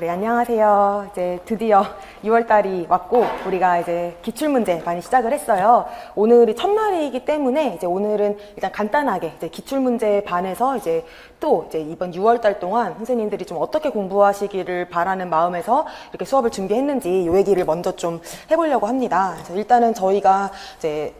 네, 안녕하세요. 이제 드디어 6월달이 왔고, 우리가 이제 기출문제 많이 시작을 했어요. 오늘이 첫날이기 때문에, 이제 오늘은 일단 간단하게 이제 기출문제 반에서 이제 또 이제 이번 6월달 동안 선생님들이 좀 어떻게 공부하시기를 바라는 마음에서 이렇게 수업을 준비했는지 이 얘기를 먼저 좀 해보려고 합니다. 그래서 일단은 저희가 이제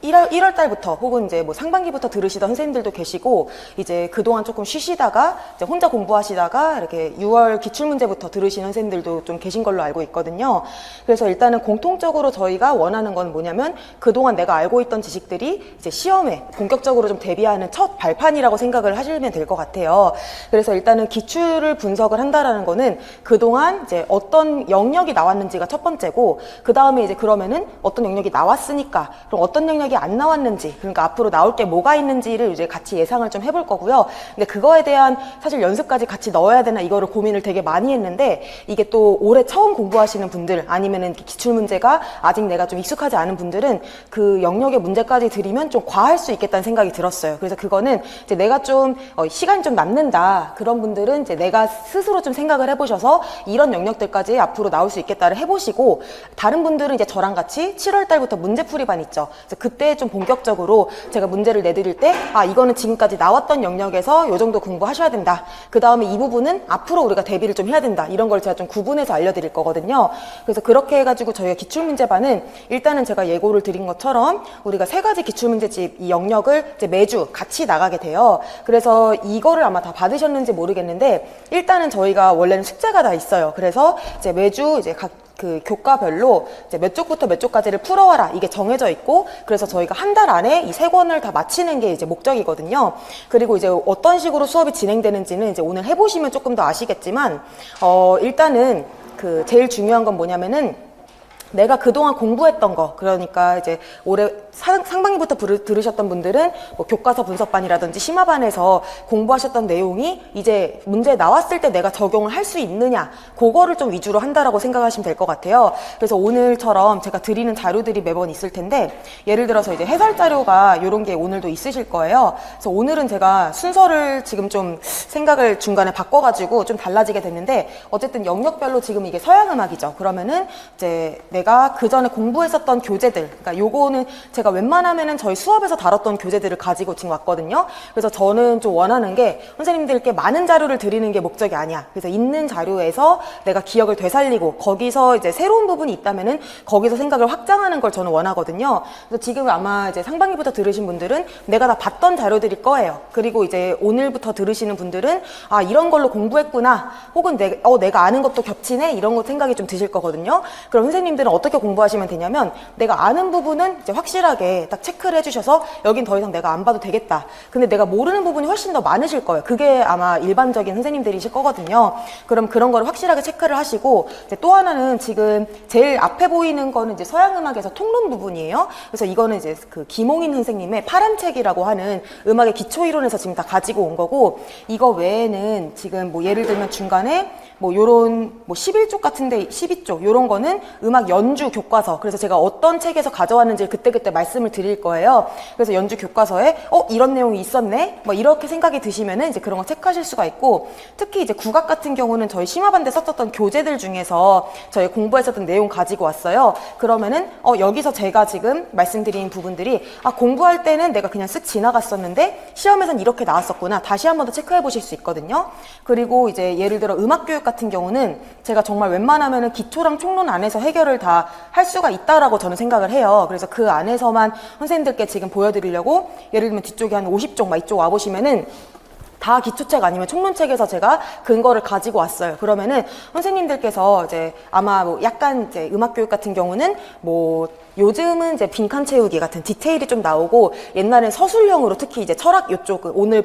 1월 달부터 혹은 이제 뭐 상반기부터 들으시던 선생님들도 계시고, 이제 그동안 조금 쉬시다가 이제 혼자 공부하시다가 이렇게 6월 기출문제부터 들으시는 선생님들도 좀 계신 걸로 알고 있거든요. 그래서 일단은 공통적으로 저희가 원하는 건 뭐냐면, 그동안 내가 알고 있던 지식들이 이제 시험에 본격적으로 좀 대비하는 첫 발판이라고 생각을 하시면 될 것 같아요. 그래서 일단은 기출을 분석을 한다라는 거는 그동안 이제 어떤 영역이 나왔는지가 첫 번째고, 그 다음에 이제 그러면은 어떤 영역이 나왔으니까 그럼 어떤 영역이 안 나왔는지, 그러니까 앞으로 나올 게 뭐가 있는지를 이제 같이 예상을 좀 해볼 거고요. 근데 그거에 대한 사실 연습까지 같이 넣어야 되나 이거를 고민을 되게 많이 했는데, 이게 또 올해 처음 공부하시는 분들 아니면은 기출문제가 아직 내가 좀 익숙하지 않은 분들은 그 영역의 문제까지 드리면 좀 과할 수 있겠다는 생각이 들었어요. 그래서 그거는 이제 내가 좀 시간이 좀 남는다, 그런 분들은 이제 내가 스스로 좀 생각을 해보셔서 이런 영역들까지 앞으로 나올 수 있겠다를 해보시고, 다른 분들은 이제 저랑 같이 7월 달부터 문제풀이반 있죠. 그래서 그때 좀 본격적으로 제가 문제를 내드릴 때, 이거는 지금까지 나왔던 영역에서 요 정도 공부하셔야 된다, 그 다음에 이 부분은 앞으로 우리가 대비를 좀 해야 된다, 이런 걸 제가 좀 구분해서 알려드릴 거거든요. 그래서 그렇게 해가지고 저희가 기출문제반은 일단은 제가 예고를 드린 것처럼 우리가 3가지 기출문제집 이 영역을 이제 매주 같이 나가게 돼요. 그래서 이거를 아마 다 받으셨는지 모르겠는데, 일단은 저희가 원래는 숙제가 다 있어요. 그래서 이제 매주 이제 각 그 교과별로 이제 몇 쪽부터 몇 쪽까지를 풀어와라, 이게 정해져 있고, 그래서 저희가 한 달 안에 이 3권을 다 마치는 게 이제 목적이거든요. 그리고 이제 어떤 식으로 수업이 진행되는지는 이제 오늘 해보시면 조금 더 아시겠지만, 일단은 그 제일 중요한 건 뭐냐면은, 내가 그동안 공부했던 거, 그러니까 이제 올해 상반기부터 들으셨던 분들은 뭐 교과서 분석반이라든지 심화반에서 공부하셨던 내용이 이제 문제 나왔을 때 내가 적용을 할 수 있느냐, 그거를 좀 위주로 한다라고 생각하시면 될 것 같아요. 그래서 오늘처럼 제가 드리는 자료들이 매번 있을 텐데, 예를 들어서 이제 해설 자료가 이런 게 오늘도 있으실 거예요. 그래서 오늘은 제가 순서를 지금 좀 생각을 중간에 바꿔가지고 좀 달라지게 됐는데, 어쨌든 영역별로 지금 이게 서양음악이죠. 그러면은 이제 내가 그 전에 공부했었던 교재들, 그러니까 요거는 제가 웬만하면은 저희 수업에서 다뤘던 교재들을 가지고 지금 왔거든요. 그래서 저는 좀 원하는 게 선생님들께 많은 자료를 드리는 게 목적이 아니야. 그래서 있는 자료에서 내가 기억을 되살리고, 거기서 이제 새로운 부분이 있다면은 거기서 생각을 확장하는 걸 저는 원하거든요. 그래서 지금 아마 이제 상반기부터 들으신 분들은 내가 다 봤던 자료들일 거예요. 그리고 이제 오늘부터 들으시는 분들은 이런 걸로 공부했구나, 혹은 내가 아는 것도 겹치네, 이런 거 생각이 좀 드실 거거든요. 그럼 선생님들은 어떻게 공부하시면 되냐면, 내가 아는 부분은 이제 확실하게 딱 체크를 해주셔서 여긴 더 이상 내가 안 봐도 되겠다. 근데 내가 모르는 부분이 훨씬 더 많으실 거예요. 그게 아마 일반적인 선생님들이실 거거든요. 그럼 그런 거를 확실하게 체크를 하시고, 이제 또 하나는 지금 제일 앞에 보이는 거는 이제 서양음악에서 통론 부분이에요. 그래서 이거는 이제 그 김홍인 선생님의 파란 책이라고 하는 음악의 기초이론에서 지금 다 가지고 온 거고, 이거 외에는 지금 뭐 예를 들면 중간에 뭐 요런 뭐 11쪽 같은데 12쪽 요런 거는 음악 연주 교과서, 그래서 제가 어떤 책에서 가져왔는지 그때그때 말씀을 드릴 거예요. 그래서 연주 교과서에 이런 내용이 있었네, 뭐 이렇게 생각이 드시면은 이제 그런 거 체크하실 수가 있고, 특히 이제 국악 같은 경우는 저희 심화반 때 썼었던 교재들 중에서 저희 공부했었던 내용 가지고 왔어요. 그러면은 여기서 제가 지금 말씀드린 부분들이 공부할 때는 내가 그냥 쓱 지나갔었는데 시험에선 이렇게 나왔었구나, 다시 한 번 더 체크해 보실 수 있거든요. 그리고 이제 예를 들어 음악교육 같은 경우는 제가 정말 웬만하면은 기초랑 총론 안에서 해결을 다 할 수가 있다라고 저는 생각을 해요. 그래서 그 안에서만 선생님들께 지금 보여드리려고, 예를 들면 뒤쪽에 한 50쪽 막 이쪽 와보시면은 다 기초책 아니면 총론책에서 제가 근거를 가지고 왔어요. 그러면은 선생님들께서 이제 아마 뭐 약간 이제 음악교육 같은 경우는 뭐 요즘은 이제 빈칸 채우기 같은 디테일이 좀 나오고, 옛날엔 서술형으로 특히 이제 철학 요쪽 오늘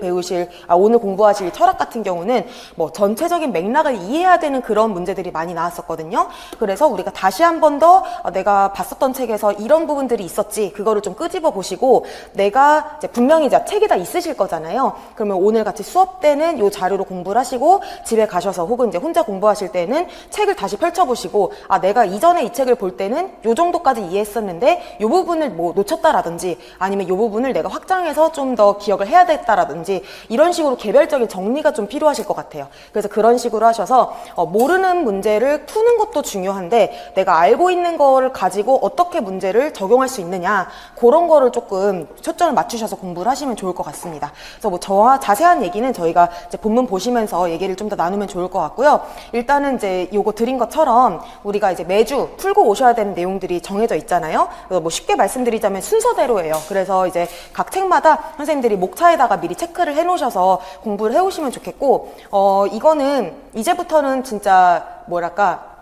오늘 공부하실 철학 같은 경우는 뭐 전체적인 맥락을 이해해야 되는 그런 문제들이 많이 나왔었거든요. 그래서 우리가 다시 한 번 더 내가 봤었던 책에서 이런 부분들이 있었지, 그거를 좀 끄집어 보시고, 내가 이제 분명히 이제 책이 다 있으실 거잖아요. 그러면 오늘 같이 이제 수업 때는 요 자료로 공부를 하시고 집에 가셔서 혹은 이제 혼자 공부하실 때는 책을 다시 펼쳐보시고 아 내가 이전에 이 책을 볼 때는 요 정도까지 이해했었는데 요 부분을 뭐 놓쳤다라든지 아니면 요 부분을 내가 확장해서 좀 더 기억을 해야 됐다라든지 이런 식으로 개별적인 정리가 좀 필요하실 것 같아요. 그래서 그런 식으로 하셔서 모르는 문제를 푸는 것도 중요한데 내가 알고 있는 거를 가지고 어떻게 문제를 적용할 수 있느냐 그런 거를 조금 초점을 맞추셔서 공부를 하시면 좋을 것 같습니다. 그래서 뭐 저와 자세한 얘기는 저희가 이제 본문 보시면서 얘기를 좀 더 나누면 좋을 것 같고요. 일단은 이제 요거 드린 것처럼 우리가 이제 매주 풀고 오셔야 되는 내용들이 정해져 있잖아요. 뭐 쉽게 말씀드리자면 순서대로예요. 그래서 이제 각 책마다 선생님들이 목차에다가 미리 체크를 해 놓으셔서 공부를 해 오시면 좋겠고 이거는 이제부터는 진짜 뭐랄까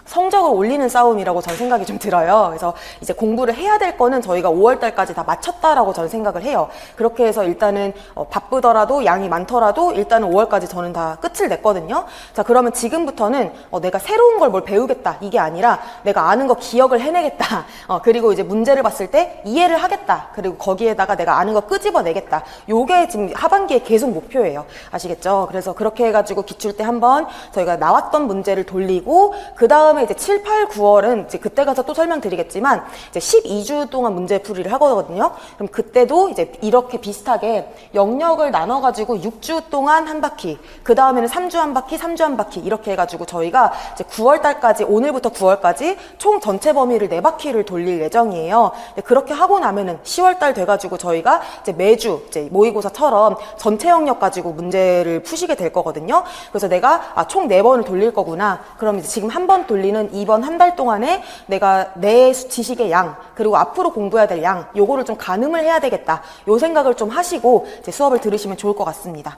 성적을 올리는 싸움이라고 저는 생각이 좀 들어요. 그래서 이제 공부를 해야 될 거는 저희가 5월달까지 다 마쳤다라고 저는 생각을 해요. 그렇게 해서 일단은 바쁘더라도 양이 많더라도 일단은 5월까지 저는 다 끝을 냈거든요. 자 그러면 지금부터는 내가 새로운 걸 뭘 배우겠다 이게 아니라 내가 아는 거 기억을 해내겠다. 그리고 이제 문제를 봤을 때 이해를 하겠다. 그리고 거기에다가 내가 아는 거 끄집어내겠다. 요게 지금 하반기에 계속 목표예요. 아시겠죠? 그래서 그렇게 해가지고 기출 때 한번 저희가 나왔던 문제를 돌리고 그 다음에 이제 7, 8, 9월은 이제 그때 가서 또 설명드리겠지만 이제 12주 동안 문제풀이를 하거든요. 그럼 그때도 이제 이렇게 비슷하게 영역을 나눠가지고 6주 동안 한 바퀴, 그 다음에는 3주 한 바퀴, 3주 한 바퀴 이렇게 해가지고 저희가 이제 9월달까지 오늘부터 9월까지 총 전체 범위를 4바퀴를 돌릴 예정이에요. 그렇게 하고 나면은 10월달 돼가지고 저희가 이제 매주 이제 모의고사처럼 전체 영역 가지고 문제를 푸시게 될 거거든요. 그래서 내가 총 4번을 돌릴 거구나. 그럼 이제 지금 한 번 돌리는 이번 한 달 동안에 내가 내 지식의 양 그리고 앞으로 공부해야 될 양 요거를 좀 가늠을 해야 되겠다. 요 생각을 좀 하시고 이제 수업을 들으시면 좋을 것 같습니다.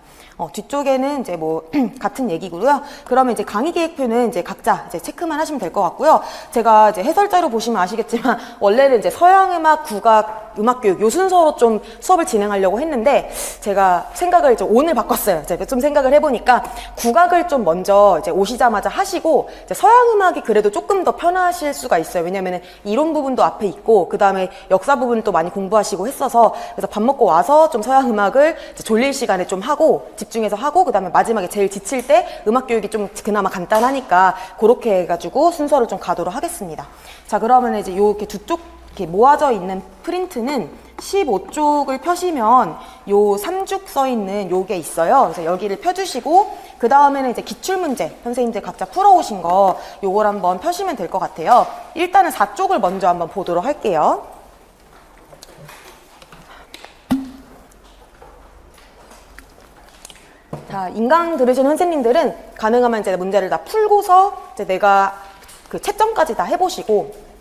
뒤쪽에는 이제 뭐 같은 얘기고요. 그러면 이제 강의 계획표는 이제 각자 이제 체크만 하시면 될 것 같고요. 제가 이제 해설자로 보시면 아시겠지만 원래는 이제 서양음악, 국악, 음악교육 요 순서로 좀 수업을 진행하려고 했는데 제가 생각을 이제 오늘 바꿨어요. 제가 좀 생각을 해보니까 국악을 좀 먼저 이제 오시자마자 하시고 이제 서양음악이 그래도 조금 더 편하실 수가 있어요. 왜냐면은 이론 부분도 앞에 있고 그 다음에 역사 부분도 많이 공부하시고 했어서 그래서 밥 먹고 와서 좀 서양음악을 졸릴 시간에 좀 하고 집중해서 하고 그 다음에 마지막에 제일 지칠 때 음악교육이 좀 그나마 간단하니까 그렇게 해가지고 순서를 좀 가도록 하겠습니다. 자 그러면 이제 요렇게 두 쪽 이렇게 모아져 있는 프린트는 15쪽을 펴시면 요 3쭉 써 있는 요게 있어요. 그래서 여기를 펴주시고 그 다음에는 이제 기출문제 선생님들 각자 풀어오신 거 요걸 한번 펴시면 될 것 같아요. 일단은 4쪽을 먼저 한번 보도록 할게요. 자, 인강 들으신 선생님들은 가능하면 이제 문제를 다 풀고서 이제 내가 그 채점까지 다 해보시고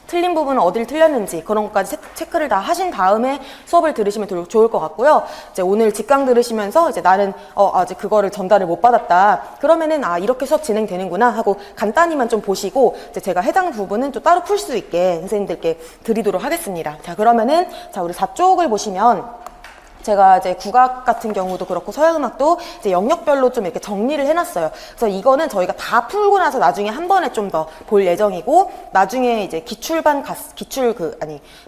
틀린 부분은 어딜 틀렸는지 그런 것까지 체크를 다 하신 다음에 수업을 들으시면 좋을 것 같고요. 이제 오늘 직강 들으시면서 이제 나는 아직 그거를 전달을 못 받았다. 그러면은 이렇게 수업 진행되는구나 하고 간단히만 좀 보시고 이제 제가 해당 부분은 또 따로 풀 수 있게 선생님들께 드리도록 하겠습니다. 자 그러면은 자 우리 4쪽을 보시면 제가 이제 국악 같은 경우도 그렇고 서양음악도 이제 영역별로 좀 이렇게 정리를 해놨어요. 그래서 이거는 저희가 다 풀고 나서 나중에 한 번에 좀 더 볼 예정이고 나중에 이제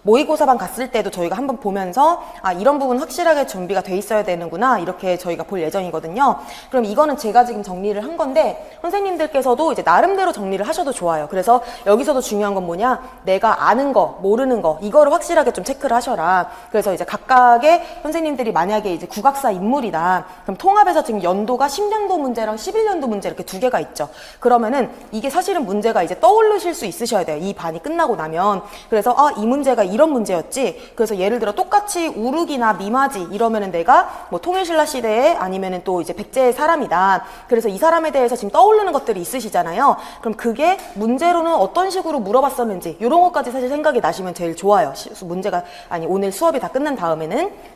모의고사반 갔을 때도 저희가 한번 보면서 이런 부분 확실하게 준비가 돼 있어야 되는구나 이렇게 저희가 볼 예정이거든요. 그럼 이거는 제가 지금 정리를 한 건데 선생님들께서도 이제 나름대로 정리를 하셔도 좋아요. 그래서 여기서도 중요한 건 뭐냐 내가 아는 거 모르는 거 이거를 확실하게 좀 체크를 하셔라. 그래서 이제 각각의 선생님들이 만약에 이제 국악사 인물이다. 그럼 통합해서 지금 연도가 10년도 문제랑 11년도 문제 이렇게 두 개가 있죠. 그러면은 이게 사실은 문제가 이제 떠오르실 수 있으셔야 돼요. 이 반이 끝나고 나면. 그래서 이 문제가 이런 문제였지. 그래서 예를 들어 똑같이 우르기나 미마지 이러면은 내가 뭐 통일신라 시대에 아니면은 또 이제 백제의 사람이다. 그래서 이 사람에 대해서 지금 떠오르는 것들이 있으시잖아요. 그럼 그게 문제로는 어떤 식으로 물어봤었는지 이런 것까지 사실 생각이 나시면 제일 좋아요. 오늘 수업이 다 끝난 다음에는.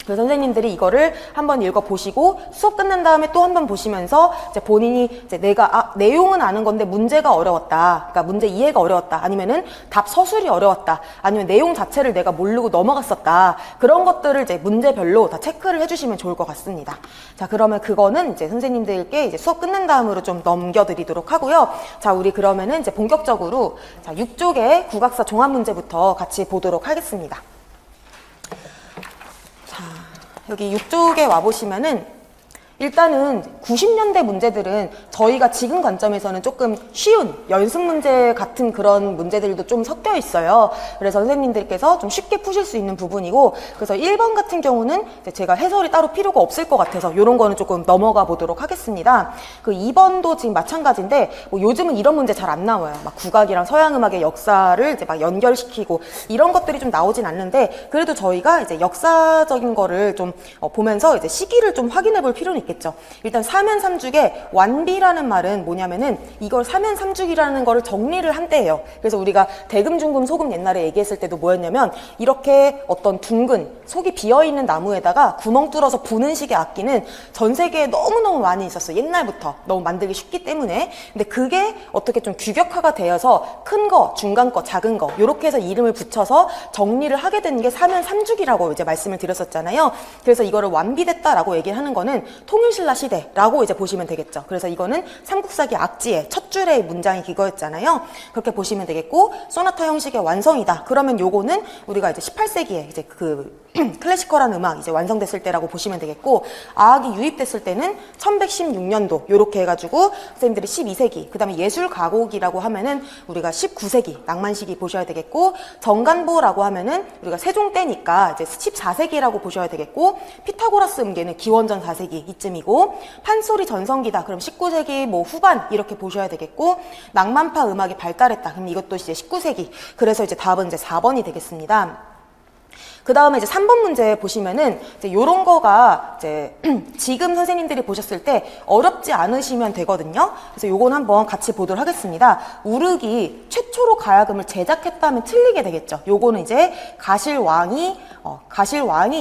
그래서 선생님들이 이거를 한번 읽어보시고 수업 끝난 다음에 또 한번 보시면서 이제 본인이 이제 내가 내용은 아는 건데 문제가 어려웠다. 그러니까 문제 이해가 어려웠다. 아니면은 답 서술이 어려웠다. 아니면 내용 자체를 내가 모르고 넘어갔었다. 그런 것들을 이제 문제별로 다 체크를 해주시면 좋을 것 같습니다. 자, 그러면 그거는 이제 선생님들께 이제 수업 끝난 다음으로 좀 넘겨드리도록 하고요. 자, 우리 그러면은 이제 본격적으로 자, 6쪽의 국악사 종합 문제부터 같이 보도록 하겠습니다. 여기 6쪽에 와보시면은 일단은 90년대 문제들은 저희가 지금 관점에서는 조금 쉬운 연습 문제 같은 그런 문제들도 좀 섞여 있어요. 그래서 선생님들께서 좀 쉽게 푸실 수 있는 부분이고, 그래서 1번 같은 경우는 제가 해설이 따로 필요가 없을 것 같아서 이런 거는 조금 넘어가 보도록 하겠습니다. 그 2번도 지금 마찬가지인데 뭐 요즘은 이런 문제 잘 안 나와요. 막 국악이랑 서양 음악의 역사를 이제 막 연결시키고 이런 것들이 좀 나오진 않는데, 그래도 저희가 이제 역사적인 거를 좀 보면서 이제 시기를 좀 확인해 볼 필요는 있겠죠. 일단 사면삼죽의 완비라는 말은 뭐냐면은 이걸 사면삼죽이라는 거를 정리를 한대요. 그래서 우리가 대금, 중금, 소금 옛날에 얘기했을 때도 뭐였냐면 이렇게 어떤 둥근 속이 비어있는 나무에다가 구멍 뚫어서 부는 식의 악기는 전 세계에 너무너무 많이 있었어요. 옛날부터 너무 만들기 쉽기 때문에. 근데 그게 어떻게 좀 규격화가 되어서 큰 거, 중간 거, 작은 거 이렇게 해서 이름을 붙여서 정리를 하게 된 게 사면삼죽이라고 이제 말씀을 드렸었잖아요. 그래서 이거를 완비됐다라고 얘기를 하는 거는 통일신라 시대라고 이제 보시면 되겠죠. 그래서 이거는 삼국사기 악지의 첫 줄의 문장이 그거였잖아요. 그렇게 보시면 되겠고, 소나타 형식의 완성이다. 그러면 요거는 우리가 이제 18세기에 이제 그 클래시컬한 음악 이제 완성됐을 때라고 보시면 되겠고, 아악이 유입됐을 때는 1116년도 요렇게 해가지고 선생님들이 12세기, 그 다음에 예술가곡이라고 하면은 우리가 19세기 낭만시기 보셔야 되겠고, 정간보라고 하면은 우리가 세종 때니까 이제 14세기라고 보셔야 되겠고, 피타고라스 음계는 기원전 4세기 이쯤이고, 판소리 전성기다 그럼 19세기 뭐 후반 이렇게 보셔야 되겠고, 낭만파 음악이 발달했다 그럼 이것도 이제 19세기. 그래서 이제 답은 이제 4번이 되겠습니다. 그 다음에 이제 3번 문제 보시면은 이제 요런 거가 이제 지금 선생님들이 보셨을 때 어렵지 않으시면 되거든요. 그래서 요건 한번 같이 보도록 하겠습니다. 우르기 최초로 가야금을 제작했다면 틀리게 되겠죠. 요거는 이제 가실왕이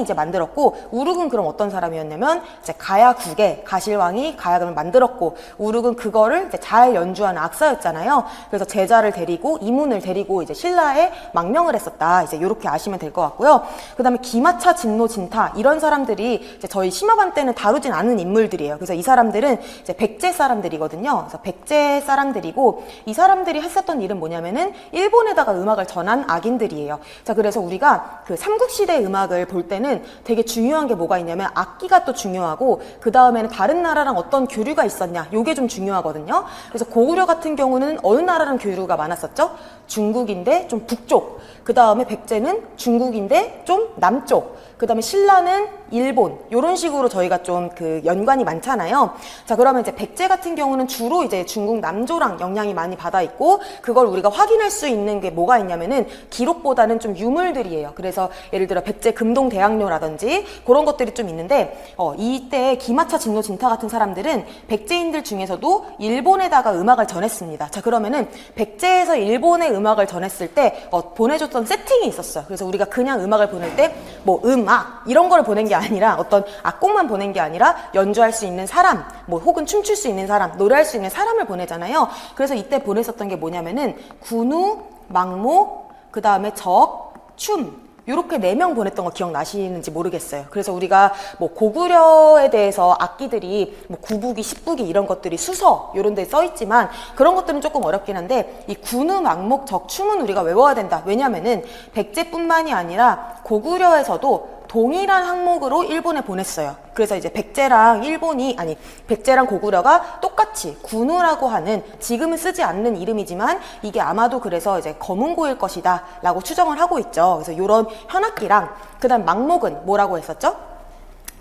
이제 만들었고, 우르은 그럼 어떤 사람이었냐면 이제 가야국에 가실왕이 가야금을 만들었고, 우르은 그거를 이제 잘 연주하는 악사였잖아요. 그래서 제자를 데리고 이문을 데리고 이제 신라에 망명을 했었다. 이제 요렇게 아시면 될 것 같고요. 그 다음에 기마차, 진노, 진타 이런 사람들이 이제 저희 심화반 때는 다루진 않은 인물들이에요. 그래서 이 사람들은 이제 백제 사람들이거든요. 그래서 백제 사람들이고, 이 사람들이 했었던 일은 뭐냐면은 일본에다가 음악을 전한 악인들이에요. 자, 그래서 우리가 그 삼국시대 음악을 볼 때는 되게 중요한 게 뭐가 있냐면 악기가 또 중요하고, 그 다음에는 다른 나라랑 어떤 교류가 있었냐 요게 좀 중요하거든요. 그래서 고구려 같은 경우는 어느 나라랑 교류가 많았었죠? 중국인데 좀 북쪽, 그 다음에 백제는 중국인데 좀 남쪽, 그 다음에 신라는 일본, 이런 식으로 저희가 좀 그 연관이 많잖아요. 자, 그러면 이제 백제 같은 경우는 주로 이제 중국 남조랑 영향이 많이 받아 있고, 그걸 우리가 확인할 수 있는 게 뭐가 있냐면은 기록보다는 좀 유물들이에요. 그래서 예를 들어 백제 금동대학료라든지 그런 것들이 좀 있는데, 이때 기마차, 진노, 진타 같은 사람들은 백제인들 중에서도 일본에다가 음악을 전했습니다. 자, 그러면은 백제에서 일본에 음악을 전했을 때 보내줬던 세팅이 있었어요. 그래서 우리가 그냥 음악을 보낼 때 뭐 음악 이런 거를 보낸 게 아니라, 어떤 악곡만 보낸 게 아니라 연주할 수 있는 사람, 뭐 혹은 춤출 수 있는 사람, 노래할 수 있는 사람을 보내잖아요. 그래서 이때 보냈었던 게 뭐냐면은 군우, 망목, 그 다음에 적, 춤, 요렇게 4명 보냈던 거 기억나시는지 모르겠어요. 그래서 우리가 뭐 고구려에 대해서 악기들이 뭐 구부기, 십부기 이런 것들이 수서 요런 데 써 있지만 그런 것들은 조금 어렵긴 한데, 이 군우, 망목, 적, 춤은 우리가 외워야 된다. 왜냐면은 백제뿐만이 아니라 고구려에서도 동일한 항목으로 일본에 보냈어요. 그래서 이제 백제랑 고구려가 똑같이 군우라고 하는, 지금은 쓰지 않는 이름이지만 이게 아마도 그래서 이제 검은고일 것이다 라고 추정을 하고 있죠. 그래서 요런 현악기랑, 그 다음 망목은 뭐라고 했었죠?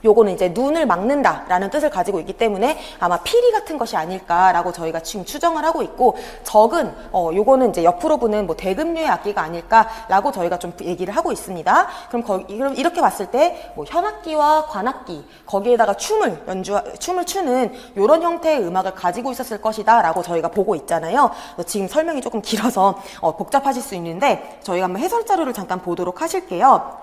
요거는 이제 눈을 막는다라는 뜻을 가지고 있기 때문에 아마 피리 같은 것이 아닐까라고 저희가 지금 추정을 하고 있고, 적은 요거는 이제 옆으로 부는 뭐 대금류의 악기가 아닐까라고 저희가 좀 얘기를 하고 있습니다. 그럼 이렇게 봤을 때 뭐 현악기와 관악기, 거기에다가 춤을 추는 요런 형태의 음악을 가지고 있었을 것이다라고 저희가 보고 있잖아요. 지금 설명이 조금 길어서 복잡하실 수 있는데 저희가 한번 해설 자료를 잠깐 보도록 하실게요.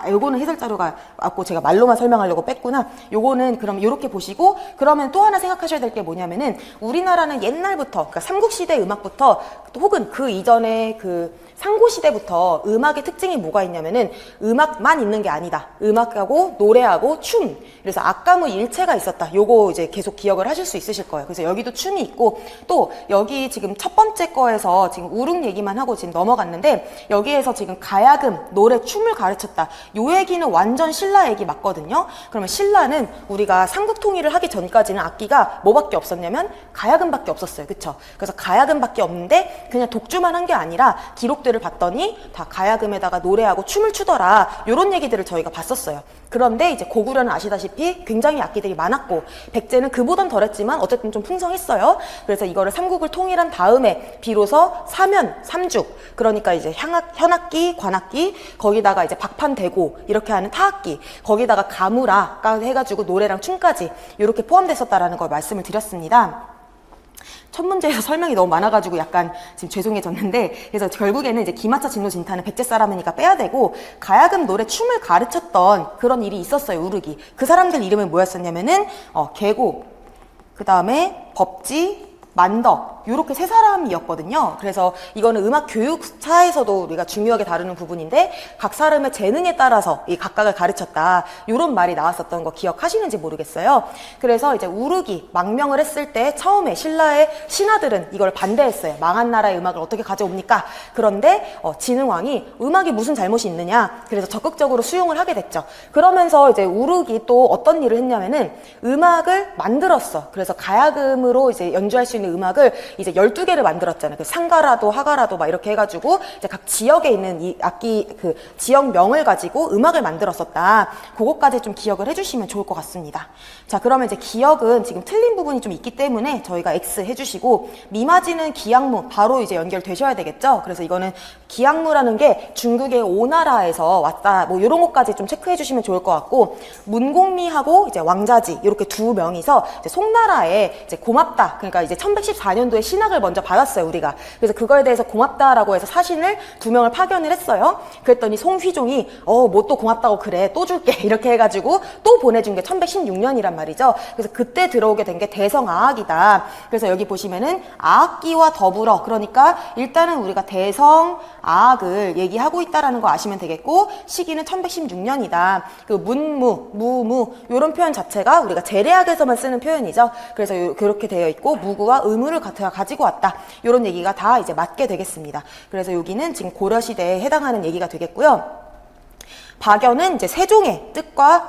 요거는 해설 자료가 없고 제가 말로만 설명하려고 뺐구나. 요거는 그럼 이렇게 보시고, 그러면 또 하나 생각하셔야 될 게 뭐냐면은 우리나라는 옛날부터, 그러니까 삼국시대 음악부터 혹은 그 이전에 그 상고시대부터 음악의 특징이 뭐가 있냐면은 음악만 있는 게 아니다. 음악하고 노래하고 춤. 그래서 악가무 일체가 있었다. 요거 이제 계속 기억을 하실 수 있으실 거예요. 그래서 여기도 춤이 있고, 또 여기 지금 첫 번째 거에서 지금 우릉 얘기만 하고 지금 넘어갔는데, 여기에서 지금 가야금, 노래, 춤을 가르쳤다. 요 얘기는 완전 신라 얘기 맞거든요. 그러면 신라는 우리가 삼국통일을 하기 전까지는 악기가 뭐밖에 없었냐면 가야금밖에 없었어요. 그쵸? 그래서 가야금밖에 없는데 그냥 독주만 한 게 아니라 기록들을 봤더니 다 가야금에다가 노래하고 춤을 추더라. 이런 얘기들을 저희가 봤었어요. 그런데 이제 고구려는 아시다시피 굉장히 악기들이 많았고 백제는 그보단 덜했지만 어쨌든 좀 풍성했어요. 그래서 이거를 삼국을 통일한 다음에 비로소 사면, 삼죽, 그러니까 이제 현악기, 관악기, 거기다가 이제 박판대고 이렇게 하는 타악기, 거기다가 가무라까지 해가지고 노래랑 춤까지 이렇게 포함됐었다라는 걸 말씀을 드렸습니다. 첫 문제에서 설명이 너무 많아가지고 약간 지금 죄송해졌는데, 그래서 결국에는 이제 기마차 진노 진타는 백제 사람이니까 빼야 되고, 가야금 노래 춤을 가르쳤던 그런 일이 있었어요. 우르기. 그 사람들 이름은 뭐였었냐면은 계고, 그 다음에 법지, 만덕, 요렇게 세 사람이었거든요. 그래서 이거는 음악 교육차에서도 우리가 중요하게 다루는 부분인데, 각 사람의 재능에 따라서 이 각각을 가르쳤다, 요런 말이 나왔었던 거 기억하시는지 모르겠어요. 그래서 이제 우르기 망명을 했을 때 처음에 신라의 신하들은 이걸 반대했어요. 망한 나라의 음악을 어떻게 가져옵니까? 그런데 진흥왕이 음악이 무슨 잘못이 있느냐, 그래서 적극적으로 수용을 하게 됐죠. 그러면서 이제 우르기 또 어떤 일을 했냐면은 음악을 만들었어. 그래서 가야금으로 이제 연주할 수 있는 음악을 이제 12개를 만들었잖아요. 그 상가라도 하가라도 막 이렇게 해가지고 이제 각 지역에 있는 이 악기 그 지역명을 가지고 음악을 만들었었다. 그거까지 좀 기억을 해주시면 좋을 것 같습니다. 자, 그러면 이제 기억은 지금 틀린 부분이 좀 있기 때문에 저희가 X 해주시고, 미마지는 기양무 바로 이제 연결되셔야 되겠죠. 그래서 이거는 기양무라는 게 중국의 오나라에서 왔다, 뭐 이런 것까지 좀 체크해 주시면 좋을 것 같고, 문공미하고 이제 왕자지 이렇게 두 명이서 이제 송나라에 이제 고맙다, 그러니까 이제 1114년도에 신학을 먼저 받았어요, 우리가. 그래서 그거에 대해서 고맙다라고 해서 사신을 두 명을 파견을 했어요. 그랬더니 송휘종이 뭐 또 고맙다고 그래, 또 줄게 이렇게 해가지고 또 보내준 게 1116년이란 말이죠. 그래서 그때 들어오게 된 게 대성아악이다. 그래서 여기 보시면은 아악기와 더불어, 그러니까 일단은 우리가 대성아악을 얘기하고 있다라는 거 아시면 되겠고, 시기는 1116년이다. 그 문무, 무무 이런 표현 자체가 우리가 제례학에서만 쓰는 표현이죠. 그래서 그렇게 되어 있고, 무구와 의무를 가지고 왔다, 이런 얘기가 다 이제 맞게 되겠습니다. 그래서 여기는 지금 고려시대에 해당하는 얘기가 되겠고요. 박연은 이제 세종의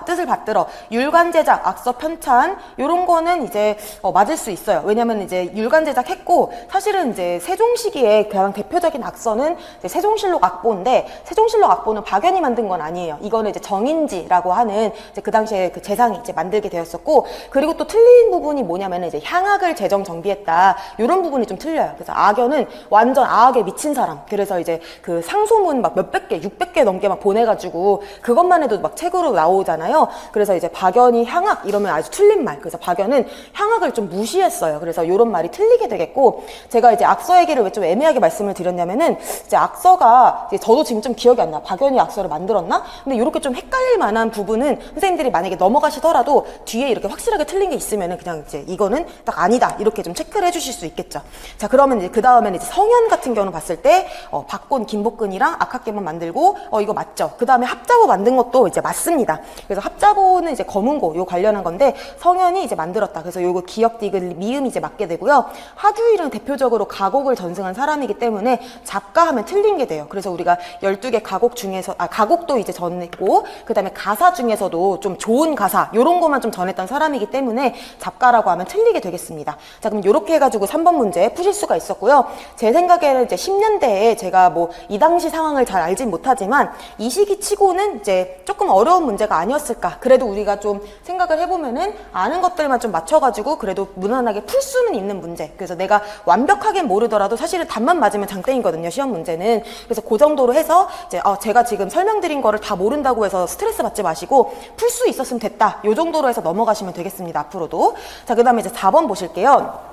뜻을 받들어 율관제작, 악서 편찬 요런 거는 이제 맞을 수 있어요. 왜냐면 이제 율관제작 했고, 사실은 이제 세종 시기에 가장 대표적인 악서는 이제 세종실록 악보인데, 세종실록 악보는 박연이 만든 건 아니에요. 이거는 이제 정인지라고 하는 이제 그 당시에 그 재상이 이제 만들게 되었었고, 그리고 또 틀린 부분이 뭐냐면은 이제 향악을 재정 정비했다, 요런 부분이 좀 틀려요. 그래서 악연은 완전 아악에 미친 사람. 그래서 이제 그 상소문 막 몇백 개, 600개 넘게 막 보내가지고 그것만 해도 막 책으로 나오잖아요. 그래서 이제 박연이 향악 이러면 아주 틀린 말. 그래서 박연은 향악을 좀 무시했어요. 그래서 이런 말이 틀리게 되겠고, 제가 이제 악서 얘기를 왜 좀 애매하게 말씀을 드렸냐면은, 이제 악서가 이제 저도 지금 좀 기억이 안 나. 박연이 악서를 만들었나? 근데 이렇게 좀 헷갈릴 만한 부분은 선생님들이 만약에 넘어가시더라도 뒤에 이렇게 확실하게 틀린 게 있으면은 그냥 이제 이거는 딱 아니다, 이렇게 좀 체크를 해주실 수 있겠죠. 자, 그러면 이제 그 다음에는 이제 성현 같은 경우는 봤을 때 박곤, 김복근이랑 악학계만 만들고 이거 맞죠? 그 다음에 합자보 만든 것도 이제 맞습니다. 그래서 합자보는 이제 검은고 요 관련한 건데, 성현이 이제 만들었다. 그래서 요거 기역 디귿 미음이 이제 맞게 되고요. 하규일은 대표적으로 가곡을 전승한 사람이기 때문에 작가하면 틀린 게 돼요. 그래서 우리가 12개 가곡 중에서 가곡도 이제 전했고, 그 다음에 가사 중에서도 좀 좋은 가사 요런 것만 좀 전했던 사람이기 때문에 작가라고 하면 틀리게 되겠습니다. 자, 그럼 요렇게 해가지고 3번 문제 푸실 수가 있었고요. 제 생각에는 이제 10년대에 제가 뭐 이 당시 상황을 잘 알진 못하지만 이 시기 치고는 이제 조금 어려운 문제가 아니었을까. 그래도 우리가 좀 생각을 해보면은 아는 것들만 좀 맞춰가지고 그래도 무난하게 풀 수는 있는 문제. 그래서 내가 완벽하게 모르더라도 사실은 답만 맞으면 장땡이거든요, 시험 문제는. 그래서 그 정도로 해서 이제 제가 지금 설명드린 거를 다 모른다고 해서 스트레스 받지 마시고 풀 수 있었으면 됐다, 요 정도로 해서 넘어가시면 되겠습니다, 앞으로도. 자, 그 다음에 이제 4번 보실게요.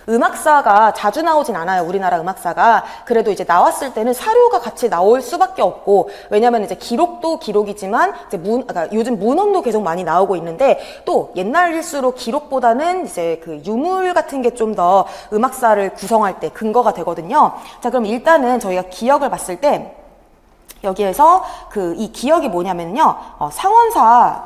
음악사가 자주 나오진 않아요, 우리나라 음악사가. 그래도 이제 나왔을 때는 사료가 같이 나올 수밖에 없고, 왜냐면 이제 기록도 기록이지만 이제 그러니까 요즘 문헌도 계속 많이 나오고 있는데, 또 옛날일수록 기록보다는 이제 그 유물 같은 게 좀 더 음악사를 구성할 때 근거가 되거든요. 자, 그럼 일단은 저희가 기역을 봤을 때 여기에서 이 기역이 뭐냐면요, 상원사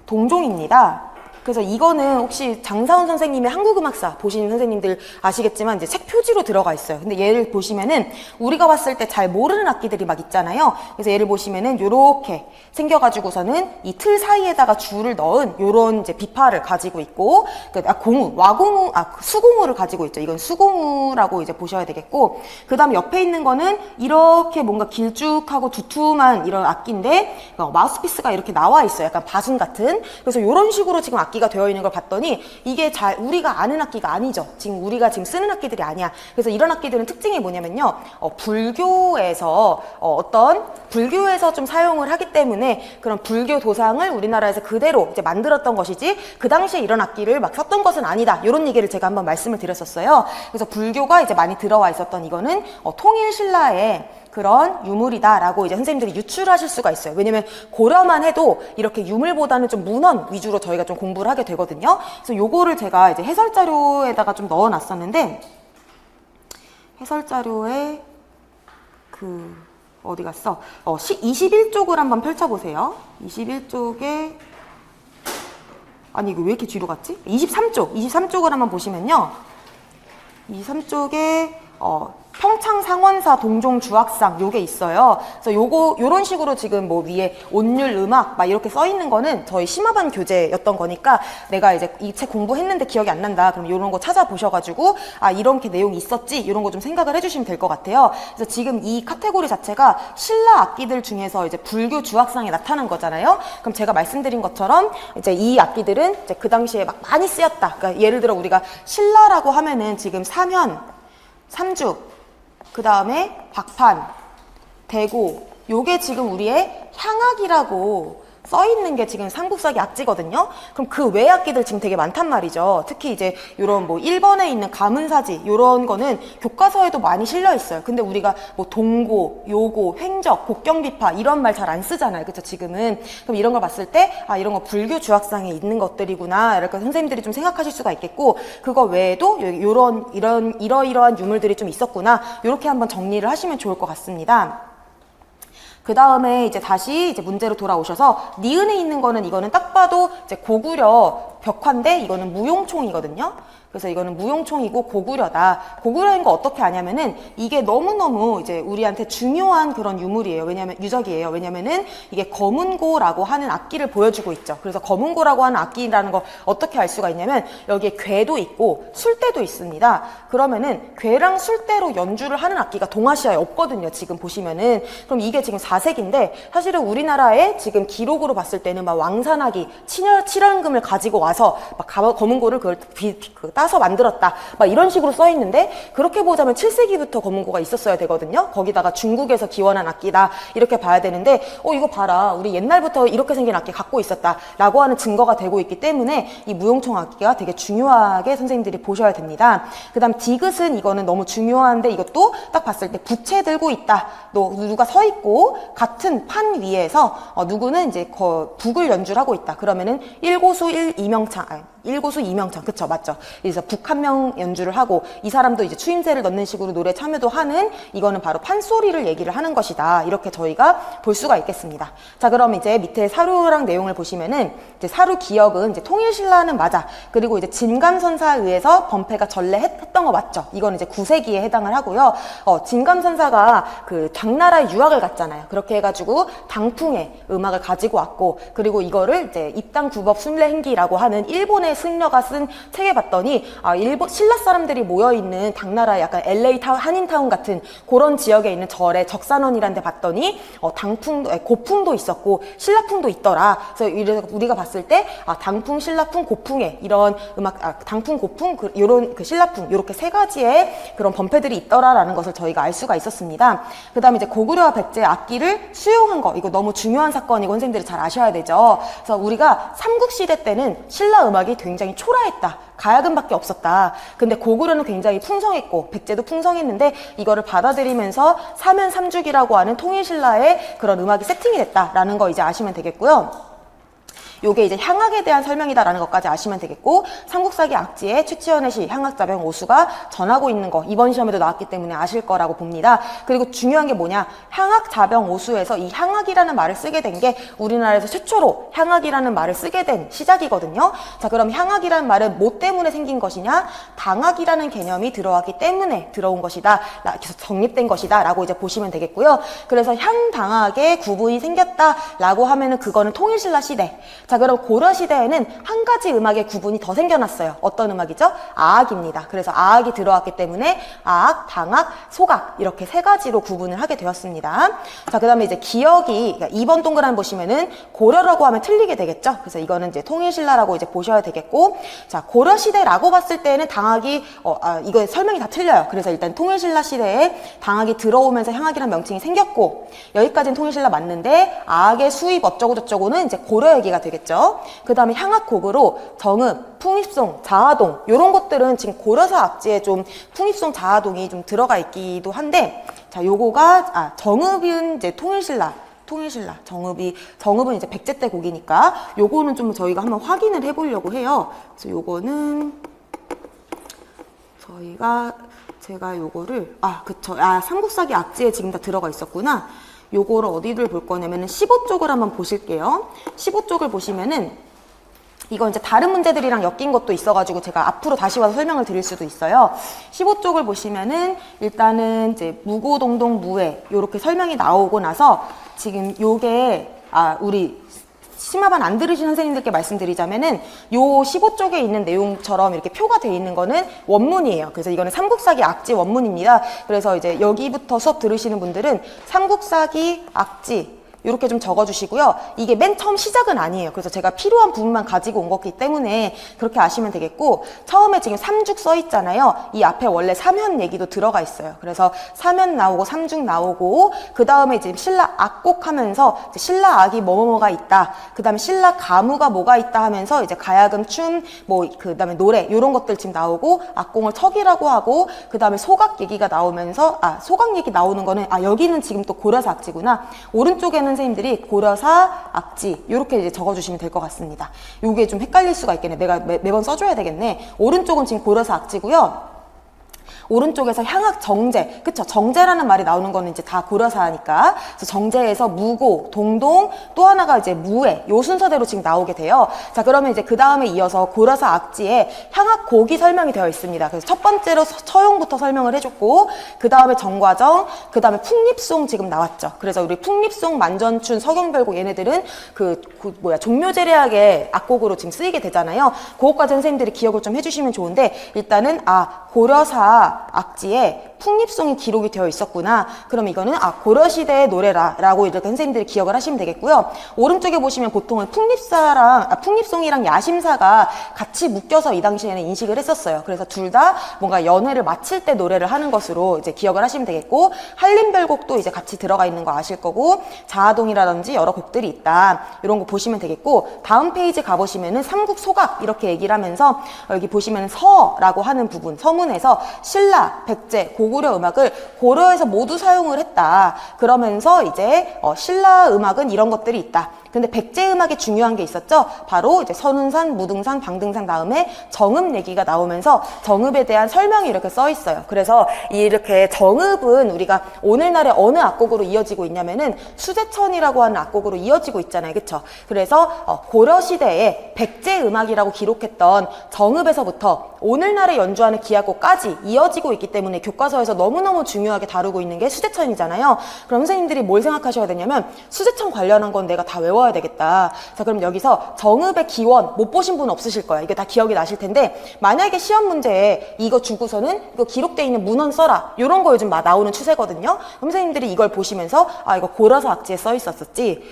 동종입니다. 그래서 이거는 혹시 장사훈 선생님의 한국음악사 보신 선생님들 아시겠지만 이제 책 표지로 들어가 있어요. 근데 얘를 보시면은 우리가 봤을 때 잘 모르는 악기들이 막 있잖아요. 그래서 얘를 보시면은 요렇게 생겨가지고서는 이 틀 사이에다가 줄을 넣은 요런 이제 비파를 가지고 있고, 수공우를 가지고 있죠. 이건 수공우라고 이제 보셔야 되겠고, 그 다음에 옆에 있는 거는 이렇게 뭔가 길쭉하고 두툼한 이런 악기인데 마우스피스가 이렇게 나와 있어요. 약간 바순 같은. 그래서 이런 식으로 지금 악기가 되어 있는 걸 봤더니 이게 잘 우리가 아는 악기가 아니죠. 지금 우리가 지금 쓰는 악기들이 아니야. 그래서 이런 악기들은 특징이 뭐냐면요, 불교에서 좀 사용을 하기 때문에 그런 불교 도상을 우리나라에서 그대로 이제 만들었던 것이지, 그 당시에 이런 악기를 막 썼던 것은 아니다. 이런 얘기를 제가 한번 말씀을 드렸었어요. 그래서 불교가 이제 많이 들어와 있었던 이거는 통일신라의 그런 유물이다라고 이제 선생님들이 유출하실 수가 있어요. 왜냐면 고려만 해도 이렇게 유물보다는 좀 문헌 위주로 저희가 좀 공부를 하게 되거든요. 그래서 요거를 제가 이제 해설 자료에다가 좀 넣어 놨었는데, 해설 자료에 어디 갔어? 21쪽을 한번 펼쳐보세요. 21쪽에, 아니 이거 왜 이렇게 뒤로 갔지? 23쪽을 한번 보시면요, 23쪽에 평창상원사 동종 주악상 요게 있어요. 그래서 요런 식으로 지금 뭐 위에 온율 음악 막 이렇게 써 있는 거는 저희 심화반 교재였던 거니까, 내가 이제 이 책 공부했는데 기억이 안 난다 그럼 요런 거 찾아보셔가지고 이렇게 내용이 있었지, 이런 거 좀 생각을 해주시면 될 것 같아요. 그래서 지금 이 카테고리 자체가 신라 악기들 중에서 이제 불교 주악상에 나타난 거잖아요. 그럼 제가 말씀드린 것처럼 이제 이 악기들은 이제 그 당시에 막 많이 쓰였다. 그러니까 예를 들어 우리가 신라라고 하면은 지금 사면, 삼죽, 그 다음에 박판, 대고, 요게 지금 우리의 향악이라고 써 있는 게 지금 삼국사기 악지거든요. 그럼 그 외 악기들 지금 되게 많단 말이죠. 특히 이제 요런 뭐 1번에 있는 가문사지 요런 거는 교과서에도 많이 실려 있어요. 근데 우리가 뭐 동고, 요고, 횡적, 곡경비파 이런 말 잘 안 쓰잖아요. 그쵸 지금은. 그럼 이런 걸 봤을 때 이런 거 불교 주악상에 있는 것들이구나 이렇게 선생님들이 좀 생각하실 수가 있겠고, 그거 외에도 이러이러한 유물들이 좀 있었구나, 요렇게 한번 정리를 하시면 좋을 것 같습니다. 그 다음에 이제 다시 이제 문제로 돌아오셔서, 니은에 있는 거는 이거는 딱 봐도 이제 고구려 벽화인데 이거는 무용총이거든요. 그래서 이거는 무용총이고 고구려다. 고구려인 거 어떻게 아냐면은 이게 너무너무 이제 우리한테 중요한 그런 유적이에요. 왜냐면은 이게 검은고라고 하는 악기를 보여주고 있죠. 그래서 검은고라고 하는 악기라는 거 어떻게 알 수가 있냐면 여기에 괴도 있고 술대도 있습니다. 그러면은 괴랑 술대로 연주를 하는 악기가 동아시아에 없거든요. 지금 보시면은. 그럼 이게 지금 4세기인데 사실은 우리나라에 지금 기록으로 봤을 때는 막 왕산악기, 칠연금을 가지고 와서 막 검은고를 그걸 따서 만들었다 막 이런 식으로 써 있는데, 그렇게 보자면 7세기부터 검은고가 있었어야 되거든요. 거기다가 중국에서 기원한 악기다 이렇게 봐야 되는데, 이거 봐라, 우리 옛날부터 이렇게 생긴 악기 갖고 있었다 라고 하는 증거가 되고 있기 때문에 이 무용총 악기가 되게 중요하게 선생님들이 보셔야 됩니다. 그 다음 디귿은 이거는 너무 중요한데, 이것도 딱 봤을 때 부채 들고 있다, 누가 서 있고 같은 판 위에서 누구는 이제 북을 연주를 하고 있다 그러면은 일고수 이명창, 그쵸, 맞죠? 그래서 북 한 명 연주를 하고 이 사람도 이제 추임새를 넣는 식으로 노래 참여도 하는, 이거는 바로 판소리를 얘기를 하는 것이다, 이렇게 저희가 볼 수가 있겠습니다. 자, 그럼 이제 밑에 사료랑 내용을 보시면은 이제 사료 기억은 이제 통일신라는 맞아. 그리고 이제 진감선사에 의해서 범패가 전래했던 거 맞죠? 이건 이제 9세기에 해당을 하고요. 진감선사가 그 당나라에 유학을 갔잖아요. 그렇게 해가지고 당풍의 음악을 가지고 왔고, 그리고 이거를 이제 입당구법 순례행기라고 하는 일본의 승려가 쓴 책에 봤더니 일본 신라 사람들이 모여있는 당나라 약간 LA 한인타운 같은 그런 지역에 있는 절에 적산원이란 데 봤더니 고풍도 있었고 신라풍도 있더라. 그래서 우리가 봤을 때 당풍, 신라풍, 고풍에 이런 음악, 당풍, 고풍, 요런 신라풍 요렇게 세 가지의 그런 범패들이 있더라라는 것을 저희가 알 수가 있었습니다. 그 다음에 이제 고구려와 백제의 악기를 수용한 거, 이거 너무 중요한 사건이고 선생님들이 잘 아셔야 되죠. 그래서 우리가 삼국시대 때는 신라 음악이 굉장히 초라했다, 가야금밖에 없었다. 근데 고구려는 굉장히 풍성했고 백제도 풍성했는데 이거를 받아들이면서 사면 삼죽이라고 하는 통일신라의 그런 음악이 세팅이 됐다라는 거 이제 아시면 되겠고요. 요게 이제 향악에 대한 설명이다라는 것까지 아시면 되겠고, 삼국사기 악지에 최치원의 시 향악자병 오수가 전하고 있는 거 이번 시험에도 나왔기 때문에 아실 거라고 봅니다. 그리고 중요한 게 뭐냐, 향악자병 오수에서 이 향악이라는 말을 쓰게 된 게 우리나라에서 최초로 향악이라는 말을 쓰게 된 시작이거든요. 자, 그럼 향악이라는 말은 뭐 때문에 생긴 것이냐, 당악이라는 개념이 들어왔기 때문에 들어온 것이다, 정립된 것이다 라고 이제 보시면 되겠고요. 그래서 향당악의 구분이 생겼다라고 하면은 그거는 통일신라 시대. 자, 그럼 고려 시대에는 한 가지 음악의 구분이 더 생겨났어요. 어떤 음악이죠? 아악입니다. 그래서 아악이 들어왔기 때문에 아악, 당악, 소각 이렇게 세 가지로 구분을 하게 되었습니다. 자, 그 다음에 이제 기억이, 그러니까 2번 동그라미 보시면은 고려라고 하면 틀리게 되겠죠. 그래서 이거는 이제 통일신라라고 이제 보셔야 되겠고, 자, 고려 시대라고 봤을 때는 당악이 이거 설명이 다 틀려요. 그래서 일단 통일신라 시대에 당악이 들어오면서 향악이라는 명칭이 생겼고, 여기까지는 통일신라 맞는데 아악의 수입 어쩌고 저쩌고는 이제 고려 얘기가 되겠죠. 그 다음에 향악곡으로 정읍, 풍입송, 자하동 이런 것들은 지금 고려사 악지에 좀 풍입송, 자하동이 좀 들어가 있기도 한데, 자, 요거가 정읍은 이제 통일신라, 정읍은 이제 백제 때 곡이니까 요거는 좀 저희가 한번 확인을 해보려고 해요. 그래서 요거는 제가 요거를 그쵸, 삼국사기 악지에 지금 다 들어가 있었구나. 요거를 어디를 볼 거냐면은 15쪽을 한번 보실게요. 15쪽을 보시면은 이건 이제 다른 문제들이랑 엮인 것도 있어가지고 제가 앞으로 다시 와서 설명을 드릴 수도 있어요. 15쪽을 보시면은 일단은 이제 무고동동 무해 요렇게 설명이 나오고 나서 지금 요게 우리 심화반 안 들으신 선생님들께 말씀드리자면은 요 15쪽에 있는 내용처럼 이렇게 표가 돼 있는 거는 원문이에요. 그래서 이거는 삼국사기 악지 원문입니다. 그래서 이제 여기부터 수업 들으시는 분들은 삼국사기 악지 이렇게 좀 적어주시고요. 이게 맨 처음 시작은 아니에요. 그래서 제가 필요한 부분만 가지고 온 거기 때문에 그렇게 아시면 되겠고, 처음에 지금 삼죽 써 있잖아요. 이 앞에 원래 삼현 얘기도 들어가 있어요. 그래서 삼현 나오고 삼죽 나오고, 그 다음에 이제 신라 악곡 하면서 이제 신라 악이 뭐뭐뭐가 있다, 그 다음에 신라 가무가 뭐가 있다 하면서 이제 가야금, 춤, 그 다음에 노래 이런 것들 지금 나오고, 악공을 척이라고 하고, 그 다음에 소각 얘기가 나오면서 소각 얘기 나오는 거는 여기는 지금 또 고려사 악지구나. 오른쪽에는 선생님들이 고려사 악지 이렇게 이제 적어주시면 될 것 같습니다. 이게 좀 헷갈릴 수가 있겠네. 내가 매번 써줘야 되겠네. 오른쪽은 지금 고려사 악지고요. 오른쪽에서 향악 정제, 그쵸? 정제라는 말이 나오는 거는 이제 다 고려사니까. 그래서 정제에서 무고, 동동, 또 하나가 이제 무해, 요 순서대로 지금 나오게 돼요. 자, 그러면 이제 그 다음에 이어서 고려사 악지에 향악곡이 설명이 되어 있습니다. 그래서 첫 번째로 처용부터 설명을 해줬고, 그 다음에 정과정, 그 다음에 풍립송 지금 나왔죠. 그래서 우리 풍립송, 만전춘, 서경별곡 얘네들은 종묘제례학의 악곡으로 지금 쓰이게 되잖아요. 그것까지 선생님들이 기억을 좀 해주시면 좋은데, 일단은 고려사 악지에 풍립송이 기록이 되어 있었구나. 그럼 이거는 고려시대의 노래라고 이렇게 선생님들이 기억을 하시면 되겠고요. 오른쪽에 보시면 보통은 풍립송이랑 야심사가 같이 묶여서 이 당시에는 인식을 했었어요. 그래서 둘 다 뭔가 연회를 마칠 때 노래를 하는 것으로 이제 기억을 하시면 되겠고, 한림별곡도 이제 같이 들어가 있는 거 아실 거고, 자하동이라든지 여러 곡들이 있다. 이런 거 보시면 되겠고, 다음 페이지 가보시면은 삼국소각 이렇게 얘기를 하면서 여기 보시면 서라고 하는 부분, 서문에서 신라, 백제, 고구려 음악을 고려에서 모두 사용을 했다. 그러면서 이제 신라 음악은 이런 것들이 있다. 근데 백제 음악에 중요한 게 있었죠. 바로 이제 선운산, 무등산, 방등산 다음에 정읍 얘기가 나오면서 정읍에 대한 설명이 이렇게 써 있어요. 그래서 이렇게 정읍은 우리가 오늘날의 어느 악곡으로 이어지고 있냐면은 수제천이라고 하는 악곡으로 이어지고 있잖아요. 그쵸? 그래서 고려 시대에 백제 음악이라고 기록했던 정읍에서부터 오늘날에 연주하는 기악곡까지 이어지고 있기 때문에 교과서에서 너무너무 중요하게 다루고 있는 게 수제천이잖아요. 그럼 선생님들이 뭘 생각하셔야 되냐면 수제천 관련한 건 내가 다 외워야 되겠다. 자, 그럼 여기서 정읍의 기원 못 보신 분 없으실 거야. 이게 다 기억이 나실 텐데, 만약에 시험 문제에 이거 주고서는 이거 기록되어 있는 문헌 써라, 이런 거 요즘 나오는 추세거든요. 그럼 선생님들이 이걸 보시면서 이거 고려사 악지에 써 있었었지,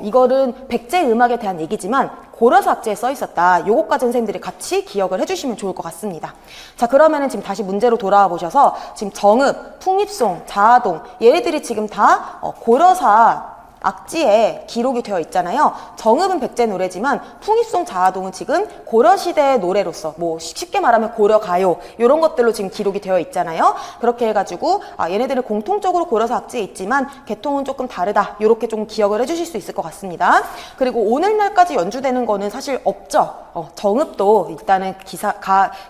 이거는 백제 음악에 대한 얘기지만 고려사 악지에 써 있었다. 요거까지 선생님들이 같이 기억을 해주시면 좋을 것 같습니다. 자, 그러면은 지금 다시 문제로 돌아와 보셔서 지금 정읍, 풍립송, 자하동 얘네들이 지금 다 고려사 악지에 기록이 되어 있잖아요. 정읍은 백제 노래지만 풍입송 자화동은 지금 고려시대의 노래로서 뭐 쉽게 말하면 고려가요 이런 것들로 지금 기록이 되어 있잖아요. 그렇게 해가지고 얘네들은 공통적으로 고려사 악지에 있지만 계통은 조금 다르다 이렇게 좀 기억을 해주실 수 있을 것 같습니다. 그리고 오늘날까지 연주되는 거는 사실 없죠. 정읍도 일단은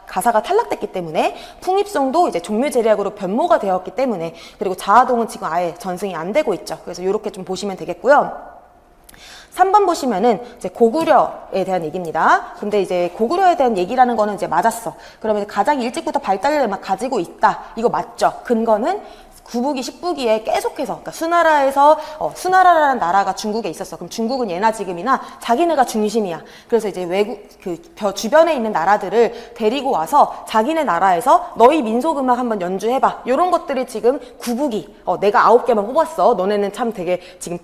가사가 탈락됐기 때문에 풍입송도 이제 종묘제략으로 변모가 되었기 때문에 그리고 자화동은 지금 아예 전승이 안 되고 있죠. 그래서 이렇게 좀 보시면 되겠고요. 3번 보시면은 이제 고구려에 대한 얘기입니다. 근데 이제 고구려에 대한 얘기라는 거는 이제 맞았어. 그러면 가장 일찍부터 발달을 막 가지고 있다. 이거 맞죠? 근거는 구부기, 십부기에 계속해서, 그러니까 수나라에서, 수나라라는 나라가 중국에 있었어. 그럼 중국은 예나 지금이나 자기네가 중심이야. 그래서 이제 주변에 있는 나라들을 데리고 와서 자기네 나라에서 너희 민속음악 한번 연주해봐. 요런 것들이 지금 구부기, 내가 9개만 뽑았어. 너네는 참 되게 지금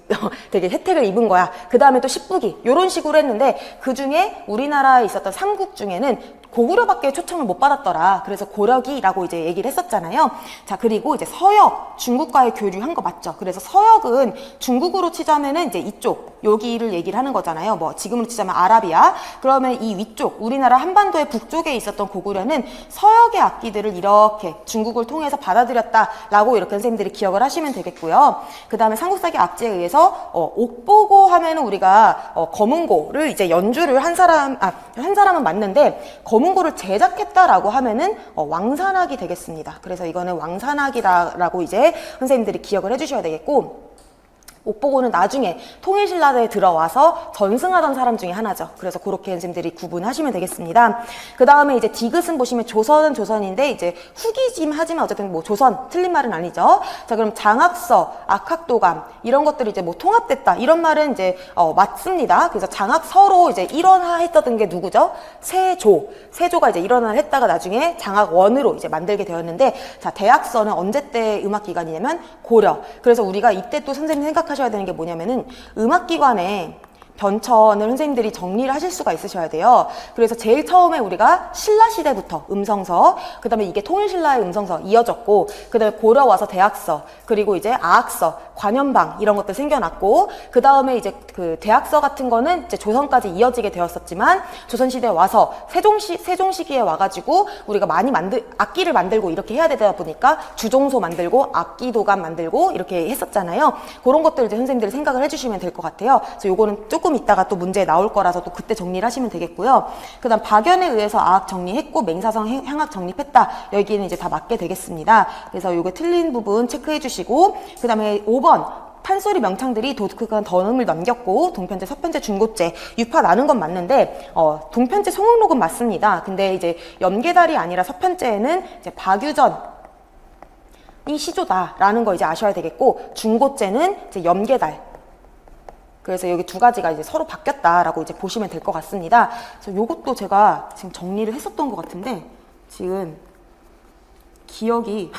되게 혜택을 입은 거야. 그 다음에 또 십부기. 요런 식으로 했는데 그 중에 우리나라에 있었던 삼국 중에는 고구려밖에 초청을 못 받았더라. 그래서 고려기라고 이제 얘기를 했었잖아요. 자, 그리고 이제 서역, 중국과의 교류한 거 맞죠? 그래서 서역은 중국으로 치자면은 이제 이쪽, 여기를 얘기를 하는 거잖아요. 뭐 지금으로 치자면 아라비아. 그러면 이 위쪽, 우리나라 한반도의 북쪽에 있었던 고구려는 서역의 악기들을 이렇게 중국을 통해서 받아들였다라고 이렇게 선생님들이 기억을 하시면 되겠고요. 그 다음에 삼국사기 악지에 의해서 옥보고 하면은 우리가 검은고를 이제 연주를 한 사람은 맞는데 검은고를 제작했다라고 하면은 왕산악이 되겠습니다. 그래서 이거는 왕산악이라고 이제 선생님들이 기억을 해주셔야 되겠고, 옥보고는 나중에 통일신라에 들어와서 전승하던 사람 중에 하나죠. 그래서 그렇게 선생님들이 구분하시면 되겠습니다. 그 다음에 이제 디귿은 보시면 조선은 조선인데 이제 후기짐 하지만 어쨌든 뭐 조선 틀린 말은 아니죠. 자, 그럼 장학서, 악학도감 이런 것들이 이제 뭐 통합됐다 이런 말은 이제 맞습니다. 그래서 장학서로 이제 일원화했던 게 누구죠? 세조가 이제 일원화를 했다가 나중에 장학원으로 이제 만들게 되었는데, 자, 대학서는 언제 때 음악 기관이냐면 고려. 그래서 우리가 이때 또 선생님 생각하셔야 되는 게 뭐냐면은 음악기관에 변천을 선생님들이 정리를 하실 수가 있으셔야 돼요. 그래서 제일 처음에 우리가 신라시대부터 음성서, 그 다음에 이게 통일신라의 음성서 이어졌고, 그 다음에 고려 와서 대학서, 그리고 이제 아학서, 관현방 이런 것들 생겨났고, 그 다음에 이제 그 대학서 같은 거는 이제 조선까지 이어지게 되었었지만 조선시대에 와서 세종 시기에 와가지고 우리가 많이 악기를 만들고 이렇게 해야 되다 보니까 주종소 만들고 악기도감 만들고 이렇게 했었잖아요. 그런 것들 이제 선생님들이 생각을 해주시면 될 것 같아요. 그래서 요거는 조금 이따가 또 문제에 나올 거라서 또 그때 정리를 하시면 되겠고요. 그 다음 박연에 의해서 아학 정리했고 맹사성 향학 정립했다. 여기는 이제 다 맞게 되겠습니다. 그래서 요거 틀린 부분 체크해 주시고, 그 다음에 5번 판소리 명창들이 도덕극한 던음을 넘겼고 동편제, 서편제, 중고제 유파 나눈 건 맞는데 동편제 송응록은 맞습니다. 근데 이제 연계달이 아니라 서편제에는 이제 박유전 이 시조다라는 거 이제 아셔야 되겠고, 중고제는 이제 염계달. 그래서 여기 두 가지가 이제 서로 바뀌었다라고 이제 보시면 될 것 같습니다. 그래서 요것도 제가 지금 정리를 했었던 것 같은데 지금 기억이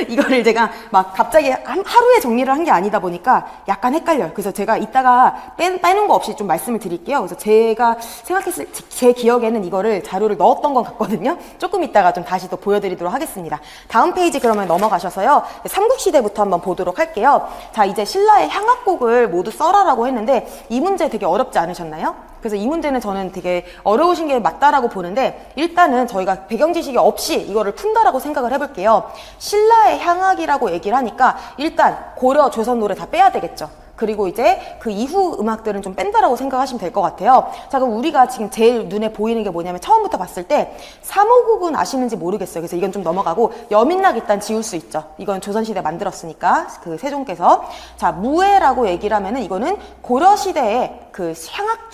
이거를 제가 막 갑자기 하루에 정리를 한 게 아니다 보니까 약간 헷갈려요. 그래서 제가 이따가 빼는 거 없이 좀 말씀을 드릴게요. 그래서 제가 생각했을 제 기억에는 이거를 자료를 넣었던 것 같거든요. 조금 이따가 좀 다시 또 보여드리도록 하겠습니다. 다음 페이지 그러면 넘어가셔서요. 삼국시대부터 한번 보도록 할게요. 자, 이제 신라의 향악곡을 모두 써라라고 했는데 이 문제 되게 어렵지 않으셨나요? 그래서 이 문제는 저는 되게 어려우신 게 맞다라고 보는데, 일단은 저희가 배경 지식이 없이 이거를 푼다라고 생각을 해볼게요. 신라의 향악이라고 얘기를 하니까 일단 고려, 조선 노래 다 빼야 되겠죠. 그리고 이제 그 이후 음악들은 좀 뺀다라고 생각하시면 될 것 같아요. 자, 그럼 우리가 지금 제일 눈에 보이는 게 뭐냐면 처음부터 봤을 때 삼오국은 아시는지 모르겠어요. 그래서 이건 좀 넘어가고 여민락 일단 지울 수 있죠. 이건 조선시대 만들었으니까 그 세종께서. 자, 무예라고 얘기를 하면은 이거는 고려시대의 그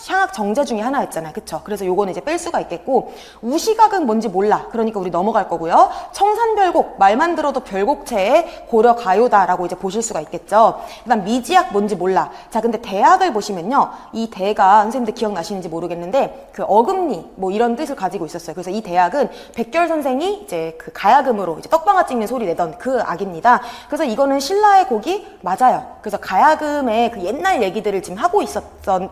향악 정제 중에 하나였잖아요. 그쵸? 그래서 요거는 이제 뺄 수가 있겠고, 우시각은 뭔지 몰라. 그러니까 우리 넘어갈 거고요. 청산별곡, 말만 들어도 별곡체의 고려 가요다라고 이제 보실 수가 있겠죠. 그다음 미지악 뭔지 몰라. 자, 근데 대학을 보시면요. 이 대가 선생님들 기억나시는지 모르겠는데 그 어금니 뭐 이런 뜻을 가지고 있었어요. 그래서 이 대학은 백결 선생이 이제 그 가야금으로 이제 떡방아 찍는 소리 내던 그 악입니다. 그래서 이거는 신라의 곡이 맞아요. 그래서 가야금의 그 옛날 얘기들을 지금 하고 있었던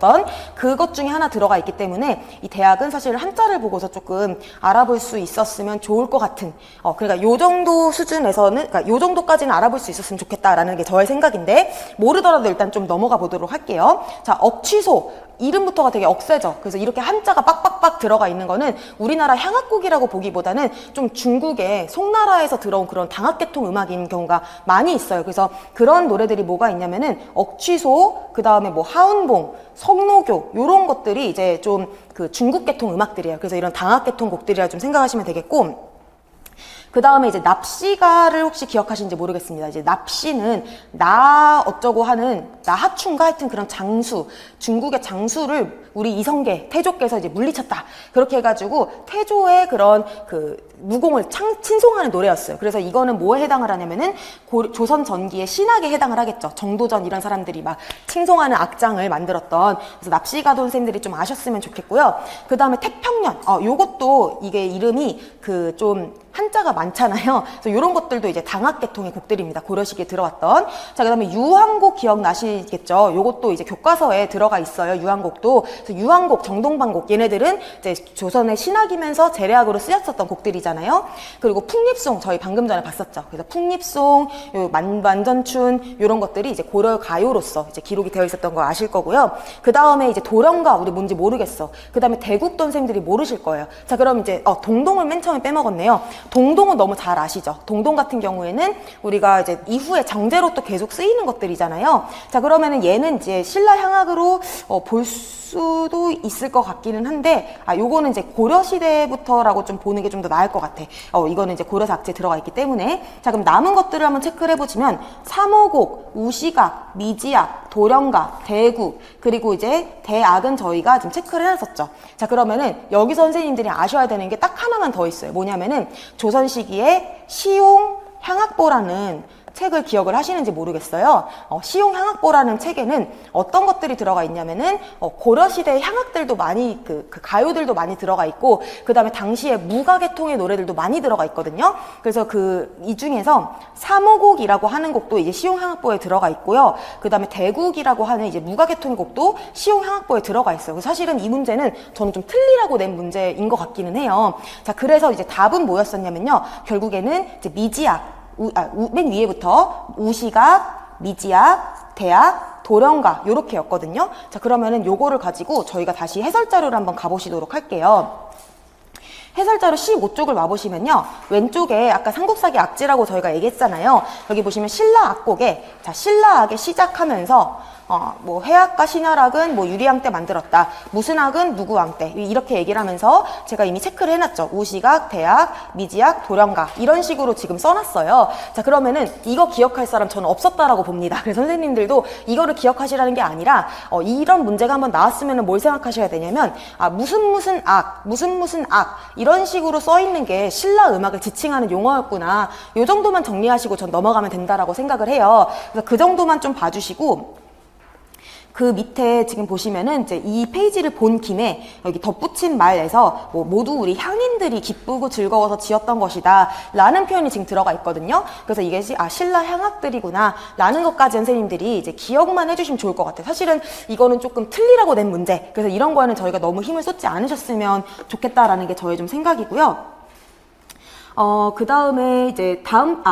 그것 중에 하나 들어가 있기 때문에 이 대학은 사실 한자를 보고서 조금 알아볼 수 있었으면 좋을 것 같은, 그러니까 요 정도 수준에서는, 그러니까 요 정도까지는 알아볼 수 있었으면 좋겠다라는 게 저의 생각인데, 모르더라도 일단 좀 넘어가 보도록 할게요. 자, 억취소. 이름부터가 되게 억세죠. 그래서 이렇게 한자가 빡빡빡 들어가 있는 거는 우리나라 향악곡이라고 보기보다는 좀 중국의 송나라에서 들어온 그런 당학계통 음악인 경우가 많이 있어요. 그래서 그런 노래들이 뭐가 있냐면은 억취소, 그 다음에 뭐 하운봉, 성노교 요런 것들이 이제 좀 그 중국계통 음악들이에요. 그래서 이런 당학계통 곡들이라 좀 생각하시면 되겠고, 그 다음에 이제 납시가를 혹시 기억하시는지 모르겠습니다. 이제 납시는 나 어쩌고 하는 나하춘가 하여튼 그런 장수, 중국의 장수를 우리 이성계, 태조께서 이제 물리쳤다. 그렇게 해가지고 태조의 그런 그 무공을 친송하는 노래였어요. 그래서 이거는 뭐에 해당을 하냐면은 조선 전기의 신학에 해당을 하겠죠. 정도전 이런 사람들이 막 칭송하는 악장을 만들었던, 그래서 납시가 선생님들이 좀 아셨으면 좋겠고요. 그 다음에 태평년, 요것도 이게 이름이 그 좀 한자가 많잖아요. 그래서 이런 것들도 이제 당학계통의 곡들입니다. 고려시기에 들어왔던. 자, 그 다음에 유황곡 기억나시겠죠? 요것도 이제 교과서에 들어가 있어요. 유황곡도. 그래서 유황곡, 정동반곡, 얘네들은 이제 조선의 신학이면서 재래악으로 쓰였었던 곡들이잖아요. 그리고 풍립송, 저희 방금 전에 봤었죠. 그래서 풍립송, 요 만전춘, 요런 것들이 이제 고려 가요로서 이제 기록이 되어 있었던 거 아실 거고요. 그 다음에 이제 도령가, 우리 뭔지 모르겠어. 그 다음에 대국돈 선생님들이 모르실 거예요. 자, 그럼 이제, 동동을 맨 처음에 빼먹었네요. 동동은 너무 잘 아시죠? 동동 같은 경우에는 우리가 이제 이후에 정제로 또 계속 쓰이는 것들이잖아요. 자, 그러면은 얘는 이제 신라 향악으로 볼 수도 있을 것 같기는 한데, 요거는 이제 고려시대부터라고 좀 보는 게 좀 더 나을 것 같아. 이거는 이제 고려사 악재에 들어가 있기 때문에. 자, 그럼 남은 것들을 한번 체크를 해보시면, 삼오곡, 우시각, 미지악, 도령가, 대국, 그리고 이제 대악은 저희가 지금 체크를 해놨었죠. 자, 그러면은 여기 선생님들이 아셔야 되는 게 딱 하나만 더 있어요. 뭐냐면은 조선 시기에 시용 향악보라는 책을 기억을 하시는지 모르겠어요. 시용 향악보라는 책에는 어떤 것들이 들어가 있냐면은 고려시대의 향악들도 많이 그 가요들도 많이 들어가 있고, 그 다음에 당시에 무가계통의 노래들도 많이 들어가 있거든요. 그래서 이 중에서 삼오곡이라고 하는 곡도 이제 시용 향악보에 들어가 있고요. 그 다음에 대국이라고 하는 이제 무가계통의 곡도 시용 향악보에 들어가 있어요. 그래서 사실은 이 문제는 저는 좀 틀리라고 낸 문제인 것 같기는 해요. 자, 그래서 이제 답은 뭐였었냐면요. 결국에는 이제 미지악, 맨 위에부터 우시각, 미지악, 대악, 도령가 요렇게였거든요. 자, 그러면은 요거를 가지고 저희가 다시 해설자료를 한번 가보시도록 할게요. 해설자료 15쪽을 와보시면요. 왼쪽에 아까 삼국사기 악지라고 저희가 얘기했잖아요. 여기 보시면 신라 악곡에, 자, 신라 악에 시작하면서 뭐 해악과 신하락은 뭐 유리왕 때 만들었다. 무슨 악은 누구 왕 때. 이렇게 얘기를 하면서 제가 이미 체크를 해놨죠. 우시각, 대악, 미지악, 도령가 이런 식으로 지금 써놨어요. 자, 그러면은 이거 기억할 사람 저는 없었다라고 봅니다. 그래서 선생님들도 이거를 기억하시라는 게 아니라 이런 문제가 한번 나왔으면 뭘 생각하셔야 되냐면 무슨 악, 무슨 악 이런 식으로 써있는 게 신라 음악을 지칭하는 용어였구나. 요 정도만 정리하시고 전 넘어가면 된다라고 생각을 해요. 그래서 그 정도만 좀 봐주시고, 그 밑에 지금 보시면은 이제 이 페이지를 본 김에 여기 덧붙인 말에서 뭐 모두 우리 향인들이 기쁘고 즐거워서 지었던 것이다 라는 표현이 지금 들어가 있거든요. 그래서 이게 신라 향악들이구나 라는 것까지 선생님들이 이제 기억만 해주시면 좋을 것 같아요. 사실은 이거는 조금 틀리라고 낸 문제, 그래서 이런 거에는 저희가 너무 힘을 쏟지 않으셨으면 좋겠다라는 게 저의 좀 생각이고요. 그 다음에 이제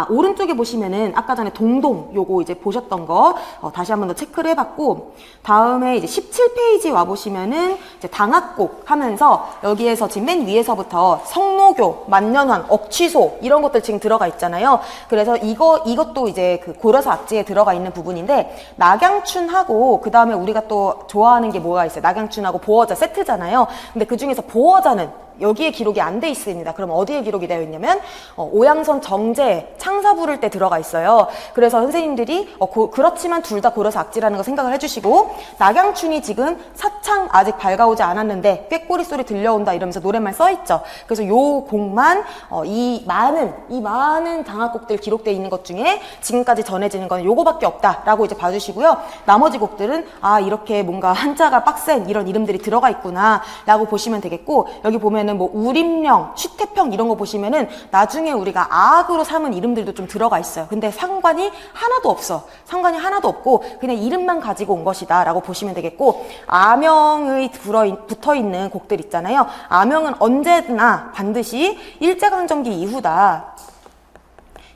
오른쪽에 보시면은 아까 전에 동동 요거 이제 보셨던 거 다시 한 번 더 체크를 해봤고, 다음에 이제 17페이지 와보시면은 이제 당학곡 하면서 여기에서 지금 맨 위에서부터 성노교, 만년환, 억취소 이런 것들 지금 들어가 있잖아요. 그래서 이것도 이제 그 고려사 악지에 들어가 있는 부분인데, 낙양춘하고 그 다음에 우리가 또 좋아하는 게 뭐가 있어요? 낙양춘하고 보어자 세트잖아요. 근데 그 중에서 보어자는 여기에 기록이 안 돼 있습니다. 그럼 어디에 기록이 되어 있냐면 오양선 정제 창사 부를 때 들어가 있어요. 그래서 선생님들이 그렇지만 둘 다 고려사 악지라는 거 생각을 해주시고, 낙양춘이 지금 사창 아직 밝아오지 않았는데 꾀꼬리 소리 들려온다 이러면서 노랫말 써있죠. 그래서 요 곡만 이 많은 당학곡들 기록되어 있는 것 중에 지금까지 전해지는 건 요거밖에 없다라고 이제 봐주시고요. 나머지 곡들은 이렇게 뭔가 한자가 빡센 이런 이름들이 들어가 있구나 라고 보시면 되겠고, 여기 보면은 뭐 우림령, 쉬태평 이런 거 보시면은 나중에 우리가 악으로 삼은 이름들도 좀 들어가 있어요. 근데 상관이 하나도 없고 그냥 이름만 가지고 온 것이다 라고 보시면 되겠고, 아명의 붙어있는 곡들 있잖아요. 아명은 언제나 반드시 일제강점기 이후다.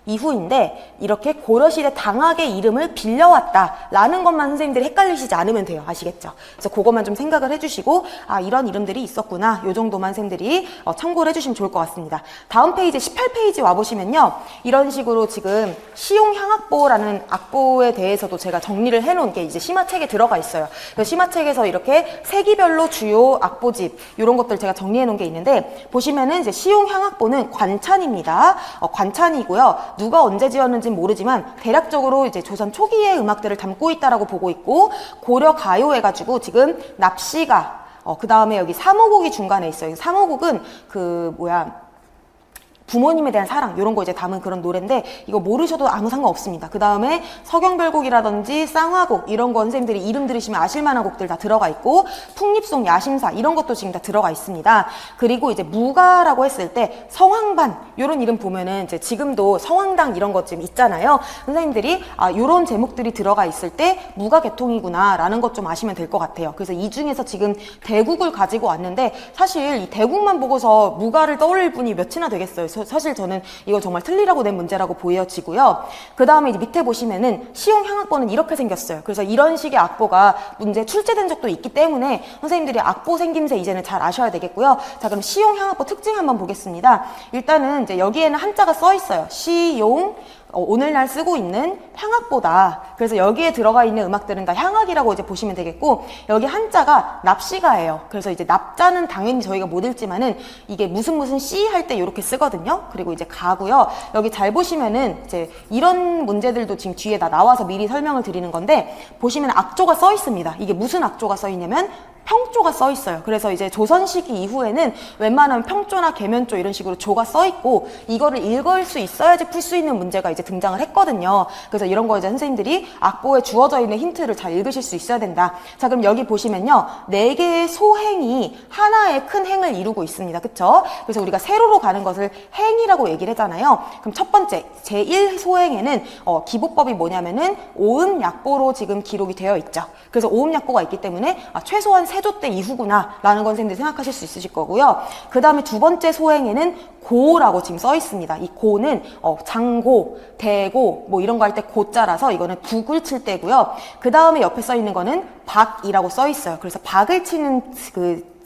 이후인데 이렇게 고려시대 당학의 이름을 빌려왔다라는 것만 선생님들이 헷갈리시지 않으면 돼요. 아시겠죠? 그래서 그것만 좀 생각을 해주시고 아 이런 이름들이 있었구나. 요 정도만 선생님들이 참고를 해주시면 좋을 것 같습니다. 다음 페이지 18페이지 와보시면요. 이런 식으로 지금 시용향악보라는 악보에 대해서도 제가 정리를 해놓은 게 이제 심화책에 들어가 있어요. 그래서 심화책에서 이렇게 세기별로 주요 악보집 이런 것들 제가 정리해놓은 게 있는데 보시면은 이제 시용향악보는 관찬입니다. 관찬이고요. 누가 언제 지었는지는 모르지만 대략적으로 이제 조선 초기의 음악들을 담고 있다라고 보고 있고 고려 가요 해가지고 지금 납시가 그 다음에 여기 삼오곡이 중간에 있어요. 삼오곡은 부모님에 대한 사랑 이런 거 이제 담은 그런 노래인데 이거 모르셔도 아무 상관없습니다. 그 다음에 서경별곡이라든지 쌍화곡 이런 거 선생님들이 이름 들으시면 아실 만한 곡들 다 들어가 있고 풍립송, 야심사 이런 것도 지금 다 들어가 있습니다. 그리고 이제 무가라고 했을 때 성황반 이런 이름 보면은 이제 지금도 성황당 이런 것 지금 있잖아요. 선생님들이 이런 제목들이 들어가 있을 때 무가 계통이구나 라는 것 좀 아시면 될 것 같아요. 그래서 이 중에서 지금 대국을 가지고 왔는데 사실 이 대국만 보고서 무가를 떠올릴 분이 몇이나 되겠어요. 사실 저는 이거 정말 틀리라고 낸 문제라고 보여지고요. 그 다음에 이제 밑에 보시면은 시용향악보는 이렇게 생겼어요. 그래서 이런 식의 악보가 문제 출제된 적도 있기 때문에 선생님들이 악보 생김새 이제는 잘 아셔야 되겠고요. 자, 그럼 시용향악보 특징 한번 보겠습니다. 일단은 이제 여기에는 한자가 써 있어요. 시용 오늘날 쓰고 있는 향악보다. 그래서 여기에 들어가 있는 음악들은 다 향악이라고 이제 보시면 되겠고 여기 한자가 납시가예요. 그래서 이제 납자는 당연히 저희가 못 읽지만은 이게 무슨 씨 할 때 이렇게 쓰거든요. 그리고 이제 가고요. 여기 잘 보시면은 이제 이런 문제들도 지금 뒤에 다 나와서 미리 설명을 드리는 건데 보시면 악조가 써 있습니다. 이게 무슨 악조가 써 있냐면 평조가 써 있어요. 그래서 이제 조선 시기 이후에는 웬만하면 평조나 계면조 이런 식으로 조가 써 있고 이거를 읽을 수 있어야지 풀 수 있는 문제가 이제 등장을 했거든요. 그래서 이런 거 이제 선생님들이 악보에 주어져 있는 힌트를 잘 읽으실 수 있어야 된다. 자, 그럼 여기 보시면요. 4개의 소행이 하나의 큰 행을 이루고 있습니다. 그쵸? 그래서 우리가 세로로 가는 것을 행이라고 얘기를 하잖아요. 그럼 첫 번째 제1소행에는 기보법이 뭐냐면은 오음약보로 지금 기록이 되어 있죠. 그래서 오음약보가 있기 때문에 최소한 세조 때 이후구나 라는 건 선생님들이 생각하실 수 있으실 거고요. 그 다음에 두 번째 소행에는 고라고 지금 써 있습니다. 이 고는 장고, 대고 뭐 이런 거 할 때 고자라서 이거는 북을 칠 때고요. 그 다음에 옆에 써 있는 거는 박이라고 써 있어요. 그래서 박을 치는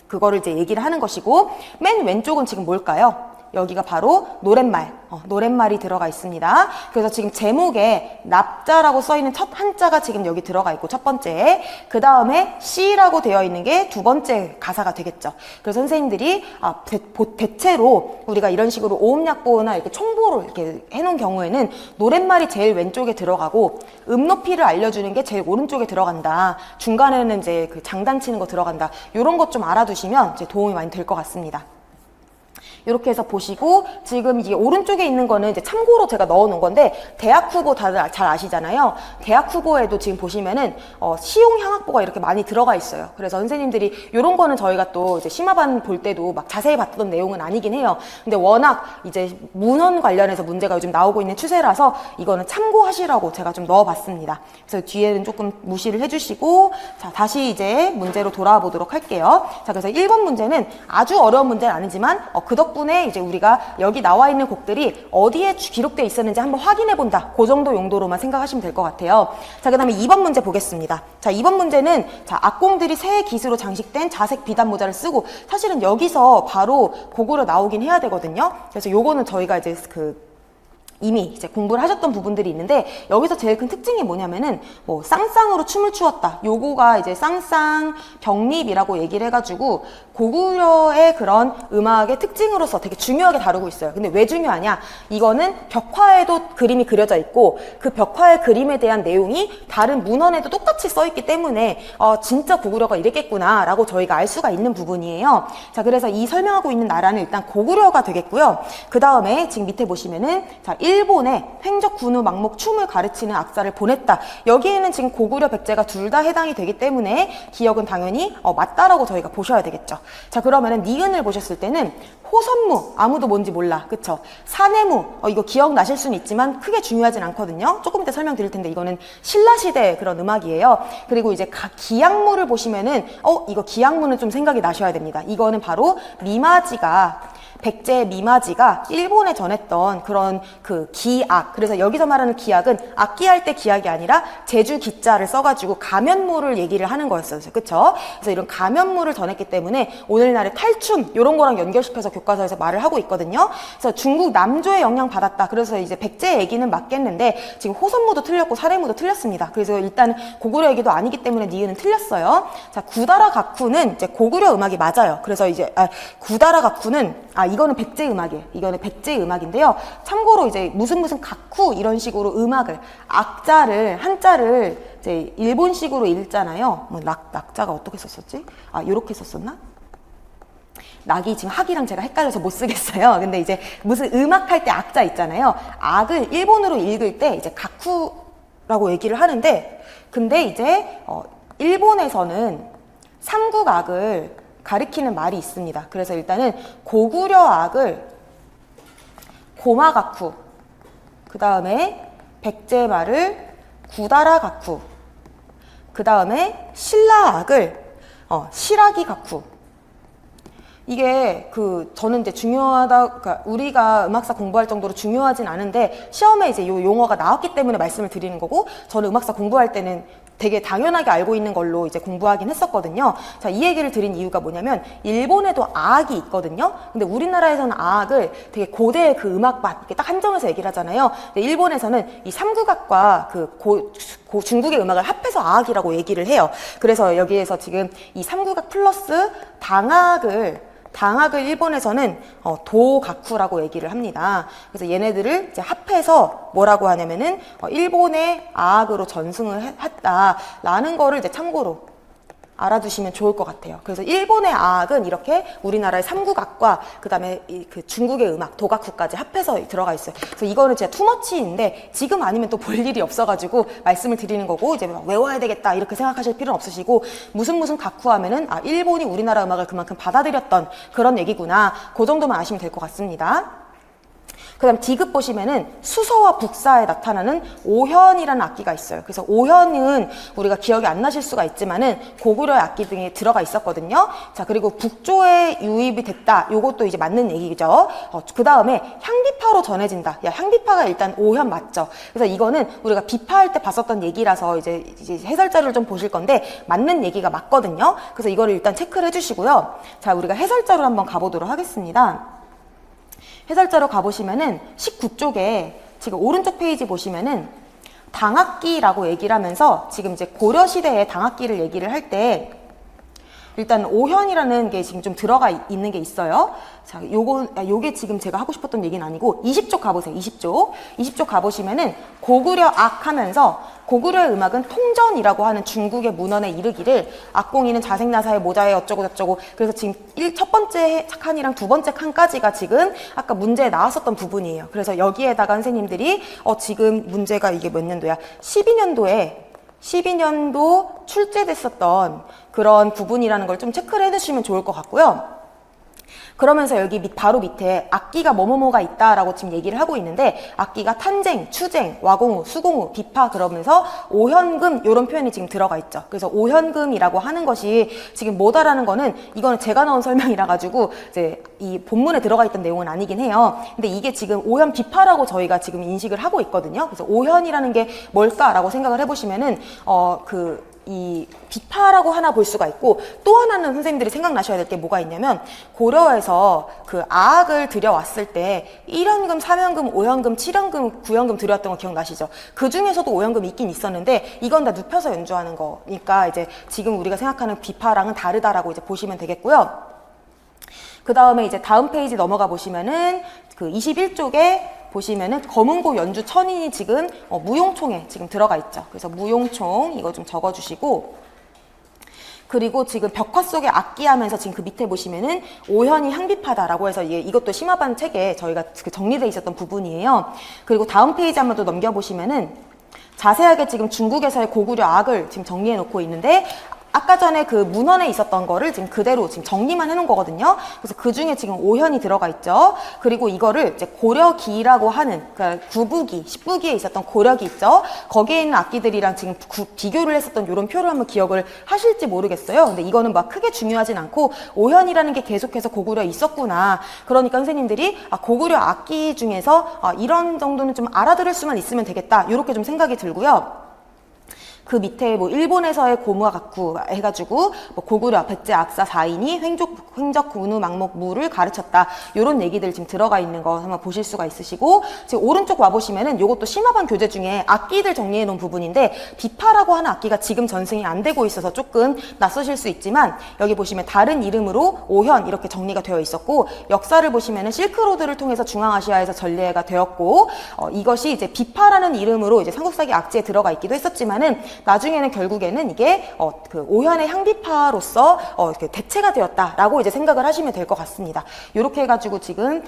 그거를 이제 얘기를 하는 것이고 맨 왼쪽은 지금 뭘까요? 여기가 바로 노랫말이 들어가 있습니다. 그래서 지금 제목에 납자라고 써있는 첫 한자가 지금 여기 들어가 있고 첫 번째, 그 다음에 시라고 되어 있는 게 두 번째 가사가 되겠죠. 그래서 선생님들이 대체로 우리가 이런 식으로 오음약보나 이렇게 총보로 이렇게 해놓은 경우에는 노랫말이 제일 왼쪽에 들어가고 음높이를 알려주는 게 제일 오른쪽에 들어간다. 중간에는 이제 그 장단치는 거 들어간다. 이런 것 좀 알아두시면 이제 도움이 많이 될 것 같습니다. 이렇게 해서 보시고 지금 이게 오른쪽에 있는 거는 이제 참고로 제가 넣어 놓은 건데 대학 후보 다들 잘 아시잖아요. 대학 후보에도 지금 보시면은 시용향악보가 이렇게 많이 들어가 있어요. 그래서 선생님들이 이런 거는 저희가 또 이제 심화반 볼 때도 막 자세히 봤던 내용은 아니긴 해요. 근데 워낙 이제 문헌 관련해서 문제가 요즘 나오고 있는 추세라서 이거는 참고하시라고 제가 좀 넣어봤습니다. 그래서 뒤에는 조금 무시를 해주시고 자 다시 이제 문제로 돌아와 보도록 할게요. 자 그래서 1번 문제는 아주 어려운 문제는 아니지만 그 덕분에 이제 우리가 여기 나와 있는 곡들이 어디에 기록되어 있었는지 한번 확인해 본다. 그 정도 용도로만 생각하시면 될 것 같아요. 자, 그 다음에 2번 문제 보겠습니다. 자, 2번 문제는 자, 악공들이 새 기수로 장식된 자색 비단 모자를 쓰고 사실은 여기서 바로 고구려 나오긴 해야 되거든요. 그래서 요거는 저희가 이제 이미 이제 공부를 하셨던 부분들이 있는데 여기서 제일 큰 특징이 뭐냐면은 뭐 쌍쌍으로 춤을 추었다. 요거가 이제 쌍쌍 병립이라고 얘기를 해가지고 고구려의 그런 음악의 특징으로서 되게 중요하게 다루고 있어요. 근데 왜 중요하냐? 이거는 벽화에도 그림이 그려져 있고 그 벽화의 그림에 대한 내용이 다른 문헌에도 똑같이 써 있기 때문에 진짜 고구려가 이랬겠구나 라고 저희가 알 수가 있는 부분이에요. 자, 그래서 이 설명하고 있는 나라는 일단 고구려가 되겠고요. 그 다음에 지금 밑에 보시면은 자, 일본에 횡적 군우 막목 춤을 가르치는 악사를 보냈다. 여기에는 지금 고구려 백제가 둘 다 해당이 되기 때문에 기억은 당연히 맞다라고 저희가 보셔야 되겠죠. 자, 그러면은 니은을 보셨을 때는 호선무 아무도 뭔지 몰라. 그쵸? 사내무 이거 기억나실 수는 있지만 크게 중요하진 않거든요. 조금 이따 설명드릴 텐데 이거는 신라시대 그런 음악이에요. 그리고 이제 기양무를 보시면은 이거 기양무는 좀 생각이 나셔야 됩니다. 이거는 바로 백제 미마지가 일본에 전했던 그런 그 기악, 그래서 여기서 말하는 기악은 악기할 때 기악이 아니라 제주 기자를 써가지고 가면무를 얘기를 하는 거였어요. 그쵸? 그래서 이런 가면무를 전했기 때문에 오늘날의 탈춤 이런 거랑 연결시켜서 교과서에서 말을 하고 있거든요. 그래서 중국 남조에 영향 받았다. 그래서 이제 백제 얘기는 맞겠는데 지금 호선무도 틀렸고 사례무도 틀렸습니다. 그래서 일단 고구려 얘기도 아니기 때문에 니은은 틀렸어요. 자, 구다라 가쿠는 이제 고구려 음악이 맞아요. 그래서 이제 구다라 가쿠는 이거는 백제 음악이에요. 이거는 백제 음악인데요. 참고로 이제 무슨 가쿠 이런 식으로 음악을 악자를 한자를 이제 일본식으로 읽잖아요. 뭐 낙자가 어떻게 썼었지? 요렇게 썼었나? 낙이 지금 학이랑 제가 헷갈려서 못 쓰겠어요. 근데 이제 무슨 음악 할 때 악자 있잖아요. 악을 일본어로 읽을 때 이제 가쿠라고 얘기를 하는데, 근데 이제 일본에서는 삼국악을 가리키는 말이 있습니다. 그래서 일단은 고구려 악을 고마가쿠, 그 다음에 백제 말을 구다라 가쿠, 그 다음에 신라 악을 시라기 가쿠. 이게 저는 이제 그러니까 우리가 음악사 공부할 정도로 중요하진 않은데 시험에 이제 요 용어가 나왔기 때문에 말씀을 드리는 거고, 저는 음악사 공부할 때는 되게 당연하게 알고 있는 걸로 이제 공부하긴 했었거든요. 자, 이 얘기를 드린 이유가 뭐냐면 일본에도 아악이 있거든요. 근데 우리나라에서는 아악을 되게 고대의 그 음악만 이렇게 딱 한정해서 얘기를 하잖아요. 근데 일본에서는 이 삼국악과 중국의 음악을 합해서 아악이라고 얘기를 해요. 그래서 여기에서 지금 이 삼국악 플러스 당악을 일본에서는 도가쿠라고 얘기를 합니다. 그래서 얘네들을 이제 합해서 뭐라고 하냐면은 일본의 아악으로 전승을 했다라는 거를 이제 참고로 알아두시면 좋을 것 같아요. 그래서 일본의 아악은 이렇게 우리나라의 삼국악과 그다음에 그 중국의 음악 도가쿠까지 합해서 들어가 있어요. 그래서 이거는 진짜 투머치인데 지금 아니면 또 볼 일이 없어가지고 말씀을 드리는 거고, 이제 막 외워야 되겠다 이렇게 생각하실 필요는 없으시고, 무슨 가쿠 하면은 일본이 우리나라 음악을 그만큼 받아들였던 그런 얘기구나, 그 정도만 아시면 될 것 같습니다. 그 다음 디귿 보시면은 수서와 북사에 나타나는 오현이라는 악기가 있어요. 그래서 오현은 우리가 기억이 안 나실 수가 있지만은 고구려의 악기 등에 들어가 있었거든요. 자, 그리고 북조에 유입이 됐다. 요것도 이제 맞는 얘기죠. 그 다음에 향비파로 전해진다. 향비파가 일단 오현 맞죠? 그래서 이거는 우리가 비파할 때 봤었던 얘기라서 이제 해설자료를 좀 보실 건데 맞는 얘기가 맞거든요. 그래서 이거를 일단 체크를 해주시고요. 자, 우리가 해설자료 한번 가보도록 하겠습니다. 해설자로 가보시면은 19쪽에 지금 오른쪽 페이지 보시면은 당악기라고 얘기를 하면서 지금 이제 고려시대의 당악기를 얘기를 할 때 일단 오현이라는 게 지금 좀 들어가 있는 게 있어요. 자, 요게 지금 제가 하고 싶었던 얘기는 아니고 20쪽 가보세요. 20쪽 가보시면은 고구려 악 하면서 고구려의 음악은 통전이라고 하는 중국의 문헌에 이르기를 악공이는 자생나사의 모자에 어쩌고 저쩌고, 그래서 지금 첫 번째 칸이랑 두 번째 칸까지가 지금 아까 문제에 나왔었던 부분이에요. 그래서 여기에다가 선생님들이 지금 문제가 이게 몇 년도야? 12년도 출제됐었던 그런 부분이라는 걸 좀 체크를 해두시면 좋을 것 같고요. 그러면서 여기 바로 밑에 악기가 뭐뭐뭐가 있다라고 지금 얘기를 하고 있는데, 악기가 탄쟁, 추쟁, 와공우, 수공우, 비파 그러면서 오현금 이런 표현이 지금 들어가 있죠. 그래서 오현금이라고 하는 것이 지금 뭐다라는 거는 이거는 제가 넣은 설명이라 가지고 이제 이 본문에 들어가 있던 내용은 아니긴 해요. 근데 이게 지금 오현 비파라고 저희가 지금 인식을 하고 있거든요. 그래서 오현이라는 게 뭘까라고 생각을 해보시면은 이 비파라고 하나 볼 수가 있고, 또 하나는 선생님들이 생각나셔야 될 게 뭐가 있냐면, 고려에서 그 아악을 들여왔을 때 1현금, 3현금, 5현금, 7현금, 9현금 들여왔던 거 기억나시죠? 그 중에서도 5현금이 있긴 있었는데 이건 다 눕혀서 연주하는 거니까 이제 지금 우리가 생각하는 비파랑은 다르다라고 이제 보시면 되겠고요. 그 다음에 이제 다음 페이지 넘어가 보시면은 그 21쪽에 보시면은 검은고 연주 천인이 지금 무용총에 지금 들어가 있죠. 그래서 무용총 이거 좀 적어주시고, 그리고 지금 벽화 속의 악기 하면서 지금 그 밑에 보시면은 오현이 향비파다라고 해서 이것도 심화반 책에 저희가 정리되어 있었던 부분이에요. 그리고 다음 페이지 한번 또 넘겨보시면은 자세하게 지금 중국에서의 고구려 악을 지금 정리해 놓고 있는데, 아까 전에 그 문헌에 있었던 거를 지금 그대로 지금 정리만 해놓은 거거든요. 그래서 그 중에 지금 오현이 들어가 있죠. 그리고 이거를 이제 고려기라고 하는, 그러니까 9부기, 10부기에 있었던 고려기 있죠. 거기에 있는 악기들이랑 지금 비교를 했었던 이런 표를 한번 기억을 하실지 모르겠어요. 근데 이거는 막 크게 중요하진 않고 오현이라는 게 계속해서 고구려에 있었구나. 그러니까 선생님들이 고구려 악기 중에서 이런 정도는 좀 알아들을 수만 있으면 되겠다. 이렇게 좀 생각이 들고요. 그 밑에 뭐 일본에서의 고무와 가쿠 해가지고 뭐 고구려, 백제, 악사, 사인이 횡적, 군우, 망목, 무를 가르쳤다. 요런 얘기들 지금 들어가 있는 거 한번 보실 수가 있으시고, 지금 오른쪽 와보시면은 요것도 심화반 교재 중에 악기들 정리해 놓은 부분인데, 비파라고 하는 악기가 지금 전승이 안 되고 있어서 조금 낯서실 수 있지만, 여기 보시면 다른 이름으로 오현 이렇게 정리가 되어 있었고, 역사를 보시면은 실크로드를 통해서 중앙아시아에서 전래가 되었고, 이것이 이제 비파라는 이름으로 이제 삼국사기 악지에 들어가 있기도 했었지만은, 나중에는 결국에는 이게 그 오현의 향비파로서 대체가 되었다라고 이제 생각을 하시면 될 것 같습니다. 이렇게 해가지고 지금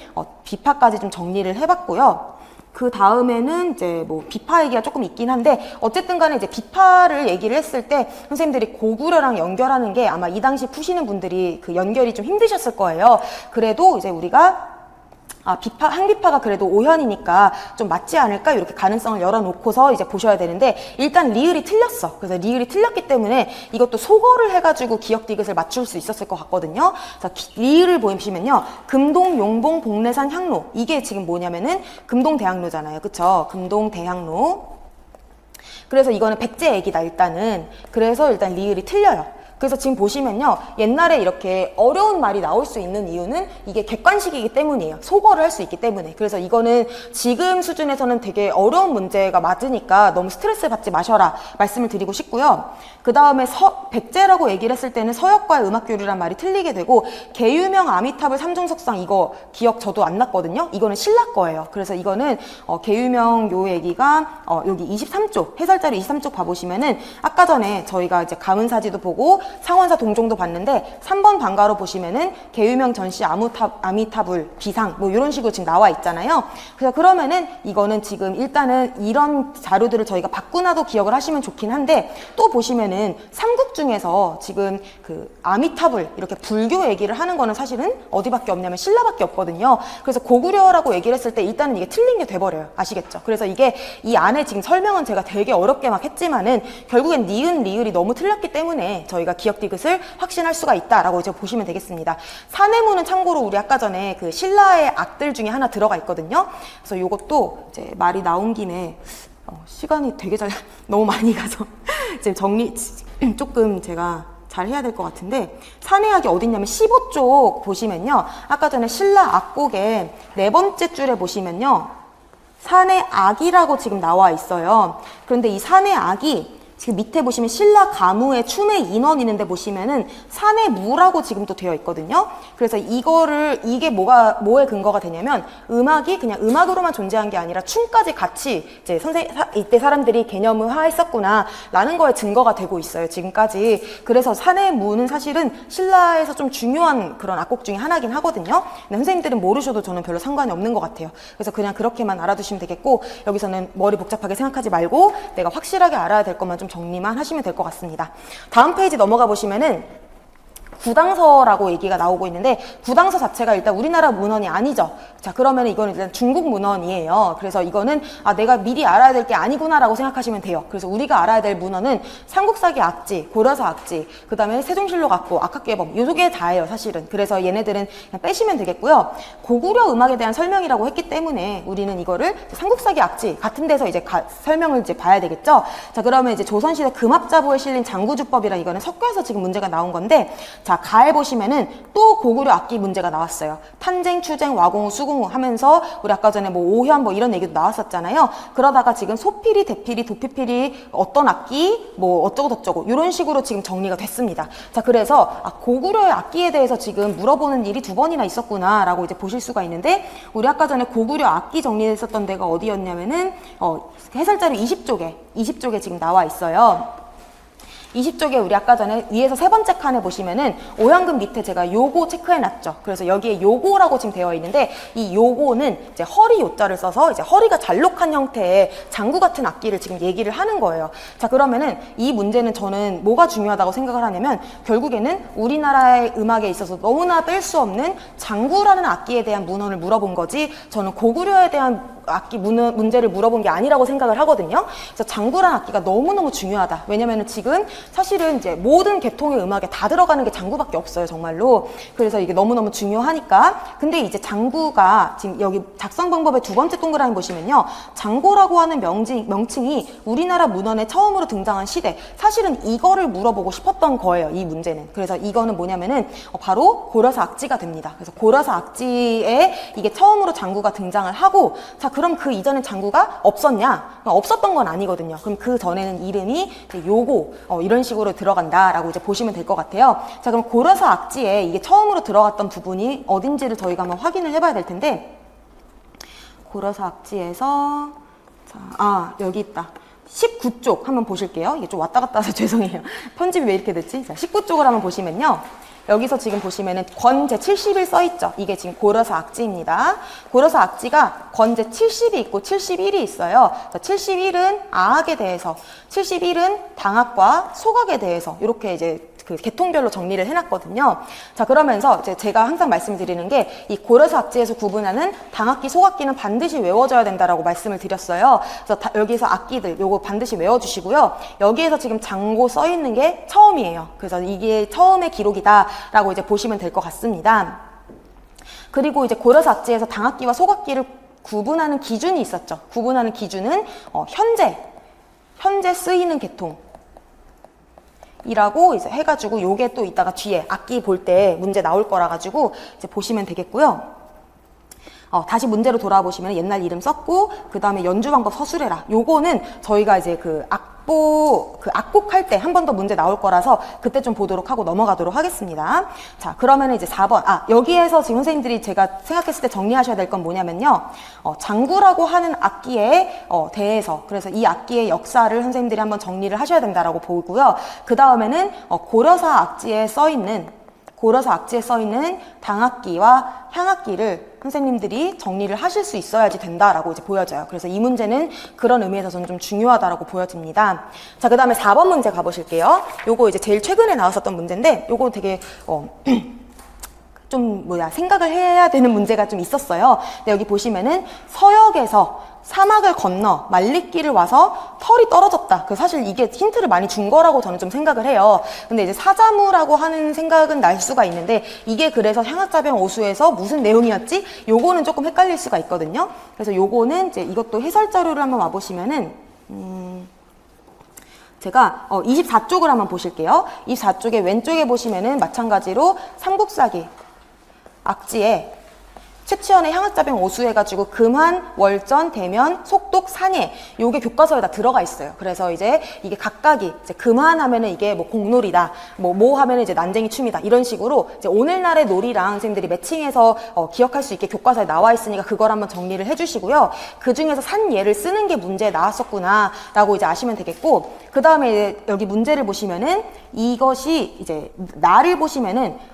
비파까지 좀 정리를 해봤고요. 그 다음에는 이제 뭐 비파 얘기가 조금 있긴 한데, 어쨌든 간에 이제 비파를 얘기를 했을 때 선생님들이 고구려랑 연결하는 게 아마 이 당시 푸시는 분들이 그 연결이 좀 힘드셨을 거예요. 그래도 이제 우리가 향비파가 그래도 오현이니까 좀 맞지 않을까? 이렇게 가능성을 열어놓고서 이제 보셔야 되는데, 일단 리을이 틀렸어. 그래서 리을이 틀렸기 때문에 이것도 소거를 해가지고 기억 디귿을 맞출 수 있었을 것 같거든요. 자, 리을을 보시면요. 금동, 용봉, 복례산, 향로. 이게 지금 뭐냐면은 금동대학로잖아요. 그쵸? 금동대학로. 그래서 이거는 백제액이다, 일단은. 그래서 일단 리을이 틀려요. 그래서 지금 보시면요. 옛날에 이렇게 어려운 말이 나올 수 있는 이유는 이게 객관식이기 때문이에요. 소거를 할 수 있기 때문에. 그래서 이거는 지금 수준에서는 되게 어려운 문제가 맞으니까 너무 스트레스 받지 마셔라 말씀을 드리고 싶고요. 그 다음에 백제라고 얘기를 했을 때는 서역과의 음악교류란 말이 틀리게 되고, 계유명 아미타불 삼중석상 이거 기억 저도 안 났거든요. 이거는 신라 거예요. 그래서 이거는 계유명 요 얘기가 여기 23쪽 해설자료 23쪽 봐보시면은 아까 전에 저희가 이제 가문사지도 보고 상원사 동종도 봤는데 3번 방가로 보시면은 계유명 전시 아미타불 비상 뭐 이런 식으로 지금 나와 있잖아요. 그래서 그러면은 이거는 지금 일단은 이런 자료들을 저희가 바꾸나도 기억을 하시면 좋긴 한데, 또 보시면은 삼국 중에서 지금 그 아미타불 이렇게 불교 얘기를 하는 거는 사실은 어디밖에 없냐면 신라밖에 없거든요. 그래서 고구려라고 얘기를 했을 때 일단은 이게 틀린 게 돼버려요. 아시겠죠? 그래서 이게 이 안에 지금 설명은 제가 되게 어렵게 막 했지만은 결국엔 니은 리을이 너무 틀렸기 때문에 저희가 기억 디귿을 확신할 수가 있다라고 이제 보시면 되겠습니다. 사내무는 참고로 우리 아까 전에 그 신라의 악들 중에 하나 들어가 있거든요. 그래서 요것도 이제 말이 나온 김에 시간이 되게 너무 많이 가서 이제 정리 조금 제가 잘 해야 될 것 같은데, 사내악이 어딨냐면 15쪽 보시면요. 아까 전에 신라 악곡의 네 번째 줄에 보시면요. 사내악이라고 지금 나와 있어요. 그런데 이 사내악이 지금 밑에 보시면 신라 가무의 춤의 인원 있는데 보시면은 사내무라고 지금 또 되어 있거든요. 그래서 이게 뭐에 근거가 되냐면, 음악이 그냥 음악으로만 존재한 게 아니라 춤까지 같이 이제 이때 사람들이 개념화했었구나 라는 거에 증거가 되고 있어요, 지금까지. 그래서 사내무는 사실은 신라에서 좀 중요한 그런 악곡 중에 하나긴 하거든요. 근데 선생님들은 모르셔도 저는 별로 상관이 없는 것 같아요. 그래서 그냥 그렇게만 알아두시면 되겠고, 여기서는 머리 복잡하게 생각하지 말고 내가 확실하게 알아야 될 것만 좀 정리만 하시면 될 것 같습니다. 다음 페이지 넘어가 보시면은 구당서라고 얘기가 나오고 있는데, 구당서 자체가 일단 우리나라 문헌이 아니죠. 자, 그러면 이거는 일단 중국 문헌이에요. 그래서 이거는 내가 미리 알아야 될 게 아니구나라고 생각하시면 돼요. 그래서 우리가 알아야 될 문헌은 삼국사기 악지, 고려사 악지, 그 다음에 세종실록 악고, 악학계범, 요게 다예요, 사실은. 그래서 얘네들은 그냥 빼시면 되겠고요. 고구려 음악에 대한 설명이라고 했기 때문에 우리는 이거를 삼국사기 악지 같은 데서 이제 설명을 이제 봐야 되겠죠. 자, 그러면 이제 조선시대 금합자보에 실린 장구주법이랑 이거는 섞여서 지금 문제가 나온 건데, 자, 가에 보시면은 또 고구려 악기 문제가 나왔어요. 탄쟁, 추쟁, 와공우, 수공우 하면서 우리 아까 전에 뭐 오현 뭐 이런 얘기도 나왔었잖아요. 그러다가 지금 소피리, 대피리, 도피피리 어떤 악기 뭐 어쩌고저쩌고 이런 식으로 지금 정리가 됐습니다. 자, 그래서 고구려의 악기에 대해서 지금 물어보는 일이 2번이나 있었구나 라고 이제 보실 수가 있는데, 우리 아까 전에 고구려 악기 정리했었던 데가 어디였냐면은 해설자료 20쪽에 지금 나와 있어요. 20쪽에 우리 아까 전에 위에서 세 번째 칸에 보시면은 오형금 밑에 제가 요고 체크해놨죠. 그래서 여기에 요고라고 지금 되어 있는데 이 요고는 이제 허리 요자를 써서 이제 허리가 잘록한 형태의 장구 같은 악기를 지금 얘기를 하는 거예요. 자, 그러면은 이 문제는 저는 뭐가 중요하다고 생각을 하냐면 결국에는 우리나라의 음악에 있어서 너무나 뺄 수 없는 장구라는 악기에 대한 문헌을 물어본 거지 저는 고구려에 대한 악기 문제를 물어본 게 아니라고 생각을 하거든요. 그래서 장구라는 악기가 너무너무 중요하다. 왜냐면은 지금 사실은 이제 모든 계통의 음악에 다 들어가는 게 장구밖에 없어요, 정말로. 그래서 이게 너무너무 중요하니까. 근데 이제 장구가 지금 여기 작성 방법의 두 번째 동그라미 보시면요. 장고라고 하는 명칭이 우리나라 문헌에 처음으로 등장한 시대. 사실은 이거를 물어보고 싶었던 거예요, 이 문제는. 그래서 이거는 뭐냐면은 바로 고려사 악지가 됩니다. 그래서 고려사 악지에 이게 처음으로 장구가 등장을 하고, 자, 그럼 그 이전에 장구가 없었냐? 없었던 건 아니거든요. 그럼 그 전에는 이름이 이제 요고 이런 식으로 들어간다라고 이제 보시면 될 것 같아요. 자, 그럼 고려사 악지에 이게 처음으로 들어갔던 부분이 어딘지를 저희가 한번 확인을 해봐야 될 텐데, 고려사 악지에서 여기 있다. 19쪽 한번 보실게요. 이게 좀 왔다 갔다 해서 죄송해요. 편집이 왜 이렇게 됐지? 자, 19쪽을 한번 보시면요. 여기서 지금 보시면은 권 제70일 써있죠. 이게 지금 고려사 악지입니다. 고려사 악지가 권 제70이 있고 71이 있어요. 71은 아악에 대해서, 71은 당악과 소각에 대해서 이렇게 이제 그 계통별로 정리를 해놨거든요. 자, 그러면서 이제 제가 항상 말씀드리는 게 이 고려사 악지에서 구분하는 당악기, 소각기는 반드시 외워줘야 된다라고 말씀을 드렸어요. 그래서 여기서 악기들 요거 반드시 외워주시고요. 여기에서 지금 장고 써있는 게 처음이에요. 그래서 이게 처음의 기록이다라고 이제 보시면 될 것 같습니다. 그리고 이제 고려사 악지에서 당악기와 소각기를 구분하는 기준이 있었죠. 구분하는 기준은 현재 쓰이는 계통. 이라고 이제 해가지고 요게 또 이따가 뒤에 악기 볼 때 문제 나올 거라 가지고 이제 보시면 되겠고요. 다시 문제로 돌아보시면 옛날 이름 썼고 그 다음에 연주 방법 서술해라. 요거는 저희가 이제 악곡 할 때 한 번 더 문제 나올 거라서 그때 좀 보도록 하고 넘어가도록 하겠습니다. 자, 그러면 이제 4번. 여기에서 지금 선생님들이 제가 생각했을 때 정리하셔야 될 건 뭐냐면요. 장구라고 하는 악기에 대해서, 그래서 이 악기의 역사를 선생님들이 한번 정리를 하셔야 된다라고 보고요. 그 다음에는 고려사 악지에 써 있는 당악기와 향악기를 선생님들이 정리를 하실 수 있어야지 된다라고 이제 보여져요. 그래서 이 문제는 그런 의미에서 저는 좀 중요하다라고 보여집니다. 자, 그 다음에 4번 문제 가보실게요. 요거 이제 제일 최근에 나왔었던 문제인데, 요거 되게, 생각을 해야 되는 문제가 좀 있었어요. 근데 여기 보시면은 서역에서 사막을 건너 말리길을 와서 털이 떨어졌다. 사실 이게 힌트를 많이 준 거라고 저는 좀 생각을 해요. 근데 이제 사자무라고 하는 생각은 날 수가 있는데 이게 그래서 향악자병 오수에서 무슨 내용이었지? 요거는 조금 헷갈릴 수가 있거든요. 그래서 요거는 이제 이것도 해설 자료를 한번 와보시면은 제가 24쪽을 한번 보실게요. 24쪽에 왼쪽에 보시면은 마찬가지로 삼국사기 악지에 최치원의 향악자병 오수해가지고 금한, 월전, 대면, 속독, 산예 요게 교과서에 다 들어가 있어요. 그래서 이제 이게 각각이 이제 금한 하면은 이게 뭐 공놀이다, 뭐 하면은 이제 난쟁이 춤이다 이런 식으로 이제 오늘날의 놀이랑 선생님들이 매칭해서 기억할 수 있게 교과서에 나와 있으니까 그걸 한번 정리를 해주시고요. 그 중에서 산예를 쓰는 게 문제에 나왔었구나라고 이제 아시면 되겠고, 그 다음에 여기 문제를 보시면은 이것이 이제 나를 보시면은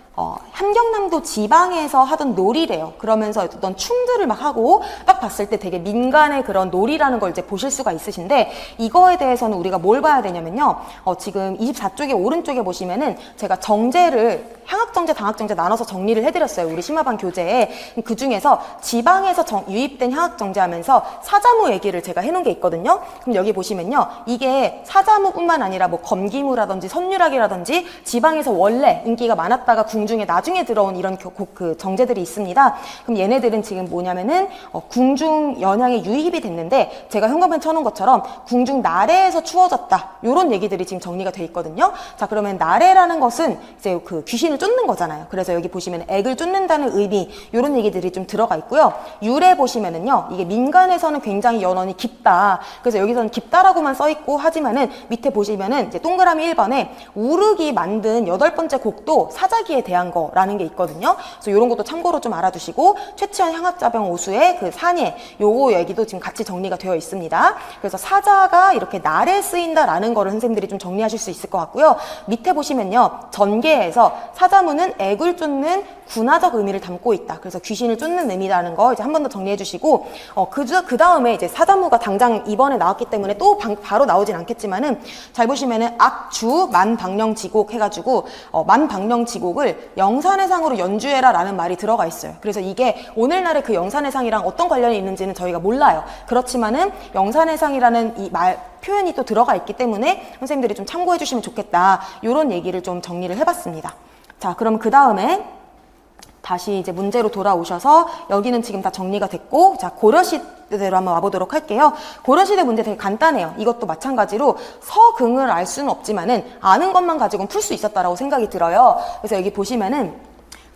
함경남도 지방에서 하던 놀이래요. 그러면서 어떤 춤들을 막 하고 딱 봤을 때 되게 민간의 그런 놀이라는 걸 이제 보실 수가 있으신데, 이거에 대해서는 우리가 뭘 봐야 되냐면요. 지금 24쪽에 오른쪽에 보시면은 제가 정제를 향악정제, 당악정제 나눠서 정리를 해드렸어요. 우리 심화반 교재에. 그 중에서 지방에서 유입된 향악정제 하면서 사자무 얘기를 제가 해놓은 게 있거든요. 그럼 여기 보시면요. 이게 사자무뿐만 아니라 뭐 검기무라든지 선유락이라든지 지방에서 원래 인기가 많았다가 궁중에 나중에 들어온 이런 그 정제들이 있습니다. 그럼 얘네들은 지금 뭐냐면은 궁중 연양에 유입이 됐는데 제가 현관펜 쳐놓은 것처럼 궁중 나래에서 추워졌다. 요런 얘기들이 지금 정리가 돼 있거든요. 자, 그러면 나래라는 것은 이제 그 귀신을 쫓는 거잖아요. 그래서 여기 보시면 액을 쫓는다는 의미 요런 얘기들이 좀 들어가 있고요. 유래 보시면은요. 이게 민간에서는 굉장히 연원이 깊다. 그래서 여기서는 깊다라고만 써 있고 하지만은 밑에 보시면은 이제 동그라미 1번에 우르기 만든 8번째 곡도 사자기에 대한 대한 거라는 게 있거든요. 그래서 이런 것도 참고로 좀 알아두시고 최치원 향학자병 오수의 그 산예 요거 얘기도 지금 같이 정리가 되어 있습니다. 그래서 사자가 이렇게 날에 쓰인다라는 거를 선생님들이 좀 정리하실 수 있을 것 같고요. 밑에 보시면요. 전개에서 사자문은 액을 쫓는 군화적 의미를 담고 있다. 그래서 귀신을 쫓는 의미라는 거 이제 한 번 더 정리해 주시고 그 다음에 이제 사자무가 당장 이번에 나왔기 때문에 또 바로 나오진 않겠지만은 잘 보시면은 악주 만방령지곡 해가지고 만방령지곡을 영산해상으로 연주해라 라는 말이 들어가 있어요. 그래서 이게 오늘날의 그 영산해상이랑 어떤 관련이 있는지는 저희가 몰라요. 그렇지만은 영산해상이라는 이 표현이 또 들어가 있기 때문에 선생님들이 좀 참고해 주시면 좋겠다. 이런 얘기를 좀 정리를 해봤습니다. 자, 그럼 그 다음에 다시 이제 문제로 돌아오셔서 여기는 지금 다 정리가 됐고, 자, 고려시대로 한번 와보도록 할게요. 고려시대 문제 되게 간단해요. 이것도 마찬가지로 서긍을 알 수는 없지만은 아는 것만 가지고는 풀 수 있었다라고 생각이 들어요. 그래서 여기 보시면은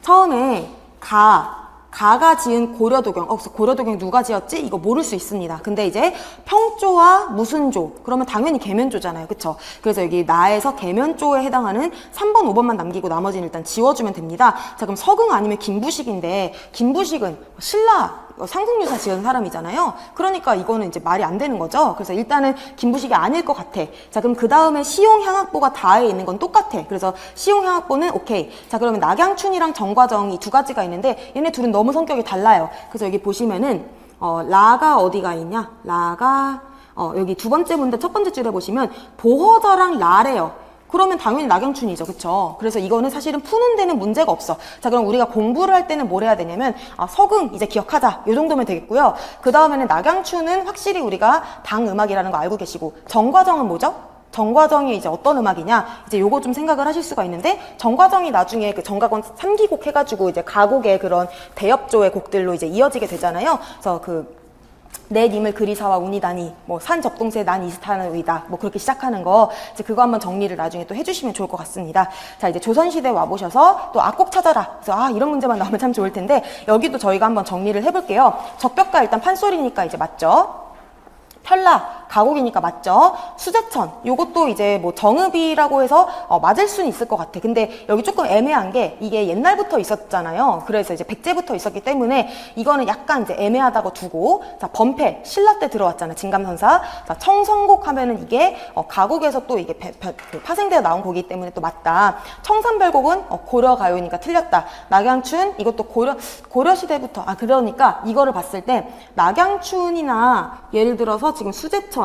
처음에 가가 지은 고려도경. 그래서 고려도경 누가 지었지? 이거 모를 수 있습니다. 근데 이제 평조와 무슨조. 그러면 당연히 계면조잖아요. 그쵸? 그래서 여기 나에서 계면조에 해당하는 3번, 5번만 남기고 나머지는 일단 지워주면 됩니다. 자, 그럼 서긍 아니면 김부식인데, 김부식은 신라 삼국유사 지은 사람이잖아요. 그러니까 이거는 이제 말이 안 되는 거죠. 그래서 일단은 김부식이 아닐 것 같아. 자, 그럼 그 다음에 시용향학보가 다에 있는 건 똑같아. 그래서 시용향학보는 오케이. 자, 그러면 낙양춘이랑 정과정이 두 가지가 있는데 얘네 둘은 너무 성격이 달라요. 그래서 여기 보시면은 라가 어디가 있냐? 라가 여기 두 번째 문제 첫 번째 줄에 보시면 보허자랑 라래요. 그러면 당연히 낙양춘이죠. 그쵸? 그래서 이거는 사실은 푸는 데는 문제가 없어. 자, 그럼 우리가 공부를 할 때는 뭘 해야 되냐면, 서긍 이제 기억하자. 요 정도면 되겠고요. 그 다음에는 낙양춘은 확실히 우리가 당음악이라는 거 알고 계시고, 정과정은 뭐죠? 정과정이 이제 어떤 음악이냐? 이제 요거 좀 생각을 하실 수가 있는데, 정과정이 나중에 그 정과건 3기곡 해가지고 이제 가곡의 그런 대엽조의 곡들로 이제 이어지게 되잖아요. 그래서 내 님을 그리사와 운이다니, 산 접동새 난 이스타의다, 그렇게 시작하는 거, 이제 그거 한번 정리를 나중에 또 해주시면 좋을 것 같습니다. 자, 이제 조선시대 와보셔서 또 악곡 찾아라. 그래서 이런 문제만 나오면 참 좋을 텐데, 여기도 저희가 한번 정리를 해볼게요. 적벽가 일단 판소리니까 이제 맞죠? 편라, 가곡이니까 맞죠? 수제천, 요것도 이제 정읍이라고 해서 맞을 수는 있을 것 같아. 근데 여기 조금 애매한 게 이게 옛날부터 있었잖아요. 그래서 이제 백제부터 있었기 때문에 이거는 약간 이제 애매하다고 두고, 자, 범패, 신라 때 들어왔잖아, 진감선사. 자, 청성곡 하면은 이게 가곡에서 또 이게 파생되어 나온 곡이기 때문에 또 맞다. 청산별곡은 고려가요니까 틀렸다. 낙양춘, 이것도 고려시대부터, 그러니까 이거를 봤을 때 낙양춘이나 예를 들어서 지금 수제천,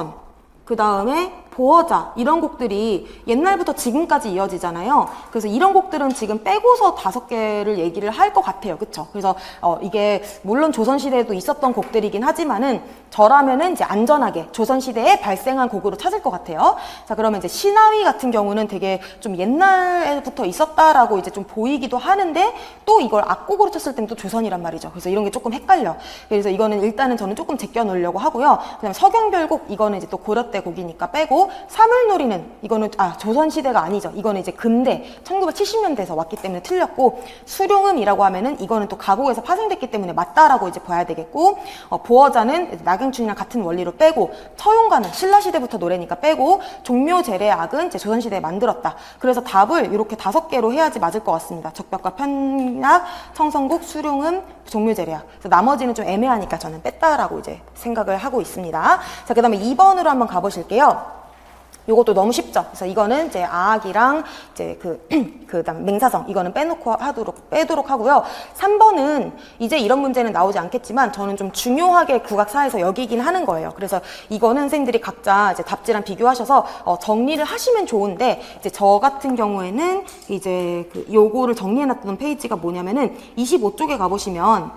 그 다음에 보허자 이런 곡들이 옛날부터 지금까지 이어지잖아요. 그래서 이런 곡들은 지금 빼고서 5개를 얘기를 할 것 같아요. 그쵸? 그래서 이게 물론 조선시대에도 있었던 곡들이긴 하지만은 저라면은 이제 안전하게 조선시대에 발생한 곡으로 찾을 것 같아요. 자, 그러면 이제 신하위 같은 경우는 되게 좀 옛날부터 있었다라고 이제 좀 보이기도 하는데 또 이걸 악곡으로 쳤을 때는 또 조선이란 말이죠. 그래서 이런 게 조금 헷갈려. 그래서 이거는 일단은 저는 조금 제껴 놓으려고 하고요. 그다음에 서경별곡 이거는 이제 또 고려 때 곡이니까 빼고, 사물놀이는 이거는 조선시대가 아니죠. 이거는 이제 근대 1970년대에서 왔기 때문에 틀렸고, 수룡음이라고 하면은 이거는 또 가곡에서 파생됐기 때문에 맞다라고 이제 봐야 되겠고, 보허자는 낙양춘이랑 같은 원리로 빼고, 처용가는 신라시대부터 노래니까 빼고, 종묘제례악은 이제 조선시대에 만들었다. 그래서 답을 이렇게 5개로 해야지 맞을 것 같습니다. 적벽과 편락, 청성곡, 수룡음, 종묘제례악. 그래서 나머지는 좀 애매하니까 저는 뺐다라고 이제 생각을 하고 있습니다. 자, 그 다음에 2번으로 한번 가보실게요. 요것도 너무 쉽죠. 그래서 이거는 이제 아악이랑 이제 그다음 맹사성 이거는 빼도록 하고요. 3번은 이제 이런 문제는 나오지 않겠지만 저는 좀 중요하게 국악사에서 여기긴 하는 거예요. 그래서 이거는 선생님들이 각자 이제 답지랑 비교하셔서 정리를 하시면 좋은데, 이제 저 같은 경우에는 이제 요거를 정리해놨던 페이지가 뭐냐면은 25쪽에 가보시면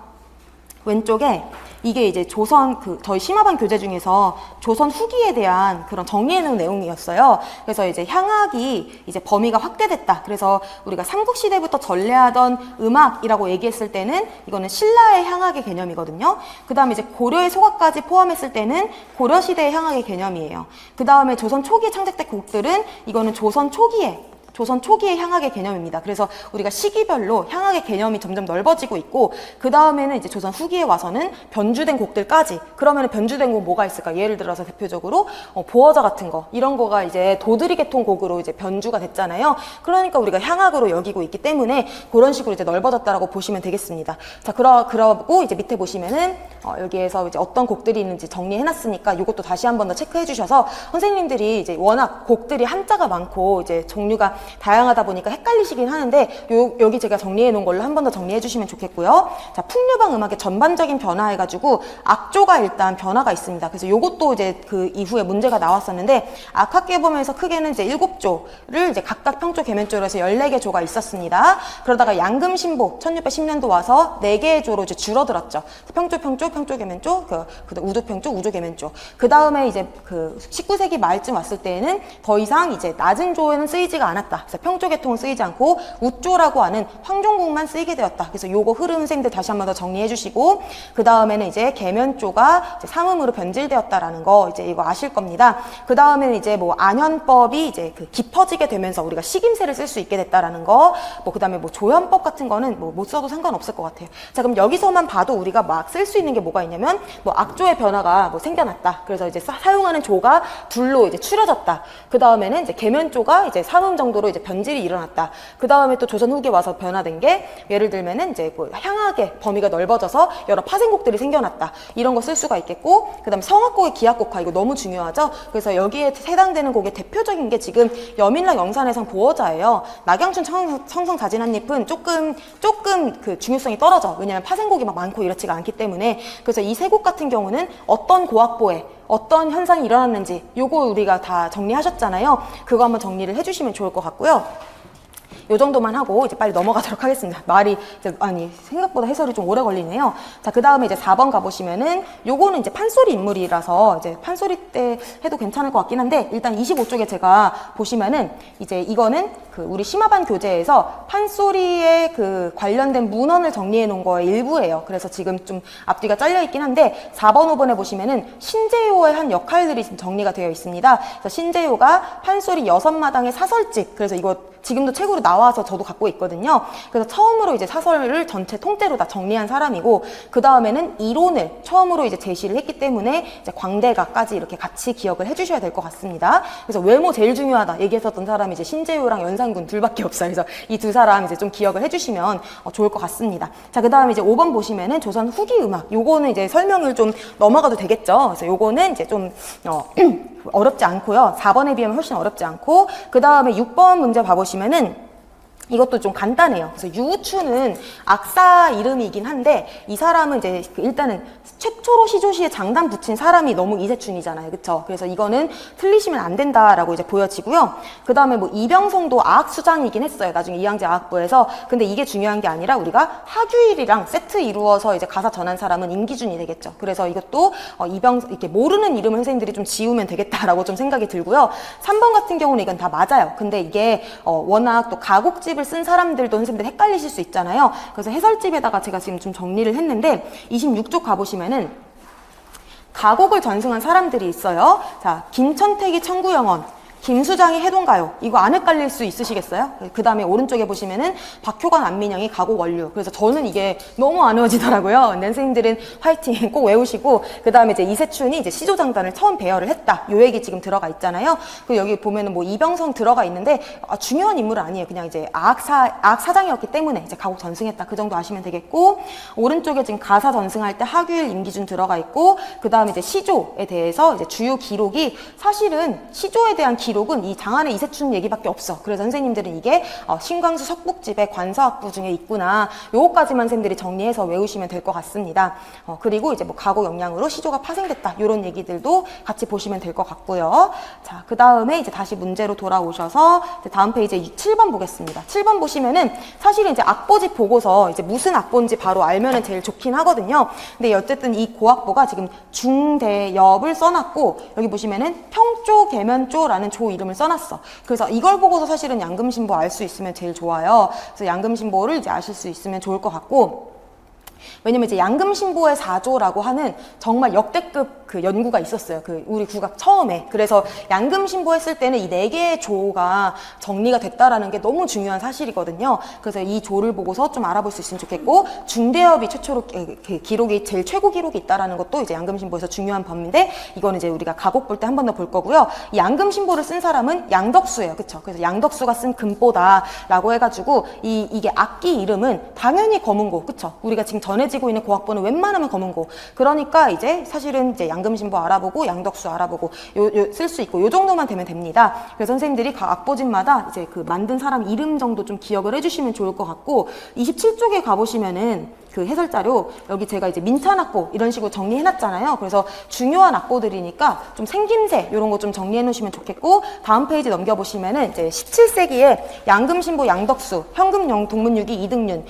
왼쪽에 이게 이제 조선 저희 심화반 교재 중에서 조선 후기에 대한 그런 정리해놓은 내용이었어요. 그래서 이제 향악이 이제 범위가 확대됐다. 그래서 우리가 삼국시대부터 전래하던 음악이라고 얘기했을 때는 이거는 신라의 향악의 개념이거든요. 그 다음에 이제 고려의 소각까지 포함했을 때는 고려시대의 향악의 개념이에요. 그 다음에 조선 초기에 창작된 곡들은 이거는 조선 초기에 조선 초기의 향학의 개념입니다. 그래서 우리가 시기별로 향학의 개념이 점점 넓어지고 있고, 그 다음에는 이제 조선 후기에 와서는 변주된 곡들까지. 그러면 변주된 곡 뭐가 있을까? 예를 들어서 대표적으로 보어자 같은 거, 이런 거가 이제 도드리 계통 곡으로 이제 변주가 됐잖아요. 그러니까 우리가 향학으로 여기고 있기 때문에 그런 식으로 이제 넓어졌다라고 보시면 되겠습니다. 자, 그러고 이제 밑에 보시면은 여기에서 이제 어떤 곡들이 있는지 정리해놨으니까 이것도 다시 한 번 더 체크해 주셔서, 선생님들이 이제 워낙 곡들이 한자가 많고 이제 종류가 다양하다 보니까 헷갈리시긴 하는데, 여기 제가 정리해 놓은 걸로 한 번 더 정리해 주시면 좋겠고요. 자, 풍류방 음악의 전반적인 변화해가지고 악조가 일단 변화가 있습니다. 그래서 요것도 이제 그 이후에 문제가 나왔었는데, 악학계범에서 크게는 이제 7조를 이제 각각 평조, 계면조로 해서 14개 조가 있었습니다. 그러다가 양금신보 1610년도 와서 4개의 조로 이제 줄어들었죠. 평조, 평조, 계면조, 우조평조, 우조계면조. 그 다음에 이제 그 19세기 말쯤 왔을 때에는 더 이상 이제 낮은 조에는 쓰이지가 않았다. 그래서 평조 계통은 쓰이지 않고 우조라고 하는 황종국만 쓰이게 되었다. 그래서 요거 흐름 선생님들 다시 한 번 더 정리해 주시고, 그 다음에는 이제 계면조가 이제 삼음으로 변질되었다라는 거 이제 이거 아실 겁니다. 그 다음에는 이제 뭐 안현법이 이제 그 깊어지게 되면서 우리가 식임새를 쓸 수 있게 됐다라는 거, 뭐 그 다음에 뭐 조연법 같은 거는 뭐 못 써도 상관없을 것 같아요. 자, 그럼 여기서만 봐도 우리가 막 쓸 수 있는 게 뭐가 있냐면, 뭐 악조의 변화가 뭐 생겨났다. 그래서 이제 사용하는 조가 둘로 이제 추려졌다. 그 다음에는 이제 계면조가 이제 삼음 정도로 이제 변질이 일어났다. 그 다음에 또 조선 후기에 와서 변화된 게, 예를 들면은 이제 뭐 향악의 범위가 넓어져서 여러 파생곡들이 생겨났다. 이런 거 쓸 수가 있겠고, 그 다음에 성악곡의 기악곡화, 이거 너무 중요하죠. 그래서 여기에 해당되는 곡의 대표적인 게 지금 여민락 영산해상 보어자예요. 낙양춘 청성 자진 한 잎은 조금 그 중요성이 떨어져. 왜냐하면 파생곡이 막 많고 이렇지가 않기 때문에. 그래서 이 세 곡 같은 경우는 어떤 고악보에 어떤 현상이 일어났는지 요거 우리가 다 정리하셨잖아요. 그거 한번 정리를 해주시면 좋을 것 같고요. 요 정도만 하고 이제 빨리 넘어가도록 하겠습니다. 말이 생각보다 해설이 좀 오래 걸리네요. 자, 그 다음에 이제 4번 가보시면은, 요거는 이제 판소리 인물이라서 이제 판소리 때 해도 괜찮을 것 같긴 한데, 일단 25쪽에 제가 보시면은 이제 이거는 그 우리 심화반 교재에서 판소리에 그 관련된 문헌을 정리해 놓은 거의 일부예요. 그래서 지금 좀 앞뒤가 잘려 있긴 한데, 4번, 5번에 보시면은 신재효의 한 역할들이 지금 정리가 되어 있습니다. 그래서 신재효가 판소리 6마당의 사설집, 그래서 이거 지금도 책으로 나와서 저도 갖고 있거든요. 그래서 처음으로 이제 사설을 전체 통째로 다 정리한 사람이고, 그 다음에는 이론을 처음으로 이제 제시를 했기 때문에 이제 광대가까지 이렇게 같이 기억을 해주셔야 될 것 같습니다. 그래서 외모 제일 중요하다 얘기했었던 사람이 이제 신재효랑 연산군 둘밖에 없어요. 그래서 이 두 사람 이제 좀 기억을 해주시면 좋을 것 같습니다. 자, 그 다음에 이제 5번 보시면은 조선 후기 음악, 요거는 이제 설명을 좀 넘어가도 되겠죠. 그래서 요거는 이제 좀 어렵지 않고요. 4번에 비하면 훨씬 어렵지 않고, 그 다음에 6번 문제 봐보시면은 이것도 좀 간단해요. 그래서 유우추는 악사 이름이긴 한데, 이 사람은 이제 일단은 최초로 시조시에 장단 붙인 사람이 너무 이세춘이잖아요. 그쵸? 그래서 이거는 틀리시면 안 된다라고 이제 보여지고요. 그 다음에 뭐 이병성도 악수장이긴 했어요. 나중에 이항제 악보에서. 근데 이게 중요한 게 아니라 우리가 하규일이랑 세트 이루어서 이제 가사 전한 사람은 임기준이 되겠죠. 그래서 이것도 이렇게 모르는 이름을 선생님들이 좀 지우면 되겠다라고 좀 생각이 들고요. 3번 같은 경우는 이건 다 맞아요. 근데 이게 워낙 또 가곡집을 쓴 사람들도 선생님들 헷갈리실 수 있잖아요. 그래서 해설집에다가 제가 지금 좀 정리를 했는데, 26쪽 가보시면은 가곡을 전승한 사람들이 있어요. 자, 김천택이 청구영원, 김수장이 해동가요. 이거 안 헷갈릴 수 있으시겠어요? 그 다음에 오른쪽에 보시면은 박효관, 안민영이 가곡 원류. 그래서 저는 이게 너무 안 외워지더라고요. 근데 선생님들은 화이팅 꼭 외우시고, 그 다음에 이제 이세춘이 이제 시조장단을 처음 배열을 했다. 요 얘기 지금 들어가 있잖아요. 그 여기 보면은 뭐 이병성 들어가 있는데, 중요한 인물은 아니에요. 그냥 이제 악사장이었기 때문에 이제 가곡 전승했다. 그 정도 아시면 되겠고, 오른쪽에 지금 가사 전승할 때 하규일, 임기준 들어가 있고, 그 다음에 이제 시조에 대해서 이제 주요 기록이, 사실은 시조에 대한 기록은 이 장안의 이세춘 얘기밖에 없어. 그래서 선생님들은 이게 신광수 석북집의 관서학부 중에 있구나. 요거까지만 선생님들이 정리해서 외우시면 될 것 같습니다. 그리고 이제 뭐 가곡 영향으로 시조가 파생됐다. 이런 얘기들도 같이 보시면 될 것 같고요. 자, 그 다음에 이제 다시 문제로 돌아오셔서 이제 다음 페이지에 7번 보겠습니다. 7번 보시면은 사실은 이제 악보집 보고서 이제 무슨 악보인지 바로 알면은 제일 좋긴 하거든요. 근데 어쨌든 이 고악보가 지금 중대엽을 써놨고, 여기 보시면은 평조, 계면조라는 조 이름을 써놨어. 그래서 이걸 보고서 사실은 양금신보 알 수 있으면 제일 좋아요. 그래서 양금신보를 이제 아실 수 있으면 좋을 것 같고, 왜냐면 이제 양금신보의 4조라고 하는 정말 역대급 그 연구가 있었어요. 그 우리 국악 처음에. 그래서 양금신보 했을 때는 이 4개의 조가 정리가 됐다라는 게 너무 중요한 사실이거든요. 그래서 이 조를 보고서 좀 알아볼 수 있으면 좋겠고, 중대엽이 최초로 기록이 제일 최고 기록이 있다라는 것도 이제 양금신보에서 중요한 범인데, 이거는 이제 우리가 가곡 볼 때 한 번 더 볼 거고요. 이 양금신보를 쓴 사람은 양덕수예요. 그쵸? 그래서 양덕수가 쓴 금보다라고 해가지고 이게 악기 이름은 당연히 검은고, 그쵸? 우리가 지금 전해지고 있는 고악보는 웬만하면 검은고. 그러니까 이제 사실은 이제 양금신보 알아보고 양덕수 알아보고 쓸 수 있고, 요 정도만 되면 됩니다. 그래서 선생님들이 각 악보집마다 이제 그 만든 사람 이름 정도 좀 기억을 해주시면 좋을 것 같고, 27쪽에 가보시면은 그 해설자료, 여기 제가 이제 민찬악보 이런 식으로 정리해놨잖아요. 그래서 중요한 악보들이니까 좀 생김새 이런 거 좀 정리해 놓으시면 좋겠고, 다음 페이지 넘겨보시면은 이제 17세기에 양금신보 양덕수, 현금영 동문유기 이등륜,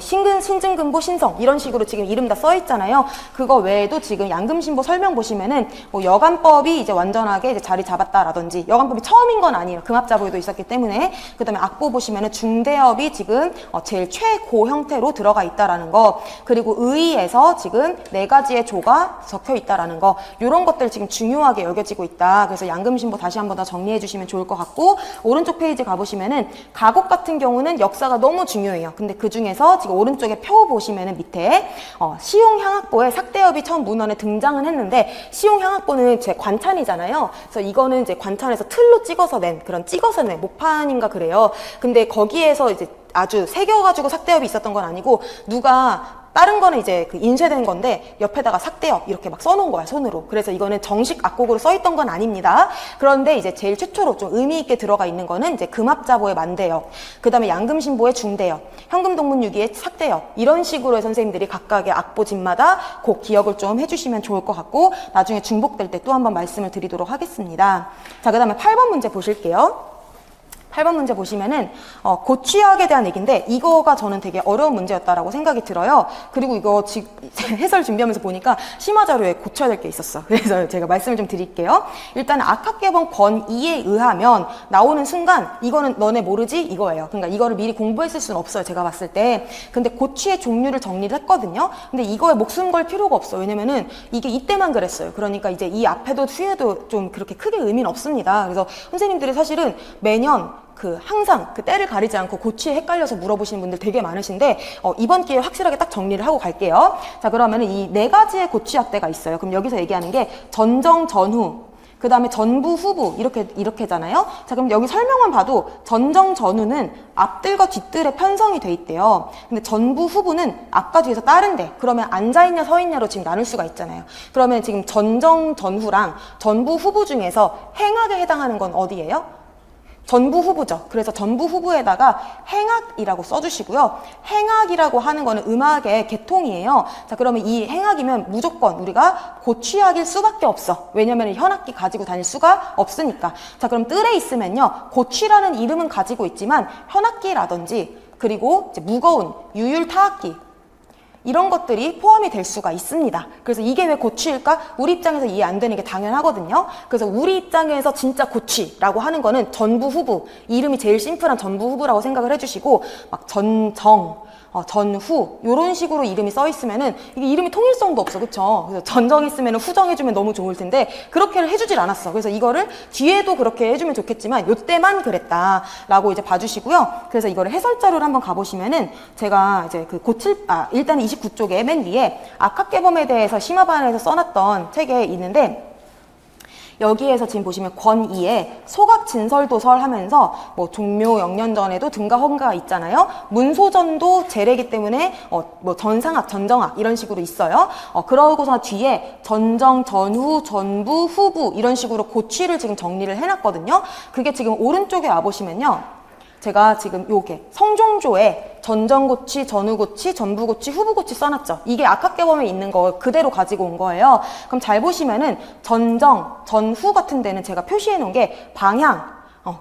신증금보 신성 이런 식으로 지금 이름 다 써있잖아요. 그거 외에도 지금 양금신보 설명 보시면은 뭐 여간법이 이제 완전하게 이제 자리 잡았다라든지, 여간법이 처음인 건 아니에요. 금합자보에도 있었기 때문에. 그 다음에 악보 보시면은 중대엽이 지금 제일 최고 형태로 들어가 있다라는 거, 그리고 의의에서 지금 4가지의 조가 적혀 있다라는 거, 이런 것들 지금 중요하게 여겨지고 있다. 그래서 양금신보 다시 한번 더 정리해 주시면 좋을 것 같고, 오른쪽 페이지 가보시면은 가곡 같은 경우는 역사가 너무 중요해요. 근데 그 중에서 지금 오른쪽에 표 보시면은 밑에 시용향악보에 삭대엽이 처음 문헌에 등장은 했는데, 시용향악보는 제 관찬이잖아요. 그래서 이거는 이제 관찬에서 틀로 찍어서 낸 목판인가 그래요. 근데 거기에서 이제 아주 새겨가지고 삭대엽이 있었던 건 아니고, 누가 다른 거는 이제 그 인쇄된 건데 옆에다가 삭대엽 이렇게 막 써놓은 거야, 손으로. 그래서 이거는 정식 악곡으로 써있던 건 아닙니다. 그런데 이제 제일 최초로 좀 의미 있게 들어가 있는 거는 이제 금합자보의 만대엽, 그 다음에 양금신보의 중대엽, 현금동문유기의 삭대엽, 이런 식으로 선생님들이 각각의 악보집마다 그 기억을 좀 해주시면 좋을 것 같고, 나중에 중복될 때 또 한번 말씀을 드리도록 하겠습니다. 자, 그 다음에 8번 문제 보실게요. 8번 문제 보시면은 고취학에 대한 얘기인데, 이거가 저는 되게 어려운 문제였다라고 생각이 들어요. 그리고 이거 지금 해설 준비하면서 보니까 심화 자료에 고쳐야 될 게 있었어. 그래서 제가 말씀을 좀 드릴게요. 일단 악학개범 권 2에 의하면 나오는 순간 이거는 너네 모르지? 이거예요. 그러니까 이거를 미리 공부했을 수는 없어요, 제가 봤을 때. 근데 고취의 종류를 정리를 했거든요. 근데 이거에 목숨 걸 필요가 없어. 왜냐면은 이게 이때만 그랬어요. 그러니까 이제 이 앞에도 뒤에도 좀 그렇게 크게 의미는 없습니다. 그래서 선생님들이 사실은 매년 항상 그 때를 가리지 않고 고취에 헷갈려서 물어보시는 분들 되게 많으신데, 이번 기회에 확실하게 딱 정리를 하고 갈게요. 자, 그러면은 이 4가지의 고취학대가 있어요. 그럼 여기서 얘기하는 게 전정, 전후, 그 다음에 전부, 후부, 이렇게잖아요. 자, 그럼 여기 설명만 봐도 전정, 전후는 앞들과 뒤들에 편성이 돼 있대요. 근데 전부, 후부는 앞과 뒤에서 다른데, 그러면 앉아있냐 서있냐로 지금 나눌 수가 있잖아요. 그러면 지금 전정, 전후랑 전부, 후부 중에서 행학에 해당하는 건 어디예요? 전부 후부죠. 그래서 전부 후부에다가 행악이라고 써주시고요. 행악이라고 하는 거는 음악의 계통이에요. 자, 그러면 이 행악이면 무조건 우리가 고취학일 수밖에 없어. 왜냐면 현악기 가지고 다닐 수가 없으니까. 자, 그럼 뜰에 있으면요, 고취라는 이름은 가지고 있지만 현악기라든지, 그리고 이제 무거운 유율 타악기, 이런 것들이 포함이 될 수가 있습니다. 그래서 이게 왜 고취일까? 우리 입장에서 이해 안 되는 게 당연하거든요. 그래서 우리 입장에서 진짜 고취라고 하는 거는 전부 후부, 이름이 제일 심플한 전부 후부라고 생각을 해주시고, 막 전정, 전후 이런 식으로 이름이 써 있으면은 이게 이름이 통일성도 없어, 그쵸? 그래서 전정 있으면 후정해주면 너무 좋을 텐데 그렇게는 해주질 않았어. 그래서 이거를 뒤에도 그렇게 해주면 좋겠지만 요때만 그랬다라고 이제 봐주시고요. 그래서 이거를 해설 자료를 한번 가보시면은 제가 이제 일단 29쪽에 맨 위에 악학개범에 대해서 심화반에서 써놨던 책에 있는데, 여기에서 지금 보시면 권 2에 소각진설도설 하면서 뭐 종묘 영년전에도 등가 헌가가 있잖아요. 문소전도 제례이기 때문에 뭐 전상학, 전정학 이런 식으로 있어요. 그러고서 뒤에 전정, 전후, 전부, 후부 이런 식으로 고취를 지금 정리를 해놨거든요. 그게 지금 오른쪽에 와보시면요, 제가 지금 요게 성종조에 전정고치, 전후고치, 전부고치, 후부고치 써놨죠. 이게 악학개범에 있는 거 그대로 가지고 온 거예요. 그럼 잘 보시면은 전정, 전후 같은 데는 제가 표시해 놓은 게 방향,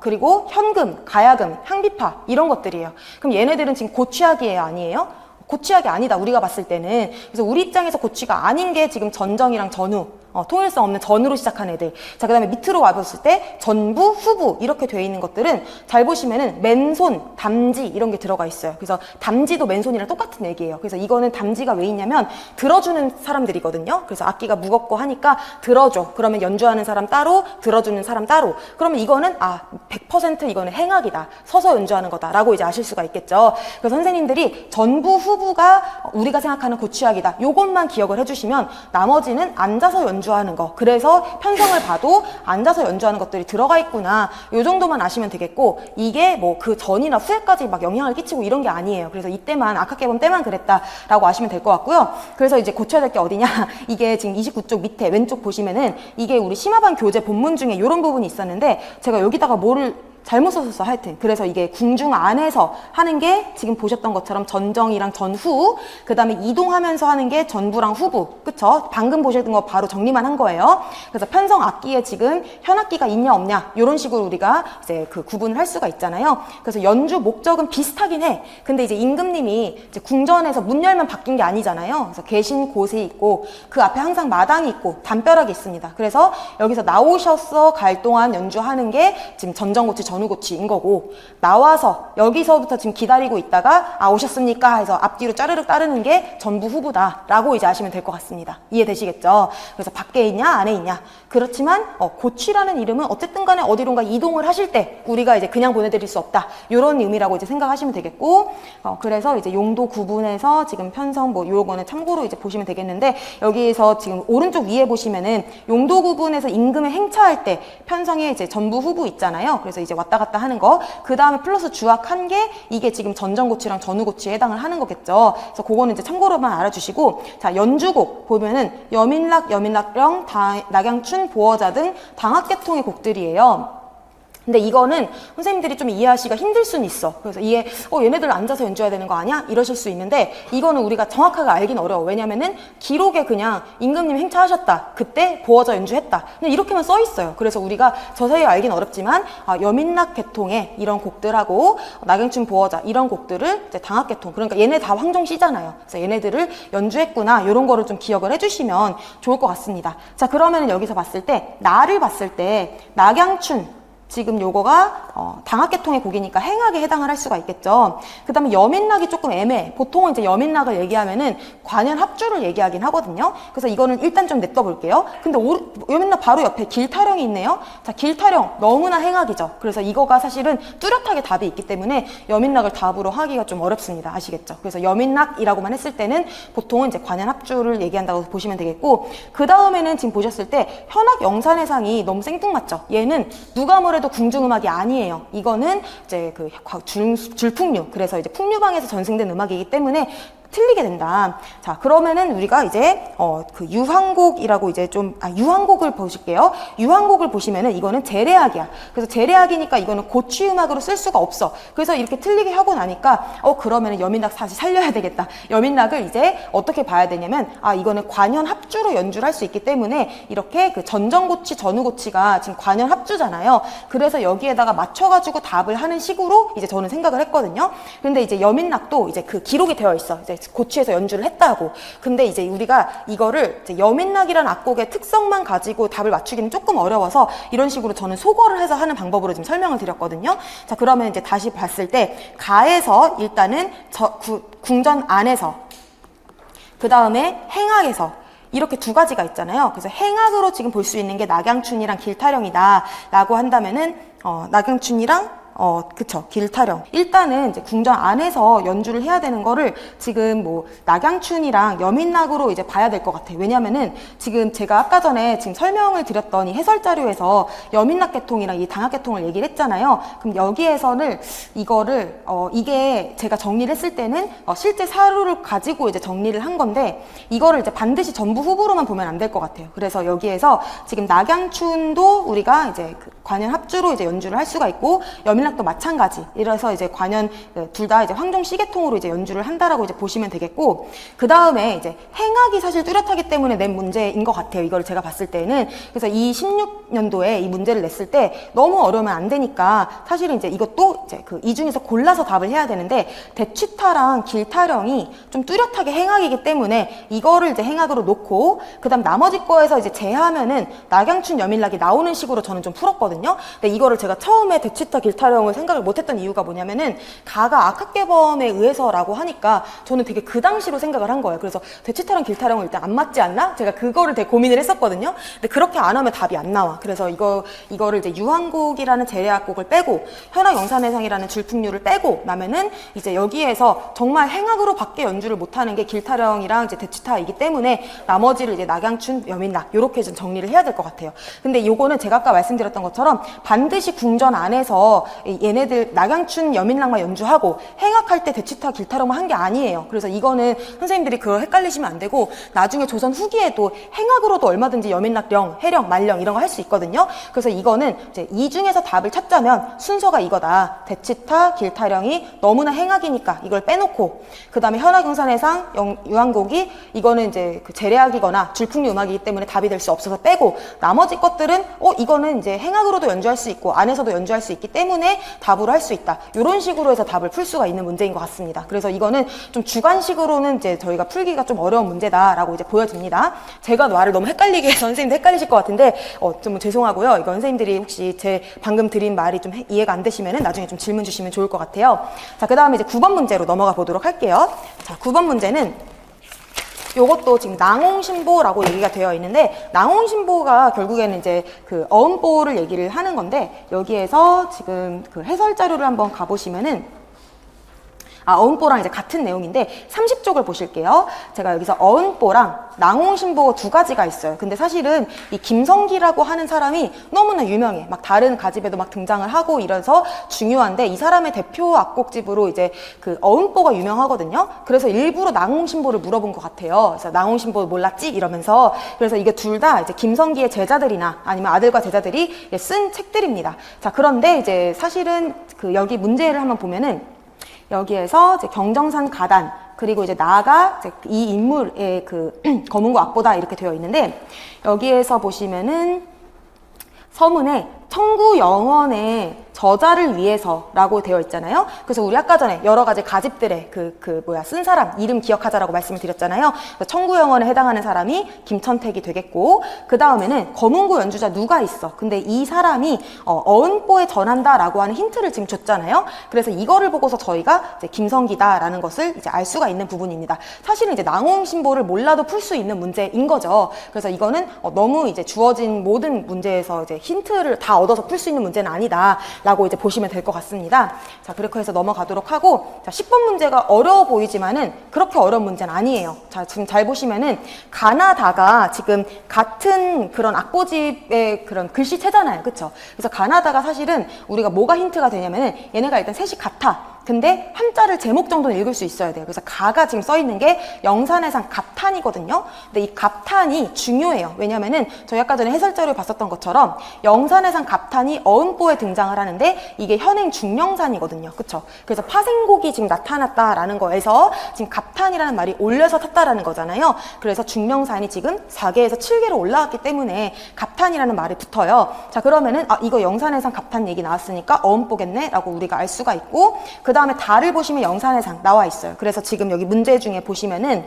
그리고 현금, 가야금, 향비파 이런 것들이에요. 그럼 얘네들은 지금 고취학이에요, 아니에요? 고취학이 아니다, 우리가 봤을 때는. 그래서 우리 입장에서 고취가 아닌 게 지금 전정이랑 전후, 통일성 없는 전으로 시작한 애들. 자, 그 다음에 밑으로 와봤을 때 전부, 후부 이렇게 되어 있는 것들은 잘 보시면은 맨손, 담지 이런 게 들어가 있어요. 그래서 담지도 맨손이랑 똑같은 얘기예요. 그래서 이거는 담지가 왜 있냐면 들어주는 사람들이거든요. 그래서 악기가 무겁고 하니까 들어줘. 그러면 연주하는 사람 따로, 들어주는 사람 따로. 그러면 이거는 100% 이거는 행악이다. 서서 연주하는 거다라고 이제 아실 수가 있겠죠. 그래서 선생님들이 전부, 후부가 우리가 생각하는 고취악이다. 요것만 기억을 해주시면 나머지는 앉아서 연주하는 거. 그래서 편성을 봐도 앉아서 연주하는 것들이 들어가 있구나. 요 정도만 아시면 되겠고, 이게 뭐 그 전이나 후에까지 막 영향을 끼치고 이런 게 아니에요. 그래서 이때만 아카케본 때만 그랬다라고 아시면 될 것 같고요. 그래서 이제 고쳐야 될 게 어디냐? 이게 지금 29쪽 밑에 왼쪽 보시면은 이게 우리 심화반 교재 본문 중에 이런 부분이 있었는데 제가 여기다가 뭐를 잘못 썼었어, 하여튼. 그래서 이게 궁중 안에서 하는 게 지금 보셨던 것처럼 전정이랑 전후, 그 다음에 이동하면서 하는 게 전부랑 후부. 그쵸? 방금 보셨던 거 바로 정리만 한 거예요. 그래서 편성 악기에 지금 현악기가 있냐 없냐 이런 식으로 우리가 이제 그 구분을 할 수가 있잖아요. 그래서 연주 목적은 비슷하긴 해. 근데 이제 임금님이 이제 궁전에서 문 열면 바뀐 게 아니잖아요. 그래서 계신 곳에 있고 그 앞에 항상 마당이 있고 담벼락이 있습니다. 그래서 여기서 나오셔서 갈 동안 연주하는 게 지금 전정고치 전후고치인 거고, 나와서 여기서부터 지금 기다리고 있다가 오셨습니까 해서 앞뒤로 짜르륵 따르는 게 전부 후부다 라고 이제 아시면 될 것 같습니다. 이해되시겠죠? 그래서 밖에 있냐 안에 있냐. 그렇지만 고치라는 이름은 어쨌든 간에 어디론가 이동을 하실 때 우리가 이제 그냥 보내드릴 수 없다 이런 의미라고 이제 생각하시면 되겠고, 그래서 이제 용도 구분해서 지금 편성 뭐 요거는 참고로 이제 보시면 되겠는데, 여기에서 지금 오른쪽 위에 보시면은 용도 구분에서 임금을 행차할 때 편성에 이제 전부 후부 있잖아요. 그래서 이제 왔다 갔다 하는 거, 그 다음에 플러스 주악 한 게 이게 지금 전정고치랑 전후고치에 해당을 하는 거겠죠. 그래서 그거는 이제 참고로만 알아주시고, 자, 연주곡 보면은 여민락, 여민락령, 낙양춘, 보어자 등 당악계통의 곡들이에요. 근데 이거는 선생님들이 좀 이해하시기가 힘들 수는 있어. 그래서 이게 얘네들 앉아서 연주해야 되는 거 아니야? 이러실 수 있는데, 이거는 우리가 정확하게 알긴 어려워. 왜냐면은 기록에 그냥 임금님 행차하셨다, 그때 보어자 연주했다, 그냥 이렇게만 써 있어요. 그래서 우리가 자세히 알긴 어렵지만 여민락 계통의 이런 곡들하고 낙양춘, 보어자 이런 곡들을 이제 당악계통, 그러니까 얘네 다 황종시잖아요. 그래서 얘네들을 연주했구나 이런 거를 좀 기억을 해주시면 좋을 것 같습니다. 자, 그러면 여기서 봤을 때 나를 봤을 때 낙양춘, 지금 요거가 당악계통의 곡이니까 행악에 해당을 할 수가 있겠죠. 그 다음에 여민락이 조금 애매해. 보통은 이제 여민락을 얘기하면은 관현 합주를 얘기하긴 하거든요. 그래서 이거는 일단 좀 냅둬볼게요. 근데 여민락 바로 옆에 길타령이 있네요. 자, 길타령 너무나 행악이죠. 그래서 이거가 사실은 뚜렷하게 답이 있기 때문에 여민락을 답으로 하기가 좀 어렵습니다. 아시겠죠? 그래서 여민락이라고만 했을 때는 보통은 이제 관현 합주를 얘기한다고 보시면 되겠고, 그 다음에는 지금 보셨을 때 현악 영산해상이 너무 생뚱맞죠? 얘는 누가 뭐래도 궁중음악이 아니에요. 이거는 이제 그 줄풍류, 그래서 이제 풍류방에서 전승된 음악이기 때문에 틀리게 된다. 자, 그러면은 우리가 이제 그 유황곡이라고 이제 좀 유황곡을 보실게요. 유황곡을 보시면은 이거는 재래악이야. 그래서 재래악이니까 이거는 고취 음악으로 쓸 수가 없어. 그래서 이렇게 틀리게 하고 나니까 그러면은 여민락 다시 살려야 되겠다. 여민락을 이제 어떻게 봐야 되냐면 이거는 관현 합주로 연주를 할 수 있기 때문에 이렇게 그 전정고치 전후고치가 지금 관현 합주잖아요. 그래서 여기에다가 맞춰가지고 답을 하는 식으로 이제 저는 생각을 했거든요. 근데 이제 여민락도 이제 그 기록이 되어 있어. 이제 고치에서 연주를 했다고. 근데 이제 우리가 이거를 이제 여민락이라는 악곡의 특성만 가지고 답을 맞추기는 조금 어려워서 이런 식으로 저는 소거를 해서 하는 방법으로 지금 설명을 드렸거든요. 자, 그러면 이제 다시 봤을 때 가에서 일단은 궁전 안에서, 그 다음에 행악에서 이렇게 두 가지가 있잖아요. 그래서 행악으로 지금 볼 수 있는 게 낙양춘이랑 길타령이다 라고 한다면은 낙양춘이랑 그쵸, 길타령. 일단은 이제 궁전 안에서 연주를 해야 되는 거를 지금 뭐 낙양춘이랑 여민락으로 이제 봐야 될 것 같아요. 왜냐면은 지금 제가 아까 전에 지금 설명을 드렸던 이 해설 자료에서 여민락 계통이랑 이 당악 계통을 얘기를 했잖아요. 그럼 여기에서는 이거를 이게 제가 정리를 했을 때는 실제 사료를 가지고 이제 정리를 한 건데, 이거를 이제 반드시 전부 후보로만 보면 안 될 것 같아요. 그래서 여기에서 지금 낙양춘도 우리가 이제 그 관현 합주로 이제 연주를 할 수가 있고, 여민락 여민락도 마찬가지. 이래서 이제 관현 둘 다 이제 황종 시계통으로 이제 연주를 한다라고 이제 보시면 되겠고, 그 다음에 이제 행악이 사실 뚜렷하기 때문에 낸 문제인 것 같아요. 이걸 제가 봤을 때는. 그래서 이 16년도에 이 문제를 냈을 때 너무 어려우면 안 되니까 사실은 이제 이것도 이제 이 중에서 골라서 답을 해야 되는데, 대취타랑 길타령이 좀 뚜렷하게 행악이기 때문에 이거를 이제 행악으로 놓고, 그 다음 나머지 거에서 이제 제하면은 낙양춘 여민락이 나오는 식으로 저는 좀 풀었거든요. 근데 이거를 제가 처음에 대취타 길타령을 생각을 못했던 이유가 뭐냐면은 가가 악학개범에 의해서라고 하니까 저는 되게 그 당시로 생각을 한 거예요. 그래서 대취타랑 길타령은 일단 안 맞지 않나? 제가 그거를 되게 고민을 했었거든요. 근데 그렇게 안 하면 답이 안 나와. 그래서 이거를 이제 유한곡이라는 제례악곡을 빼고 현악 영산해상이라는 줄풍류를 빼고 나면은 이제 여기에서 정말 행악으로 밖에 연주를 못하는 게 길타령이랑 이제 대취타이기 때문에 나머지를 이제 낙양춘, 여민락 이렇게 좀 정리를 해야 될 것 같아요. 근데 요거는 제가 아까 말씀드렸던 것처럼 반드시 궁전 안에서 얘네들 낙양춘, 여민락만 연주하고 행악할 때 대취타, 길타령만 한 게 아니에요. 그래서 이거는 선생님들이 그걸 헷갈리시면 안 되고, 나중에 조선 후기에도 행악으로도 얼마든지 여민락, 령, 해령, 말령 이런 거 할 수 있거든요. 그래서 이거는 이제 이 중에서 답을 찾자면 순서가 이거다. 대취타, 길타령이 너무나 행악이니까 이걸 빼놓고, 그 다음에 현악영산해상, 유한곡이 이거는 이제 그 제례악이거나 줄풍류 음악이기 때문에 답이 될 수 없어서 빼고, 나머지 것들은 이거는 이제 행악으로도 연주할 수 있고 안에서도 연주할 수 있기 때문에 답으로 할 수 있다. 이런 식으로 해서 답을 풀 수가 있는 문제인 것 같습니다. 그래서 이거는 좀 주관식으로는 이제 저희가 풀기가 좀 어려운 문제다라고 이제 보여집니다. 제가 말을 너무 헷갈리게 해서 선생님도 헷갈리실 것 같은데 좀 죄송하고요. 이건 선생님들이 혹시 제 방금 드린 말이 좀 이해가 안 되시면은 나중에 좀 질문 주시면 좋을 것 같아요. 자, 그 다음에 이제 9번 문제로 넘어가 보도록 할게요. 자, 9번 문제는 요것도 지금 낭옹신보라고 얘기가 되어 있는데, 낭옹신보가 결국에는 이제 그 어음보를 얘기를 하는 건데, 여기에서 지금 그 해설 자료를 한번 가보시면은 어음보랑 이제 같은 내용인데 30쪽을 보실게요. 제가 여기서 어음보랑 낭옹신보 두 가지가 있어요. 근데 사실은 이 김성기라고 하는 사람이 너무나 유명해. 막 다른 가집에도 막 등장을 하고 이래서 중요한데, 이 사람의 대표 악곡집으로 이제 그 어음보가 유명하거든요. 그래서 일부러 낭옹신보를 물어본 것 같아요. 그래서 낭옹신보 몰랐지? 이러면서. 그래서 이게 둘 다 이제 김성기의 제자들이나 아니면 아들과 제자들이 쓴 책들입니다. 자, 그런데 이제 사실은 그 여기 문제를 한번 보면은 여기에서 이제 경정산 가단, 그리고 이제 나가 이제 이 인물의 그 검은고 악보다 이렇게 되어 있는데, 여기에서 보시면은 서문에 청구 영원의 저자를 위해서라고 되어 있잖아요. 그래서 우리 아까 전에 여러 가지 가집들의 쓴 사람 이름 기억하자라고 말씀을 드렸잖아요. 청구 영원에 해당하는 사람이 김천택이 되겠고, 그 다음에는 검은고 연주자 누가 있어. 근데 이 사람이 어음보에 전한다라고 하는 힌트를 지금 줬잖아요. 그래서 이거를 보고서 저희가 이제 김성기다라는 것을 이제 알 수가 있는 부분입니다. 사실은 이제 낭옹신보를 몰라도 풀 수 있는 문제인 거죠. 그래서 이거는 너무 이제 주어진 모든 문제에서 이제 힌트를 다 얻어서 풀 수 있는 문제는 아니다 라고 이제 보시면 될 것 같습니다. 자, 그렇게 해서 넘어가도록 하고, 자, 10번 문제가 어려워 보이지만은 그렇게 어려운 문제는 아니에요. 자, 지금 잘 보시면은 가나다가 지금 같은 그런 악보집의 그런 글씨체잖아요. 그쵸? 그래서 가나다가 사실은 우리가 뭐가 힌트가 되냐면은 얘네가 일단 셋이 같아. 근데 한자를 제목 정도는 읽을 수 있어야 돼요. 그래서 가가 지금 써 있는 게 영산해상 갑탄이거든요. 근데 이 갑탄이 중요해요. 왜냐면은 저희 아까 전에 해설자료를 봤었던 것처럼 영산해상 갑탄이 어음보에 등장을 하는데 이게 현행 중영산이거든요. 그쵸? 그래서 파생곡이 지금 나타났다라는 거에서 지금 갑탄이라는 말이 올려서 탔다라는 거잖아요. 그래서 중영산이 지금 4개에서 7개로 올라왔기 때문에 갑탄이라는 말이 붙어요. 자, 그러면은 이거 영산해상 갑탄 얘기 나왔으니까 어음보겠네 라고 우리가 알 수가 있고, 그 다음에 다를 보시면 영산해상 나와 있어요. 그래서 지금 여기 문제 중에 보시면은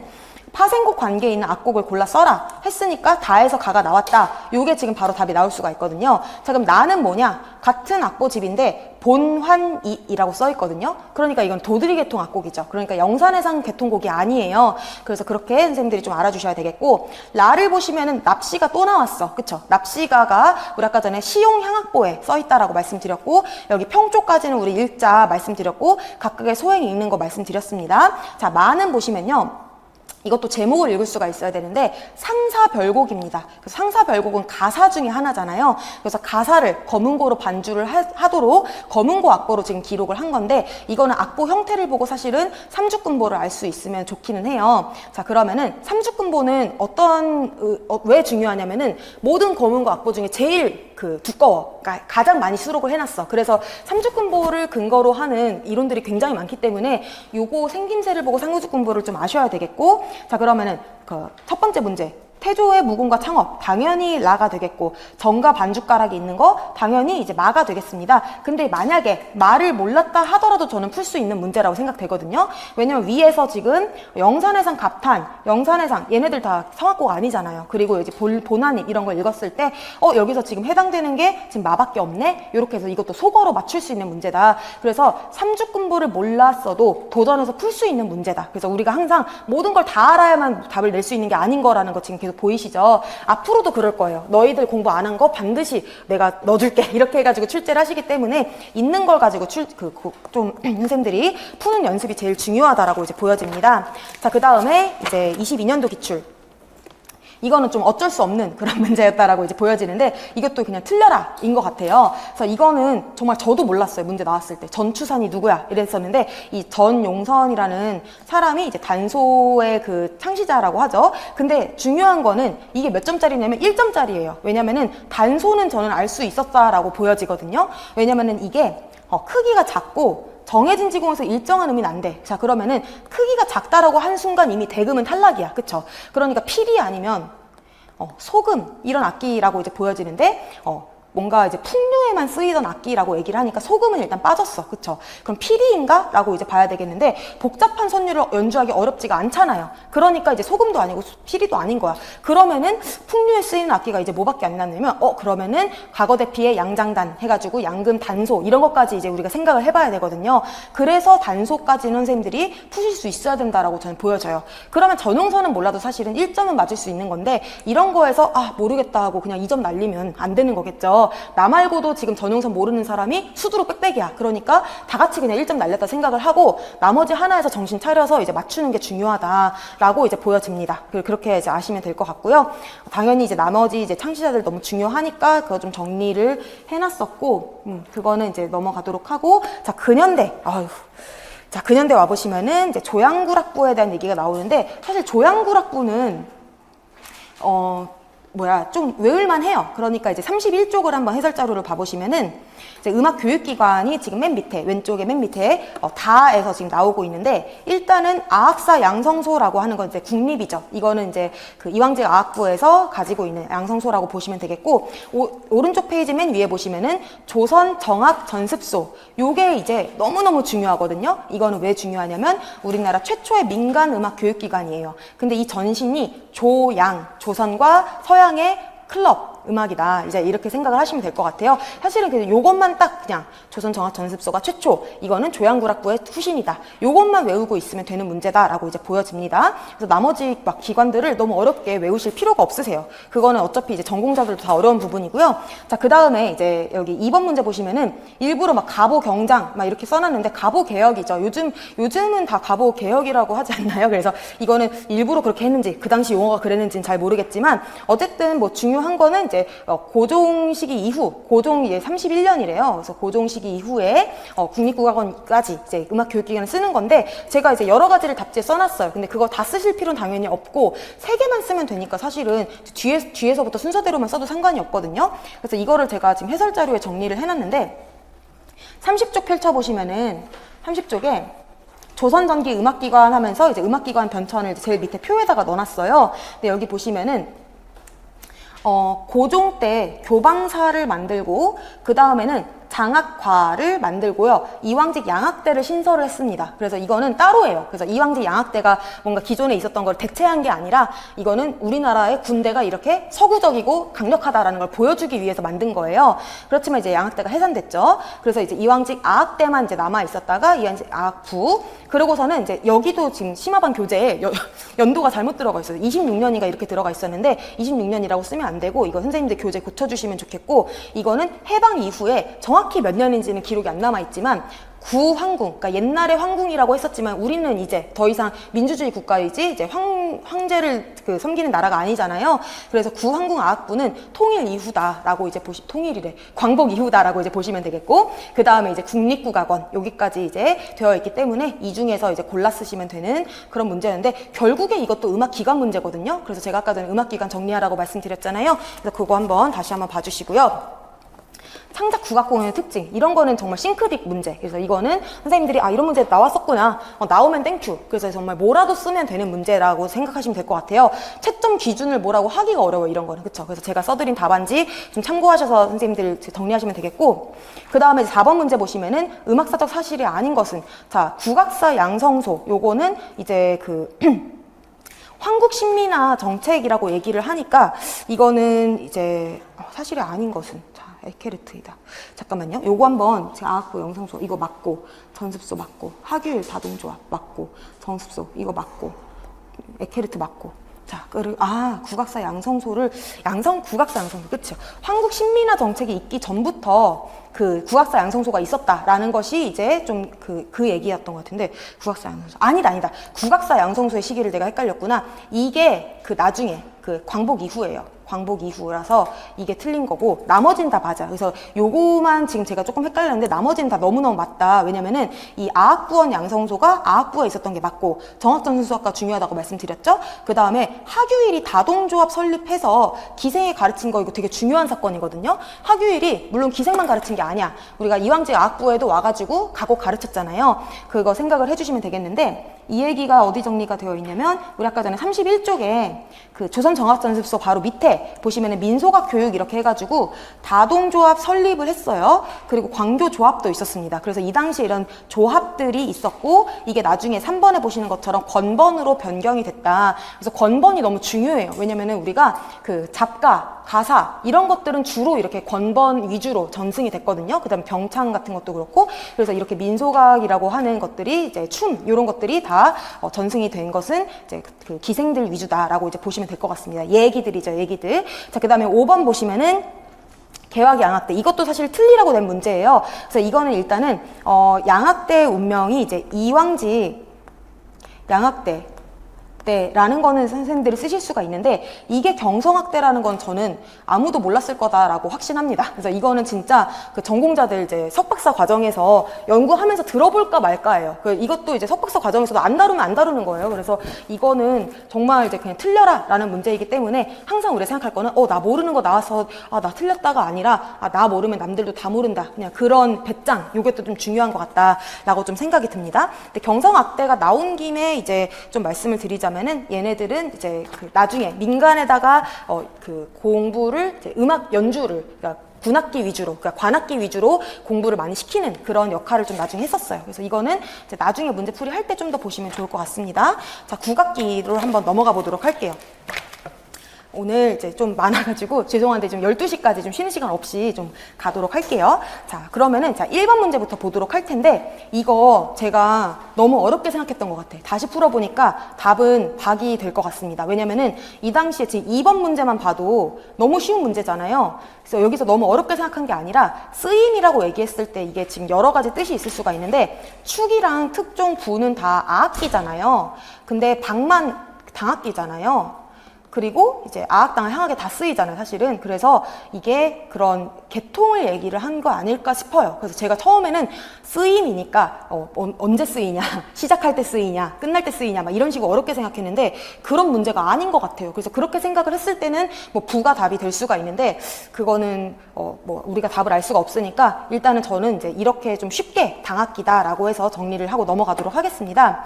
파생곡 관계에 있는 악곡을 골라 써라 했으니까 다에서 가가 나왔다. 요게 지금 바로 답이 나올 수가 있거든요. 자, 그럼 나는 뭐냐? 같은 악보집인데 본환이라고 써 있거든요. 그러니까 이건 도드리 계통 악곡이죠. 그러니까 영산해상 계통곡이 아니에요. 그래서 그렇게 선생님들이 좀 알아주셔야 되겠고, 라를 보시면은 납시가 또 나왔어. 그쵸? 납시가가 우리 아까 전에 시용향악보에 써 있다라고 말씀드렸고, 여기 평조까지는 우리 일자 말씀드렸고, 각각의 소행이 읽는 거 말씀드렸습니다. 자, 마는 보시면요, 이것도 제목을 읽을 수가 있어야 되는데 상사별곡입니다. 그래서 상사별곡은 가사 중에 하나잖아요. 그래서 가사를 검은고로 반주를 하도록 검은고 악보로 지금 기록을 한 건데, 이거는 악보 형태를 보고 사실은 삼죽근보를 알 수 있으면 좋기는 해요. 자, 그러면은 삼죽근보는 왜 중요하냐면은 모든 검은고 악보 중에 제일 두꺼워. 그러니까 가장 많이 수록을 해놨어. 그래서 삼주군보를 근거로 하는 이론들이 굉장히 많기 때문에 요거 생김새를 보고 삼주군보를 좀 아셔야 되겠고, 자 그러면은 그 첫 번째 문제. 태조의 무궁과 창업, 당연히 라가 되겠고, 정과 반주가락이 있는 거 당연히 이제 마가 되겠습니다. 근데 만약에 마를 몰랐다 하더라도 저는 풀 수 있는 문제라고 생각되거든요. 왜냐면 위에서 지금 영산해상, 갑탄, 영산해상 얘네들 다 성악곡 아니잖아요. 그리고 이제 본안입 이런 걸 읽었을 때 여기서 지금 해당되는 게 지금 마밖에 없네? 이렇게 해서 이것도 속어로 맞출 수 있는 문제다. 그래서 삼주군보를 몰랐어도 도전해서 풀 수 있는 문제다. 그래서 우리가 항상 모든 걸 다 알아야만 답을 낼 수 있는 게 아닌 거라는 거 지금 계속 보이시죠? 앞으로도 그럴 거예요. 너희들 공부 안 한 거 반드시 내가 넣어줄게. 이렇게 해가지고 출제를 하시기 때문에 있는 걸 가지고 좀 선생님들이 푸는 연습이 제일 중요하다라고 이제 보여집니다. 자, 그 다음에 이제 22년도 기출. 이거는 좀 어쩔 수 없는 그런 문제였다라고 이제 보여지는데 이것도 그냥 틀려라 인 것 같아요. 그래서 이거는 정말 저도 몰랐어요. 문제 나왔을 때 전추산이 누구야 이랬었는데 이 전용선이라는 사람이 이제 단소의 그 창시자라고 하죠. 근데 중요한 거는 이게 몇 점짜리냐면 1점짜리예요. 왜냐면은 단소는 저는 알 수 있었다라고 보여지거든요. 왜냐면은 이게 크기가 작고 정해진 지공에서 일정한 의미는 안 돼. 자, 그러면은 크기가 작다라고 한 순간 이미 대금은 탈락이야. 그쵸? 그러니까 필이 아니면 소금 이런 악기라고 이제 보여지는데 뭔가 이제 풍류에만 쓰이던 악기라고 얘기를 하니까 소금은 일단 빠졌어. 그쵸? 그럼 피리인가? 라고 이제 봐야 되겠는데 복잡한 선율을 연주하기 어렵지가 않잖아요. 그러니까 이제 소금도 아니고 피리도 아닌 거야. 그러면은 풍류에 쓰이는 악기가 이제 뭐밖에 안 났냐면 그러면은 과거대피의 양장단 해가지고 양금 단소 이런 것까지 이제 우리가 생각을 해봐야 되거든요. 그래서 단소까지는 선생님들이 푸실 수 있어야 된다라고 저는 보여져요. 그러면 전용선은 몰라도 사실은 1점은 맞을 수 있는 건데 이런 거에서 모르겠다 하고 그냥 2점 날리면 안 되는 거겠죠. 나 말고도 지금 전용선 모르는 사람이 수두로 빽빽이야. 그러니까 다 같이 그냥 1점 날렸다 생각을 하고 나머지 하나에서 정신 차려서 이제 맞추는 게 중요하다라고 이제 보여집니다. 그렇게 이제 아시면 될 것 같고요. 당연히 이제 나머지 이제 창시자들 너무 중요하니까 그거 좀 정리를 해놨었고, 그거는 이제 넘어가도록 하고, 자, 근현대. 자, 근현대 와보시면은 이제 조양구락부에 대한 얘기가 나오는데 사실 조양구락부는 좀 외울만 해요. 그러니까 이제 31쪽을 한번 해설 자료를 봐보시면은 이제 음악교육기관이 지금 맨 밑에, 왼쪽에 맨 밑에 다에서 지금 나오고 있는데 일단은 아학사 양성소라고 하는 건 이제 국립이죠. 이거는 이제 그 이황제 아학부에서 가지고 있는 양성소라고 보시면 되겠고 오른쪽 페이지 맨 위에 보시면은 조선 정학 전습소 요게 이제 너무너무 중요하거든요. 이거는 왜 중요하냐면 우리나라 최초의 민간 음악 교육기관이에요. 근데 이 전신이 조선과 서양의 클럽 음악이다. 이제 이렇게 생각을 하시면 될 것 같아요. 사실은 그냥 요것만 딱 그냥 조선정학전습소가 최초, 이거는 조양구락부의 후신이다. 요것만 외우고 있으면 되는 문제다라고 이제 보여집니다. 그래서 나머지 막 기관들을 너무 어렵게 외우실 필요가 없으세요. 그거는 어차피 이제 전공자들도 다 어려운 부분이고요. 자, 그 다음에 이제 여기 2번 문제 보시면은 일부러 막 가보경장 막 이렇게 써놨는데 가보개혁이죠. 요즘은 다 가보개혁이라고 하지 않나요? 그래서 이거는 일부러 그렇게 했는지 그 당시 용어가 그랬는지는 잘 모르겠지만 어쨌든 뭐 중요한 거는 이제 고종 시기 이후, 고종 이제 31년이래요. 그래서 고종 시기 이후에 국립국악원까지 이제 음악교육기관을 쓰는 건데 제가 이제 여러 가지를 답지에 써놨어요. 근데 그거 다 쓰실 필요는 당연히 없고 3개만 쓰면 되니까 사실은 뒤에서부터 순서대로만 써도 상관이 없거든요. 그래서 이거를 제가 지금 해설 자료에 정리를 해놨는데 30쪽 펼쳐보시면은 30쪽에 조선전기 음악기관 하면서 이제 음악기관 변천을 제일 밑에 표에다가 넣어놨어요. 근데 여기 보시면은 고종 때 교방사를 만들고 그 다음에는 장학과를 만들고요. 이황직 양학대를 신설을 했습니다. 그래서 이거는 따로예요. 그래서 이황직 양학대가 뭔가 기존에 있었던 걸 대체한 게 아니라 이거는 우리나라의 군대가 이렇게 서구적이고 강력하다라는 걸 보여주기 위해서 만든 거예요. 그렇지만 이제 양학대가 해산됐죠. 그래서 이제 이황직 아학대만 이제 남아 있었다가 이황직 아학부, 그러고서는 이제 여기도 지금 심화반 교재에 연도가 잘못 들어가 있어요. 26년이가 이렇게 들어가 있었는데 26년이라고 쓰면 안 되고 이거 선생님들 교재 고쳐주시면 좋겠고, 이거는 해방 이후에 정확히 몇 년인지는 기록이 안 남아있지만 구황궁, 그러니까 옛날에 황궁이라고 했었지만 우리는 이제 더 이상 민주주의 국가이지 이제 황제를 섬기는 나라가 아니잖아요. 그래서 구황궁 아학부는 통일 이후다라고 이제 광복 이후다라고 이제 보시면 되겠고, 그 다음에 이제 국립국악원 여기까지 이제 되어 있기 때문에 이 중에서 이제 골라 쓰시면 되는 그런 문제였는데 결국에 이것도 음악기관 문제거든요. 그래서 제가 아까 전에 음악기관 정리하라고 말씀드렸잖아요. 그래서 그거 다시 한번 봐주시고요. 창작 국악공연의 특징 이런 거는 정말 싱크빅 문제. 그래서 이거는 선생님들이 아 이런 문제 나왔었구나. 나오면 땡큐. 그래서 정말 뭐라도 쓰면 되는 문제라고 생각하시면 될 것 같아요. 채점 기준을 뭐라고 하기가 어려워요. 이런 거는. 그쵸? 그래서 제가 써드린 답안지 좀 참고하셔서 선생님들 정리하시면 되겠고, 그 다음에 4번 문제 보시면은 음악사적 사실이 아닌 것은, 자 국악사 양성소 요거는 이제 그 황국신민화 정책이라고 얘기를 하니까 이거는 이제 사실이 아닌 것은, 자 에케르트이다. 잠깐만요. 요거 한번 제가 아학부 영상소 이거 맞고, 전습소 맞고, 하규율 다동조합 맞고, 정습소 이거 맞고, 에케르트 맞고. 자, 그리고 국악사 양성소를 국악사 양성소 그쵸? 황국 신민화 정책이 있기 전부터 그 국악사 양성소가 있었다라는 것이 이제 좀 그 얘기였던 것 같은데, 국악사 양성소 아니다. 국악사 양성소의 시기를 내가 헷갈렸구나. 이게 그 나중에 그 광복 이후예요. 광복 이후라서 이게 틀린 거고, 나머지는 다 맞아. 그래서 요거만 지금 제가 조금 헷갈렸는데 나머지는 다 너무너무 맞다. 왜냐면은 이 아학부원 양성소가 아학부에 있었던 게 맞고, 정학전순수학과 중요하다고 말씀드렸죠. 그 다음에 하규일이 다동조합 설립해서 기생에 가르친 거, 이거 되게 중요한 사건이거든요. 하규일이 물론 기생만 가르친 게 아니야. 우리가 이왕제 아학부에도 와가지고 가곡 가르쳤잖아요. 그거 생각을 해주시면 되겠는데, 이 얘기가 어디 정리가 되어 있냐면, 우리 아까 전에 31쪽에 그 조선정학전습소 바로 밑에 보시면은 민소각 교육 이렇게 해가지고 다동조합 설립을 했어요. 그리고 광교조합도 있었습니다. 그래서 이 당시에 이런 조합들이 있었고, 이게 나중에 3번에 보시는 것처럼 권번으로 변경이 됐다. 그래서 권번이 너무 중요해요. 왜냐면은 우리가 그 작가, 가사 이런 것들은 주로 이렇게 권번 위주로 전승이 됐거든요. 그 다음에 병창 같은 것도 그렇고, 그래서 이렇게 민소각이라고 하는 것들이 이제 춤 이런 것들이 다 전승이 된 것은 이제 그 기생들 위주다라고 이제 보시면 될 것 같습니다. 얘기들이죠, 얘기들. 자, 그 다음에 5번 보시면은 개화기 양학대, 이것도 사실 틀리라고 낸 문제예요. 그래서 이거는 일단은 양학대 운명이 이제 이왕지 양학대 라는 거는 선생님들이 쓰실 수가 있는데, 이게 경성학대라는 건 저는 아무도 몰랐을 거다라고 확신합니다. 그래서 이거는 진짜 그 전공자들 이제 석박사 과정에서 연구하면서 들어볼까 말까예요. 이것도 이제 석박사 과정에서도 안 다루면 안 다루는 거예요. 그래서 이거는 정말 이제 그냥 틀려라 라는 문제이기 때문에 항상 우리가 생각할 거는 나 모르는 거 나와서 나 틀렸다가 아니라 나 모르면 남들도 다 모른다. 그냥 그런 배짱, 요것도 좀 중요한 것 같다라고 좀 생각이 듭니다. 근데 경성학대가 나온 김에 이제 좀 말씀을 드리자면, 얘네들은 이제 그 나중에 민간에다가 그 공부를 이제 음악 연주를, 그러니까 군악기 위주로, 그러니까 관악기 위주로 공부를 많이 시키는 그런 역할을 좀 나중에 했었어요. 그래서 이거는 이제 나중에 문제풀이 할 때 좀 더 보시면 좋을 것 같습니다. 자, 국악기로 한번 넘어가 보도록 할게요. 오늘 이제 좀 많아가지고 죄송한데 좀 12시까지 좀 쉬는 시간 없이 좀 가도록 할게요. 자, 그러면은 자 1번 문제부터 보도록 할 텐데, 이거 제가 너무 어렵게 생각했던 것 같아. 다시 풀어보니까 답은 박이 될 것 같습니다. 왜냐면은 이 당시에 지금 2번 문제만 봐도 너무 쉬운 문제잖아요. 그래서 여기서 너무 어렵게 생각한 게 아니라, 쓰임이라고 얘기했을 때 이게 지금 여러 가지 뜻이 있을 수가 있는데, 축이랑 특종, 부는 다 아악기잖아요. 근데 박만 당악기잖아요. 그리고 이제 아악당을 향하게 다 쓰이잖아요, 사실은. 그래서 이게 그런 계통을 얘기를 한 거 아닐까 싶어요. 그래서 제가 처음에는 쓰임이니까 언제 쓰이냐, 시작할 때 쓰이냐, 끝날 때 쓰이냐, 막 이런 식으로 어렵게 생각했는데, 그런 문제가 아닌 것 같아요. 그래서 그렇게 생각을 했을 때는 뭐 부가 답이 될 수가 있는데, 그거는 뭐 우리가 답을 알 수가 없으니까 일단은 저는 이제 이렇게 좀 쉽게 당악기다라고 해서 정리를 하고 넘어가도록 하겠습니다.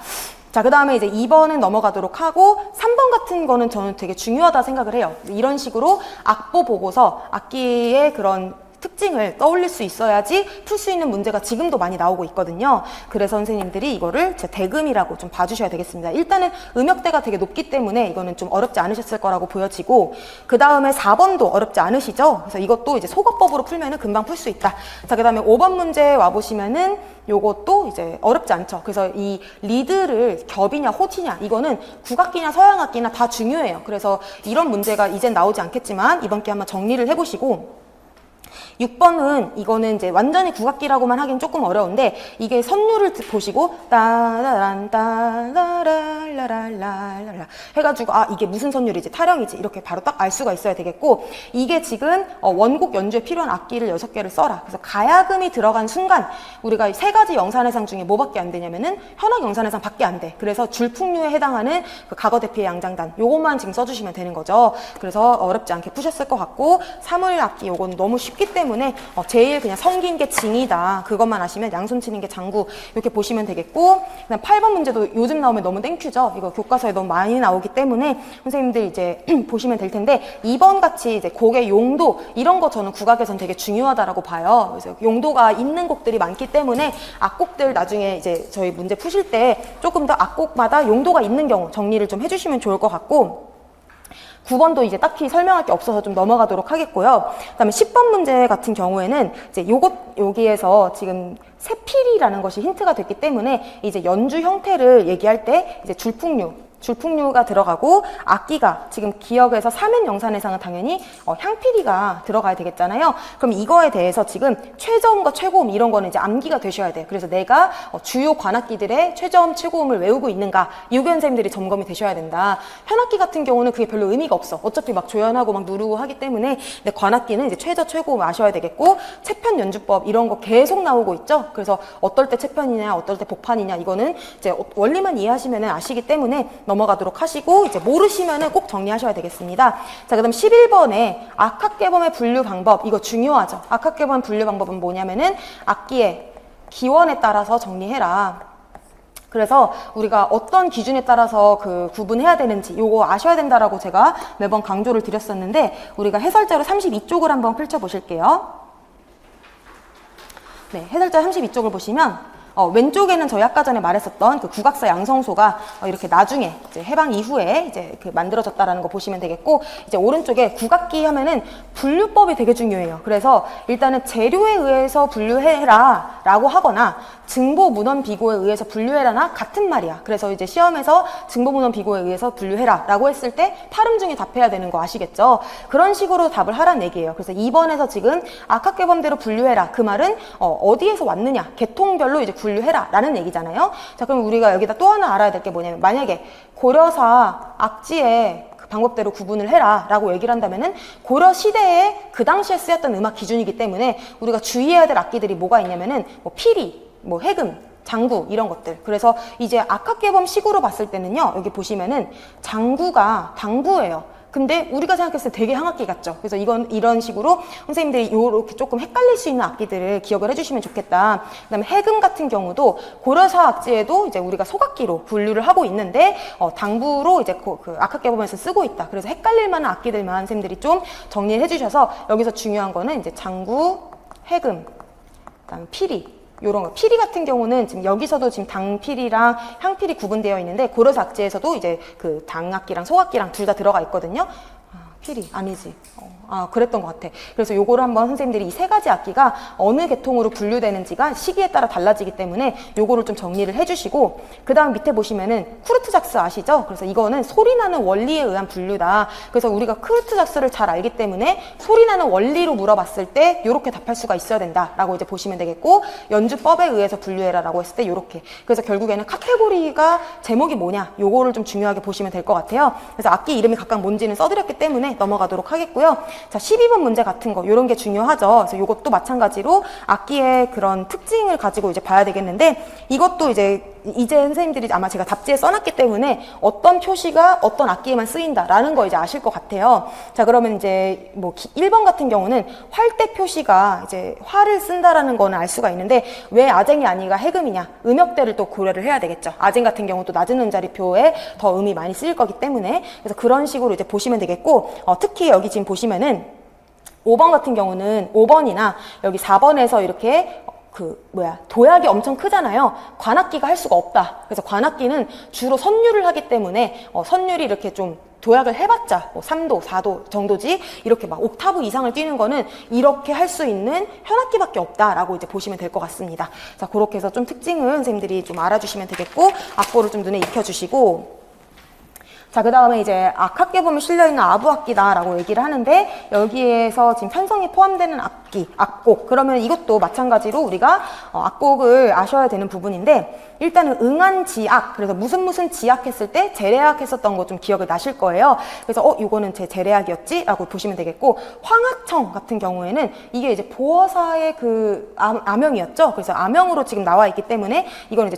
자, 그 다음에 이제 2번은 넘어가도록 하고, 3번 같은 거는 저는 되게 중요하다 생각을 해요. 이런 식으로 악보 보고서 악기의 그런 특징을 떠올릴 수 있어야지 풀 수 있는 문제가 지금도 많이 나오고 있거든요. 그래서 선생님들이 이거를 제 대금이라고 좀 봐주셔야 되겠습니다. 일단은 음역대가 되게 높기 때문에 이거는 좀 어렵지 않으셨을 거라고 보여지고, 그 다음에 4번도 어렵지 않으시죠? 그래서 이것도 이제 소거법으로 풀면은 금방 풀 수 있다. 자, 그 다음에 5번 문제 와보시면은 요것도 이제 어렵지 않죠. 그래서 이 리드를 겹이냐 호치냐, 이거는 국악기냐 서양악기나 다 중요해요. 그래서 이런 문제가 이젠 나오지 않겠지만 이번 기회에 한번 정리를 해보시고, 6번은 이거는 이제 완전히 국악기라고만 하긴 조금 어려운데, 이게 선율을 보시고 따라란 따라라라라라라 해가지고 이게 무슨 선율이지, 타령이지, 이렇게 바로 딱 알 수가 있어야 되겠고, 이게 지금 원곡 연주에 필요한 악기를 6개를 써라. 그래서 가야금이 들어간 순간 우리가 3가지 영산해상 중에 뭐밖에 안 되냐면은 현악 영산해상 밖에 안 돼. 그래서 줄풍류에 해당하는 그 가거대피의 양장단, 요것만 지금 써주시면 되는 거죠. 그래서 어렵지 않게 푸셨을 것 같고, 사물악기 요건 너무 쉽게 없기 때문에 제일 그냥 성긴 게 징이다. 그것만 아시면 양손 치는 게 장구 이렇게 보시면 되겠고, 그다음 8번 문제도 요즘 나오면 너무 땡큐죠. 이거 교과서에 너무 많이 나오기 때문에 선생님들 이제 보시면 될 텐데 2번 같이 이제 곡의 용도 이런 거 저는 국악에선 되게 중요하다라고 봐요. 그래서 용도가 있는 곡들이 많기 때문에 악곡들 나중에 이제 저희 문제 푸실 때 조금 더 악곡마다 용도가 있는 경우 정리를 좀 해주시면 좋을 것 같고, 9번도 이제 딱히 설명할 게 없어서 좀 넘어가도록 하겠고요. 그다음에 10번 문제 같은 경우에는 이제 여기에서 지금 세필이라는 것이 힌트가 됐기 때문에 이제 연주 형태를 얘기할 때 이제 줄풍류가 들어가고, 악기가 지금 기역에서 사면영산해상은 당연히 향피리가 들어가야 되겠잖아요. 그럼 이거에 대해서 지금 최저음과 최고음 이런 거는 이제 암기가 되셔야 돼요. 그래서 내가 주요 관악기들의 최저음, 최고음을 외우고 있는가, 유교 선생님들이 점검이 되셔야 된다. 현악기 같은 경우는 그게 별로 의미가 없어. 어차피 막 조연하고 막 누르고 하기 때문에. 근데 관악기는 이제 최저, 최고음 아셔야 되겠고, 채편 연주법 이런 거 계속 나오고 있죠. 그래서 어떨 때 채편이냐, 어떨 때 복판이냐, 이거는 이제 원리만 이해하시면 아시기 때문에 넘어가도록 하시고, 이제 모르시면은 꼭 정리하셔야 되겠습니다. 자, 그다음 11번에 악학개범의 분류 방법, 이거 중요하죠. 악학개범 분류 방법은 뭐냐면은 악기의 기원에 따라서 정리해라. 그래서 우리가 어떤 기준에 따라서 그 구분해야 되는지 요거 아셔야 된다라고 제가 매번 강조를 드렸었는데, 우리가 해설자로 32쪽을 한번 펼쳐보실게요. 네, 해설자 32쪽을 보시면 왼쪽에는 저희 아까 전에 말했었던 그 국악사 양성소가 이렇게 나중에 이제 해방 이후에 이제 그 만들어졌다라는 거 보시면 되겠고, 이제 오른쪽에 국악기 하면은 분류법이 되게 중요해요. 그래서 일단은 재료에 의해서 분류해라 라고 하거나 증보 문헌 비고에 의해서 분류해라나 같은 말이야. 그래서 이제 시험에서 증보 문헌 비고에 의해서 분류해라 라고 했을 때 발음 중에 답해야 되는 거 아시겠죠? 그런 식으로 답을 하라는 얘기예요. 그래서 2번에서 지금 악학개범대로 분류해라, 그 말은 어디에서 왔느냐, 계통별로 이제 분류해라 라는 얘기잖아요. 자, 그럼 우리가 여기다 또 하나 알아야 될 게 뭐냐면, 만약에 고려사 악지의 방법대로 구분을 해라 라고 얘기를 한다면은 고려 시대에 그 당시에 쓰였던 음악 기준이기 때문에 우리가 주의해야 될 악기들이 뭐가 있냐면은 뭐 피리, 뭐 해금, 장구 이런 것들. 그래서 이제 악학개범 식으로 봤을 때는요, 여기 보시면은 장구가 당구예요. 근데 우리가 생각했을 때 되게 향악기 같죠. 그래서 이런 식으로 선생님들이 요렇게 조금 헷갈릴 수 있는 악기들을 기억을 해주시면 좋겠다. 그다음에 해금 같은 경우도 고려사 악지에도 이제 우리가 소각기로 분류를 하고 있는데 당구로 이제 그 악학개범에서 쓰고 있다. 그래서 헷갈릴 만한 악기들만 선생님들이 좀 정리를 해주셔서, 여기서 중요한 거는 이제 장구, 해금, 그다음에 피리. 요런 거. 피리 같은 경우는 지금 여기서도 지금 당피리랑 향피리 구분되어 있는데, 고려사 악지에서도 이제 그 당악기랑 소악기랑 둘 다 들어가 있거든요. 피리 아니지. 그랬던 것 같아. 그래서 요거를 한번 선생님들이 이 세 가지 악기가 어느 계통으로 분류되는지가 시기에 따라 달라지기 때문에 요거를 좀 정리를 해주시고, 그 다음 밑에 보시면은 쿠르트작스 아시죠? 그래서 이거는 소리나는 원리에 의한 분류다. 그래서 우리가 쿠르트작스를 잘 알기 때문에 소리나는 원리로 물어봤을 때 요렇게 답할 수가 있어야 된다라고 이제 보시면 되겠고, 연주법에 의해서 분류해라라고 했을 때 요렇게. 그래서 결국에는 카테고리가 제목이 뭐냐, 요거를 좀 중요하게 보시면 될 것 같아요. 그래서 악기 이름이 각각 뭔지는 써드렸기 때문에 넘어가도록 하겠고요. 자, 12번 문제 같은 거, 요런 게 중요하죠. 그래서 요것도 마찬가지로 악기의 그런 특징을 가지고 이제 봐야 되겠는데, 이것도 이제 선생님들이 아마 제가 답지에 써놨기 때문에 어떤 표시가 어떤 악기에만 쓰인다라는 거 이제 아실 것 같아요. 자, 그러면 이제 뭐 1번 같은 경우는 활대 표시가 이제 활을 쓴다라는 거는 알 수가 있는데, 왜 아쟁이 아니가 해금이냐, 음역대를 또 고려를 해야 되겠죠. 아쟁 같은 경우도 낮은 음자리표에 더 음이 많이 쓰일 거기 때문에. 그래서 그런 식으로 이제 보시면 되겠고, 특히 여기 지금 보시면은 5번 같은 경우는 5번이나 여기 4번에서 이렇게 도약이 엄청 크잖아요. 관악기가 할 수가 없다. 그래서 관악기는 주로 선율을 하기 때문에 선율이 이렇게 좀 도약을 해봤자 뭐 3도, 4도 정도지, 이렇게 막 옥타브 이상을 뛰는 거는 이렇게 할 수 있는 현악기밖에 없다라고 이제 보시면 될 것 같습니다. 자, 그렇게 해서 좀 특징을 선생님들이 좀 알아주시면 되겠고, 악보를 좀 눈에 익혀주시고, 자, 그 다음에 이제 악학개범에 실려있는 아부악기다라고 얘기를 하는데, 여기에서 지금 편성이 포함되는 악기, 악곡. 그러면 이것도 마찬가지로 우리가 악곡을 아셔야 되는 부분인데, 일단은 응안지악, 그래서 무슨 지악 했을 때 재래악 했었던 거 좀 기억을 나실 거예요. 그래서 이거는 제 재래악이었지? 라고 보시면 되겠고, 황하청 같은 경우에는 이게 이제 보어사의 그 아명이었죠. 그래서 아명으로 지금 나와 있기 때문에 이건 이제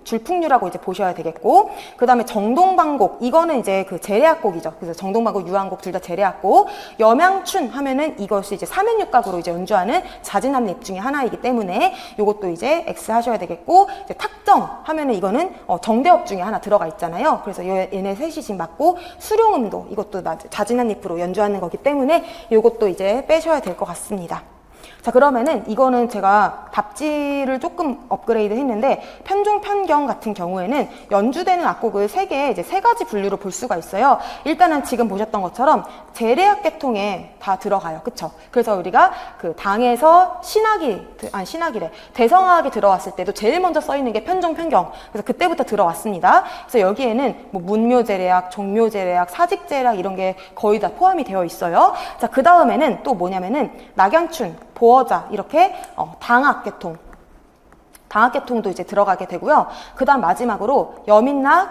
줄풍류라고 이제 보셔야 되겠고, 그 다음에 정동방곡, 이거는 이제 그 재래악곡이죠. 그래서 정동반곡, 유한곡 둘 다 재래악곡. 염양춘 하면은 이것이 이제 사면육각으로 이제 연주하는 자진한 랩 중에 하나이기 때문에 요것도 이제 X 하셔야 되겠고, 이제 탁정 하면은 이거는 정대업 중에 하나 들어가 있잖아요. 그래서 얘네 셋이 지금 맞고, 수룡음도 이것도 자진한 랩으로 연주하는 거기 때문에 요것도 이제 빼셔야 될 것 같습니다. 자, 그러면은 이거는 제가 답지를 조금 업그레이드 했는데, 편중, 편경 같은 경우에는 연주되는 악곡을 이제 세 가지 분류로 볼 수가 있어요. 일단은 지금 보셨던 것처럼 재래악 계통에 다 들어가요. 그쵸? 그래서 우리가 그 당에서 대성악이 들어왔을 때도 제일 먼저 써 있는 게 편중, 편경. 그래서 그때부터 들어왔습니다. 그래서 여기에는 뭐 문묘 재래악, 정묘 재래악, 사직 재래악 이런 게 거의 다 포함이 되어 있어요. 자, 그 다음에는 또 뭐냐면은 낙양춘, 보어자 이렇게 당악계통, 당악계통도 이제 들어가게 되고요. 그 다음 마지막으로 여민락,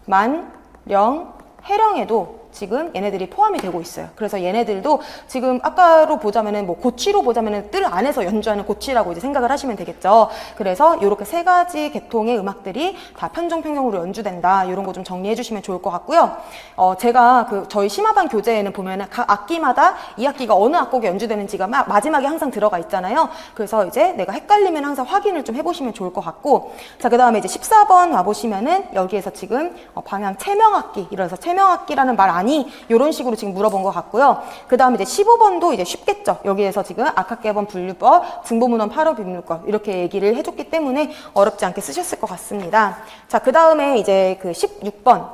만, 령, 해령에도 지금 얘네들이 포함이 되고 있어요. 그래서 얘네들도 지금 아까로 보자면은 뭐 고치로 보자면은 뜰 안에서 연주하는 고치라고 이제 생각을 하시면 되겠죠. 그래서 이렇게 세 가지 계통의 음악들이 다 편중, 편경으로 연주된다. 이런 거 좀 정리해 주시면 좋을 것 같고요. 제가 저희 심화반 교재에는 보면은 각 악기마다 이 악기가 어느 악곡에 연주되는지가 마지막에 항상 들어가 있잖아요. 그래서 이제 내가 헷갈리면 항상 확인을 좀 해보시면 좋을 것 같고, 자, 그 다음에 이제 14번 와보시면은 여기에서 지금 방향 체명악기, 이래서 체명악기라는 말 아니? 이런 식으로 지금 물어본 것 같고요. 그 다음에 이제 15번도 이제 쉽겠죠. 여기에서 지금 악학계번 분류법, 증보문헌 8호 비밀법 이렇게 얘기를 해줬기 때문에 어렵지 않게 쓰셨을 것 같습니다. 자, 그 다음에 이제 그 16번.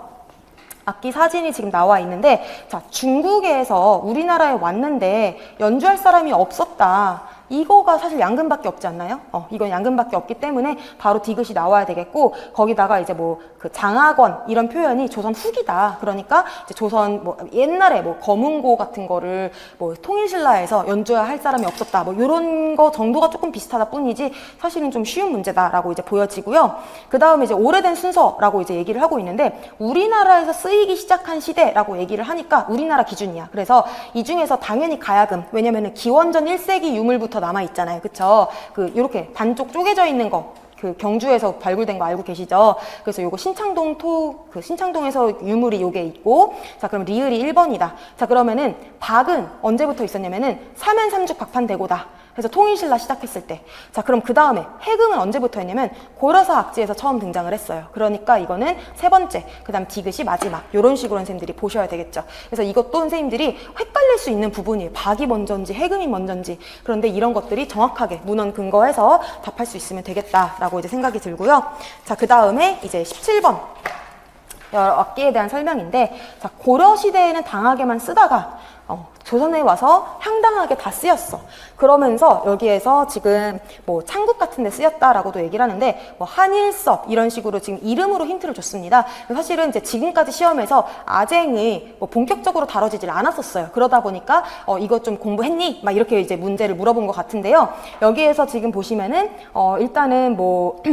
악기 사진이 지금 나와 있는데, 자, 중국에서 우리나라에 왔는데 연주할 사람이 없었다. 이거가 사실 양금밖에 없지 않나요? 이건 양금밖에 없기 때문에 바로 디귿이 나와야 되겠고, 거기다가 이제 뭐 그 장학원 이런 표현이 조선 후기다. 그러니까 이제 조선 뭐 옛날에 뭐 검은고 같은 거를 뭐 통일신라에서 연주할 사람이 없었다. 뭐 이런 거 정도가 조금 비슷하다 뿐이지 사실은 좀 쉬운 문제다라고 이제 보여지고요. 그 다음에 이제 오래된 순서라고 이제 얘기를 하고 있는데, 우리나라에서 쓰이기 시작한 시대라고 얘기를 하니까 우리나라 기준이야. 그래서 이 중에서 당연히 가야금, 왜냐면은 기원전 1세기 유물부터 남아 있잖아요. 그쵸? 요렇게 반쪽 쪼개져 있는 거, 경주에서 발굴된 거 알고 계시죠? 그래서 요거 신창동에서 유물이 요게 있고, 자, 그럼 리을이 1번이다. 자, 그러면은 박은 언제부터 있었냐면은 삼연삼죽 박판대고다. 그래서 통일신라 시작했을 때. 자, 그럼 그 다음에 해금은 언제부터 했냐면 고려사 악지에서 처음 등장을 했어요. 그러니까 이거는 세 번째, 그 다음 디귿이 마지막, 이런 식으로 선생님들이 보셔야 되겠죠. 그래서 이것도 선생님들이 헷갈릴 수 있는 부분이에요. 박이 먼저인지 해금이 먼저인지. 그런데 이런 것들이 정확하게 문헌 근거해서 답할 수 있으면 되겠다라고 이제 생각이 들고요. 자, 그 다음에 이제 17번. 여러 악기에 대한 설명인데, 자, 고려시대에는 당하게만 쓰다가 조선에 와서 향당하게 다 쓰였어. 그러면서 여기에서 지금 뭐 창국 같은 데 쓰였다라고도 얘기를 하는데, 뭐 한일섭 이런 식으로 지금 이름으로 힌트를 줬습니다. 사실은 이제 지금까지 시험에서 아쟁이 뭐 본격적으로 다뤄지질 않았었어요. 그러다 보니까 이거 좀 공부했니? 막 이렇게 이제 문제를 물어본 것 같은데요. 여기에서 지금 보시면은 일단은 뭐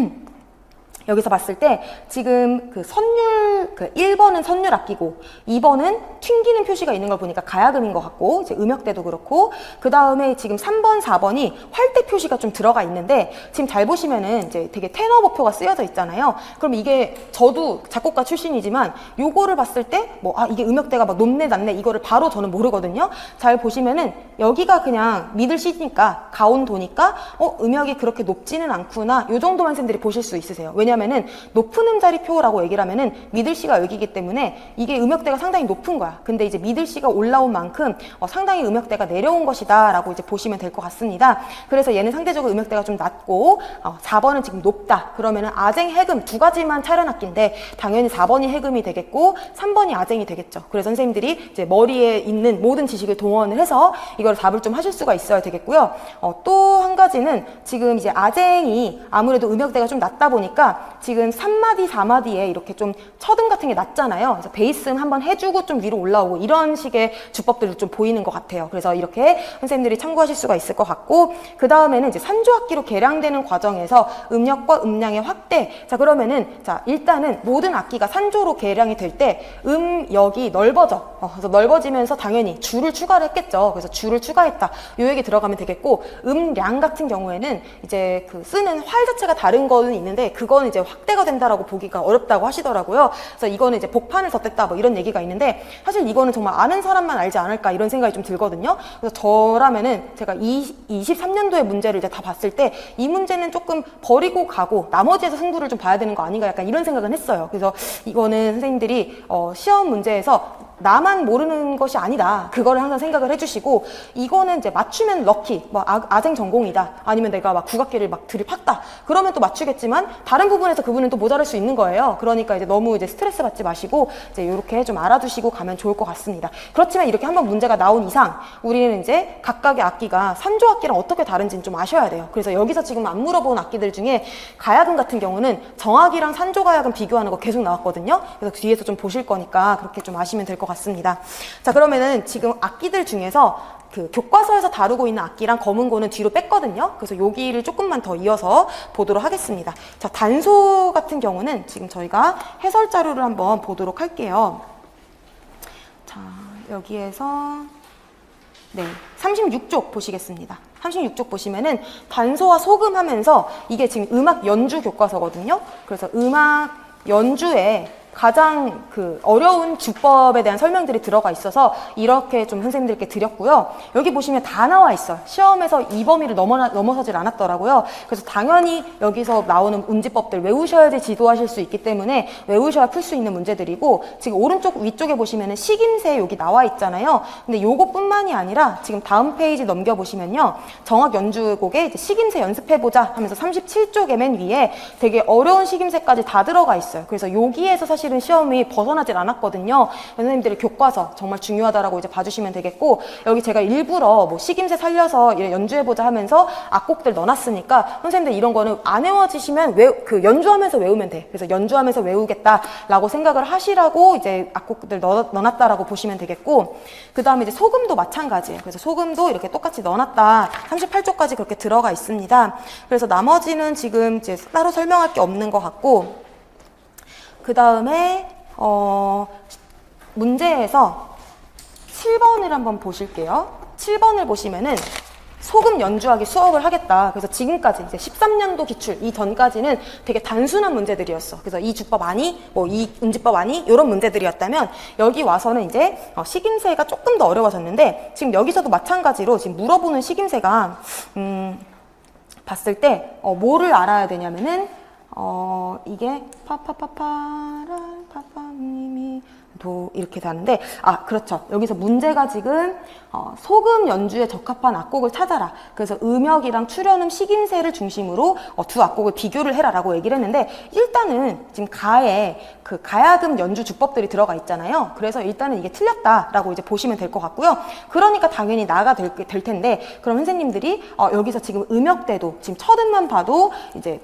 여기서 봤을 때 지금 그 선율, 1번은 선율 악기고 2번은 튕기는 표시가 있는 걸 보니까 가야금인 것 같고, 이제 음역대도 그렇고, 그 다음에 지금 3번, 4번이 활대 표시가 좀 들어가 있는데, 지금 잘 보시면은 이제 되게 테너버표가 쓰여져 있잖아요. 그럼 이게 저도 작곡가 출신이지만 요거를 봤을 때 이게 음역대가 막 높네 낮네 이거를 바로 저는 모르거든요. 잘 보시면은 여기가 그냥 미들 C니까 가온도니까 음역이 그렇게 높지는 않구나, 요 정도만 쌤들이 보실 수 있으세요. 왜냐면은 높은 음자리표라고 얘기를 하면은 미들 C가 여기기 때문에 이게 음역대가 상당히 높은 거야. 근데 이제 미들 C가 올라온 만큼 상당히 음역대가 내려온 것이다 라고 이제 보시면 될 것 같습니다. 그래서 얘는 상대적으로 음역대가 좀 낮고, 4번은 지금 높다. 그러면은 아쟁, 해금 두 가지만 차련악기인데 당연히 4번이 해금이 되겠고 3번이 아쟁이 되겠죠. 그래서 선생님들이 이제 머리에 있는 모든 지식을 동원을 해서 이걸 답을 좀 하실 수가 있어야 되겠고요. 또 한 가지는 지금 이제 아쟁이 아무래도 음역대가 좀 낮다 보니까 지금 3마디, 4마디에 이렇게 좀 처등 같은 게 낮잖아요. 그래서 베이스음 한번 해주고 좀 위로 올라오고 이런 식의 주법들도 좀 보이는 것 같아요. 그래서 이렇게 선생님들이 참고하실 수가 있을 것 같고, 그 다음에는 이제 산조악기로 개량되는 과정에서 음역과 음량의 확대. 자, 그러면은 자, 일단은 모든 악기가 산조로 개량이 될 때 음역이 넓어져. 그래서 넓어지면서 당연히 줄을 추가를 했겠죠. 그래서 줄을 추가했다. 요 얘기 들어가면 되겠고, 음량 같은 경우에는 이제 쓰는 활 자체가 다른 거는 있는데 그거는 이제 확대가 된다라고 보기가 어렵다고 하시더라고요. 그래서 이거는 이제 복판을 덧댔다 뭐 이런 얘기가 있는데 사실 이거는 정말 아는 사람만 알지 않을까 이런 생각이 좀 들거든요. 그래서 저라면은 제가 23년도의 문제를 이제 다 봤을 때 이 문제는 조금 버리고 가고 나머지에서 승부를 좀 봐야 되는 거 아닌가 약간 이런 생각은 했어요. 그래서 이거는 선생님들이 시험 문제에서 나만 모르는 것이 아니다. 그거를 항상 생각을 해주시고 이거는 이제 맞추면 럭키, 뭐 아쟁 전공이다. 아니면 내가 막 국악기를 막 들이팠다. 그러면 또 맞추겠지만 다른 부분에서 그분은 또 모자랄 수 있는 거예요. 그러니까 이제 너무 이제 스트레스 받지 마시고 이제 이렇게 좀 알아두시고 가면 좋을 것 같습니다. 그렇지만 이렇게 한번 문제가 나온 이상 우리는 이제 각각의 악기가 산조 악기랑 어떻게 다른지는 좀 아셔야 돼요. 그래서 여기서 지금 안 물어본 악기들 중에 가야금 같은 경우는 정악이랑 산조 가야금 비교하는 거 계속 나왔거든요. 그래서 뒤에서 좀 보실 거니까 그렇게 좀 아시면 될 것 같습니다. 자, 그러면은 지금 악기들 중에서 그 교과서에서 다루고 있는 악기랑 검은고는 뒤로 뺐거든요. 그래서 여기를 조금만 더 이어서 보도록 하겠습니다. 자, 단소 같은 경우는 지금 저희가 해설 자료를 한번 보도록 할게요. 자, 여기에서 네, 36쪽 보시겠습니다. 36쪽 보시면은 단소와 소금 하면서 이게 지금 음악 연주 교과서거든요. 그래서 음악 연주에 가장 그 어려운 주법에 대한 설명들이 들어가 있어서 이렇게 좀 선생님들께 드렸고요. 여기 보시면 다 나와 있어요. 시험에서 이 범위를 넘어서질 않았더라고요. 그래서 당연히 여기서 나오는 운지법들 외우셔야지 지도하실 수 있기 때문에 외우셔야 풀 수 있는 문제들이고 지금 오른쪽 위쪽에 보시면은 식임새 여기 나와 있잖아요. 근데 요것뿐만이 아니라 지금 다음 페이지 넘겨보시면요. 정악 연주곡에 이제 식임새 연습해보자 하면서 37쪽에 맨 위에 되게 어려운 식임새까지 다 들어가 있어요. 그래서 여기에서 사실은 시험이 벗어나질 않았거든요. 선생님들의 교과서 정말 중요하다라고 이제 봐주시면 되겠고 여기 제가 일부러 뭐 식임새 살려서 연주해보자 하면서 악곡들 넣어놨으니까 선생님들 이런 거는 안 외워지시면 연주하면서 외우면 돼. 그래서 연주하면서 외우겠다라고 생각을 하시라고 이제 악곡들 넣어놨다라고 보시면 되겠고 그 다음에 이제 소금도 마찬가지예요. 그래서 소금도 이렇게 똑같이 넣어놨다. 38쪽까지 그렇게 들어가 있습니다. 그래서 나머지는 지금 이제 따로 설명할 게 없는 것 같고 그 다음에 문제에서 7번을 한번 보실게요. 7번을 보시면은 소금 연주하기 수업을 하겠다. 그래서 지금까지 이제 13년도 기출 이전까지는 되게 단순한 문제들이었어. 그래서 이 주법 아니, 뭐 이 운지법 아니 이런 문제들이었다면 여기 와서는 이제 식임새가 조금 더 어려워졌는데 지금 여기서도 마찬가지로 지금 물어보는 식임새가 봤을 때 뭐를 알아야 되냐면은 이게 파파파파라 파파님이 도 이렇게 되는데 그렇죠. 여기서 문제가 지금 소금 연주에 적합한 악곡을 찾아라. 그래서 음역이랑 출현음 식임새를 중심으로 두 악곡을 비교를 해라라고 얘기를 했는데 일단은 지금 가에 그 가야금 연주 주법들이 들어가 있잖아요. 그래서 일단은 이게 틀렸다라고 이제 보시면 될 것 같고요. 그러니까 당연히 나가 될 텐데 그럼 선생님들이 여기서 지금 음역대도 지금 첫음만 봐도 이제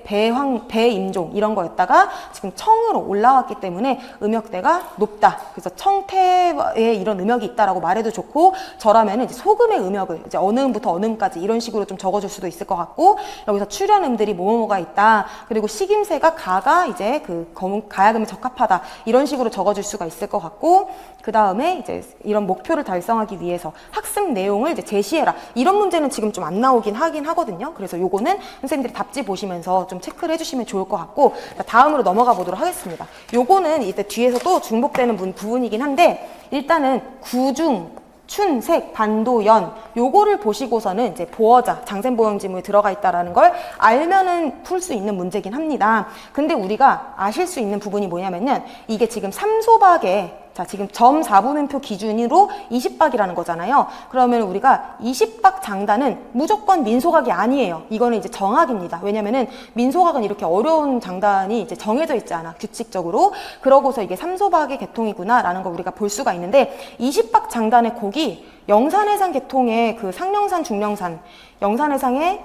배임종 이런 거였다가 지금 청으로 올라왔기 때문에 음역대가 높다. 그래서 청태에 이런 음역이 있다라고 말해도 좋고 저라면은 이제 소금의 음역을 이제 어느 음부터 어느 음까지 이런 식으로 좀 적어줄 수도 있을 것 같고 여기서 출현음들이 뭐뭐가 있다. 그리고 식임새가 가가 이제 그 가야금에 적합하다. 이런 식으로 적어줄 수가 있을 것 같고 그 다음에 이제 이런 목표를 달성하기 위해서 학습 내용을 이제 제시해라. 이런 문제는 지금 좀 안 나오긴 하거든요. 그래서 요거는 선생님들이 답지 보시면서 좀 체크를 해주시면 좋을 것 같고 다음으로 넘어가 보도록 하겠습니다. 요거는 이때 뒤에서 또 중복되는 부분이긴 한데 일단은 구중, 춘, 색, 반도, 연 요거를 보시고서는 이제 보어자, 장생보형지문이 들어가 있다라는 걸 알면은 풀 수 있는 문제긴 합니다. 근데 우리가 아실 수 있는 부분이 뭐냐면은 이게 지금 3소박에 자, 지금 점 4분음표 기준으로 20박이라는 거잖아요. 그러면 우리가 20박 장단은 무조건 민소각이 아니에요. 이거는 이제 정악입니다. 왜냐면은 민소각은 이렇게 어려운 장단이 이제 정해져 있지 않아, 규칙적으로. 그러고서 이게 3소박의 계통이구나라는 걸 우리가 볼 수가 있는데 20박 장단의 곡이 영산해상 계통의 그 상령산, 중령산, 영산해상의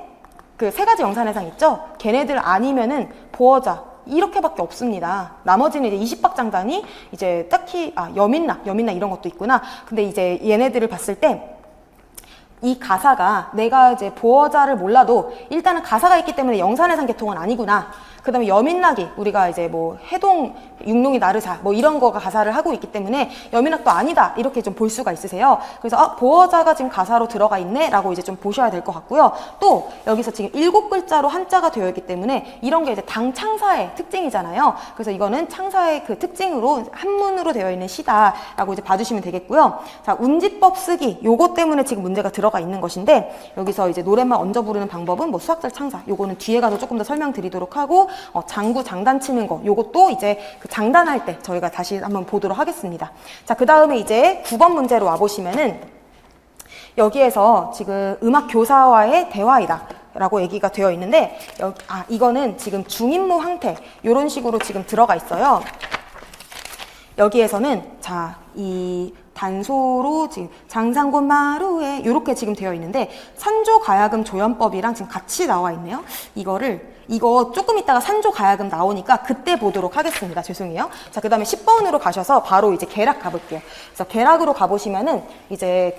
그 세 가지 영산해상 있죠? 걔네들 아니면은 보어자, 이렇게밖에 없습니다. 나머지는 이제 20박 장단이 이제 딱히 여민락 이런 것도 있구나. 근데 이제 얘네들을 봤을 때 이 가사가 내가 이제 보어자를 몰라도 일단은 가사가 있기 때문에 영산해상 계통은 아니구나. 그 다음에 여민락이 우리가 이제 뭐 해동 육룡이 나르사 뭐 이런 거가 가사를 하고 있기 때문에 여민락도 아니다 이렇게 좀 볼 수가 있으세요. 그래서 아 보어자가 지금 가사로 들어가 있네 라고 이제 좀 보셔야 될 것 같고요. 또 여기서 지금 7글자로 한자가 되어 있기 때문에 이런 게 이제 당 창사의 특징이잖아요. 그래서 이거는 창사의 그 특징으로 한문으로 되어 있는 시다 라고 이제 봐주시면 되겠고요. 자, 운지법 쓰기 요거 때문에 지금 문제가 들어가 있는 것인데 여기서 이제 노랫말 얹어 부르는 방법은 뭐 수학절 창사 요거는 뒤에 가서 조금 더 설명드리도록 하고 장구 장단 치는 거 요것도 이제 그 장단할 때 저희가 다시 한번 보도록 하겠습니다. 자, 그 다음에 이제 9번 문제로 와보시면은 여기에서 지금 음악 교사와의 대화이다 라고 얘기가 되어 있는데 이거는 지금 중임모 항태 요런 식으로 지금 들어가 있어요. 여기에서는 자, 이 단소로 지금 장상곤 마루에 이렇게 지금 되어 있는데 산조가야금 조연법이랑 지금 같이 나와 있네요. 이거 조금 있다가 산조가야금 나오니까 그때 보도록 하겠습니다. 죄송해요. 자, 그 다음에 10번으로 가셔서 바로 이제 계락 가볼게요. 그래서 계락으로 가보시면은 이제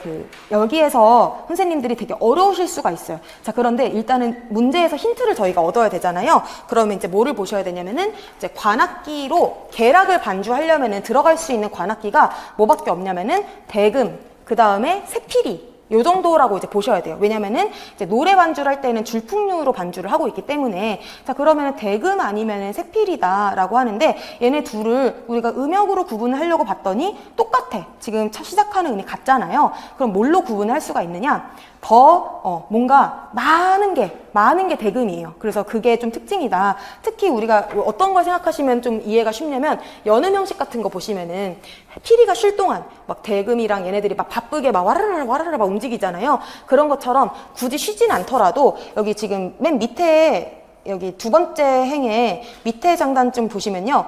여기에서 선생님들이 되게 어려우실 수가 있어요. 자, 그런데 일단은 문제에서 힌트를 저희가 얻어야 되잖아요. 그러면 이제 뭐를 보셔야 되냐면은 이제 관악기로 계락을 반주하려면은 들어갈 수 있는 관악기가 뭐밖에 없냐면은 대금, 그 다음에 세피리 요 정도라고 이제 보셔야 돼요. 왜냐면은 이제 노래 반주를 할 때는 줄풍류로 반주를 하고 있기 때문에 자, 그러면은 대금 아니면은 세필이다라고 하는데 얘네 둘을 우리가 음역으로 구분을 하려고 봤더니 똑같아. 지금 시작하는 음이 같잖아요. 그럼 뭘로 구분을 할 수가 있느냐? 더 뭔가 많은 게 대금이에요. 그래서 그게 좀 특징이다. 특히 우리가 어떤 걸 생각하시면 좀 이해가 쉽냐면 연음 형식 같은 거 보시면은 피리가 쉴 동안 막 대금이랑 얘네들이 막 바쁘게 막 와라라라 막 움직이잖아요. 그런 것처럼 굳이 쉬진 않더라도 여기 지금 맨 밑에 여기 두 번째 행에 밑에 장단쯤 보시면요.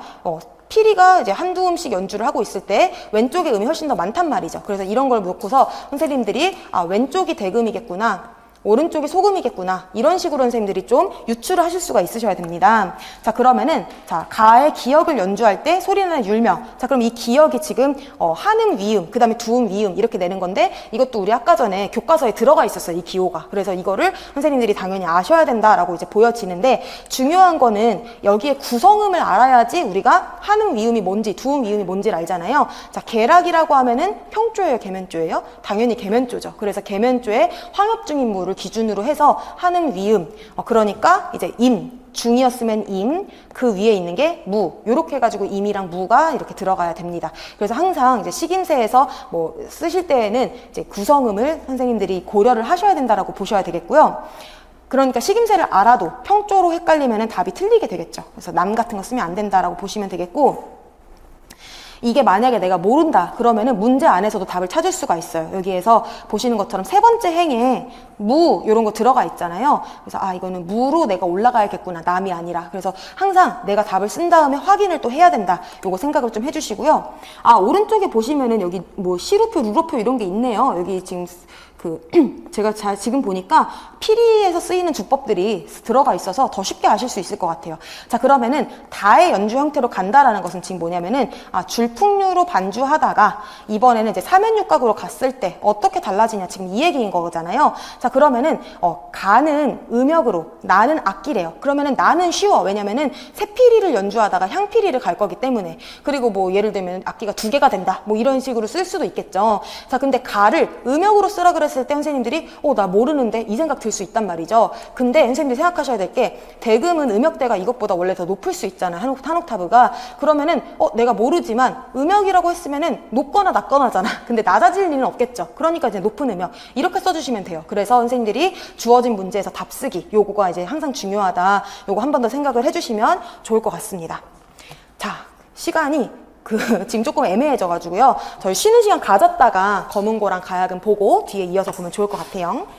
피리가 이제 한두 음씩 연주를 하고 있을 때 왼쪽에 음이 훨씬 더 많단 말이죠. 그래서 이런 걸 놓고서 선생님들이 왼쪽이 대금이겠구나. 오른쪽이 소금이겠구나. 이런 식으로 선생님들이 좀 유추를 하실 수가 있으셔야 됩니다. 자, 그러면은 자, 가의 기역을 연주할 때 소리나는 율명. 자, 그럼 이 기역이 지금 한음 위음, 그 다음에 두음 위음 이렇게 내는 건데 이것도 우리 아까 전에 교과서에 들어가 있었어요. 이 기호가. 그래서 이거를 선생님들이 당연히 아셔야 된다라고 이제 보여지는데 중요한 거는 여기에 구성음을 알아야지 우리가 한음 위음이 뭔지 두음 위음이 뭔지를 알잖아요. 자, 계락이라고 하면은 평조예요, 계면조예요? 당연히 계면조죠. 그래서 계면조의 황엽중임무를 기준으로 해서 한음 위음 그러니까 이제 중이었으면 그 위에 있는 게 무 요렇게 해가지고 임이랑 무가 이렇게 들어가야 됩니다. 그래서 항상 이제 식임새에서 뭐 쓰실 때에는 이제 구성음을 선생님들이 고려를 하셔야 된다라고 보셔야 되겠고요. 그러니까 식임새를 알아도 평조로 헷갈리면은 답이 틀리게 되겠죠. 그래서 남 같은 거 쓰면 안 된다라고 보시면 되겠고 이게 만약에 내가 모른다 그러면은 문제 안에서도 답을 찾을 수가 있어요. 여기에서 보시는 것처럼 세 번째 행에 무 이런 거 들어가 있잖아요. 그래서 이거는 무로 내가 올라가야겠구나. 남이 아니라. 그래서 항상 내가 답을 쓴 다음에 확인을 또 해야 된다. 요거 생각을 좀 해주시고요. 오른쪽에 보시면은 여기 뭐 시루표, 루로표 이런 게 있네요. 여기 지금 제가 지금 보니까 피리에서 쓰이는 주법들이 들어가 있어서 더 쉽게 아실 수 있을 것 같아요. 자, 그러면은 다의 연주 형태로 간다라는 것은 지금 뭐냐면은 줄풍류로 반주하다가 이번에는 이제 삼연육각으로 갔을 때 어떻게 달라지냐 지금 이 얘기인 거잖아요. 자, 그러면은 가는 음역으로 나는 악기래요. 그러면은 나는 쉬워. 왜냐면은 세피리를 연주하다가 향피리를 갈 거기 때문에. 그리고 뭐 예를 들면 악기가 2개가 된다. 뭐 이런 식으로 쓸 수도 있겠죠. 자, 근데 가를 음역으로 쓰라 그랬을 때 선생님들이 나 모르는데 이 생각 들 수 있단 말이죠. 근데 선생님들이 생각하셔야 될 게 대금은 음역대가 이것보다 원래 더 높을 수 있잖아요. 한 옥타브가. 그러면은 내가 모르지만 음역이라고 했으면은 높거나 낮거나잖아. 근데 낮아질 일은 없겠죠. 그러니까 이제 높은 음역 이렇게 써주시면 돼요. 그래서 선생님들이 주어진 문제에서 답 쓰기 요거가 이제 항상 중요하다. 요거 한 번 더 생각을 해주시면 좋을 것 같습니다. 자, 시간이 지금 조금 애매해져가지고요. 저희 쉬는 시간 가졌다가 검은고랑 가야금 보고 뒤에 이어서 보면 좋을 것 같아요.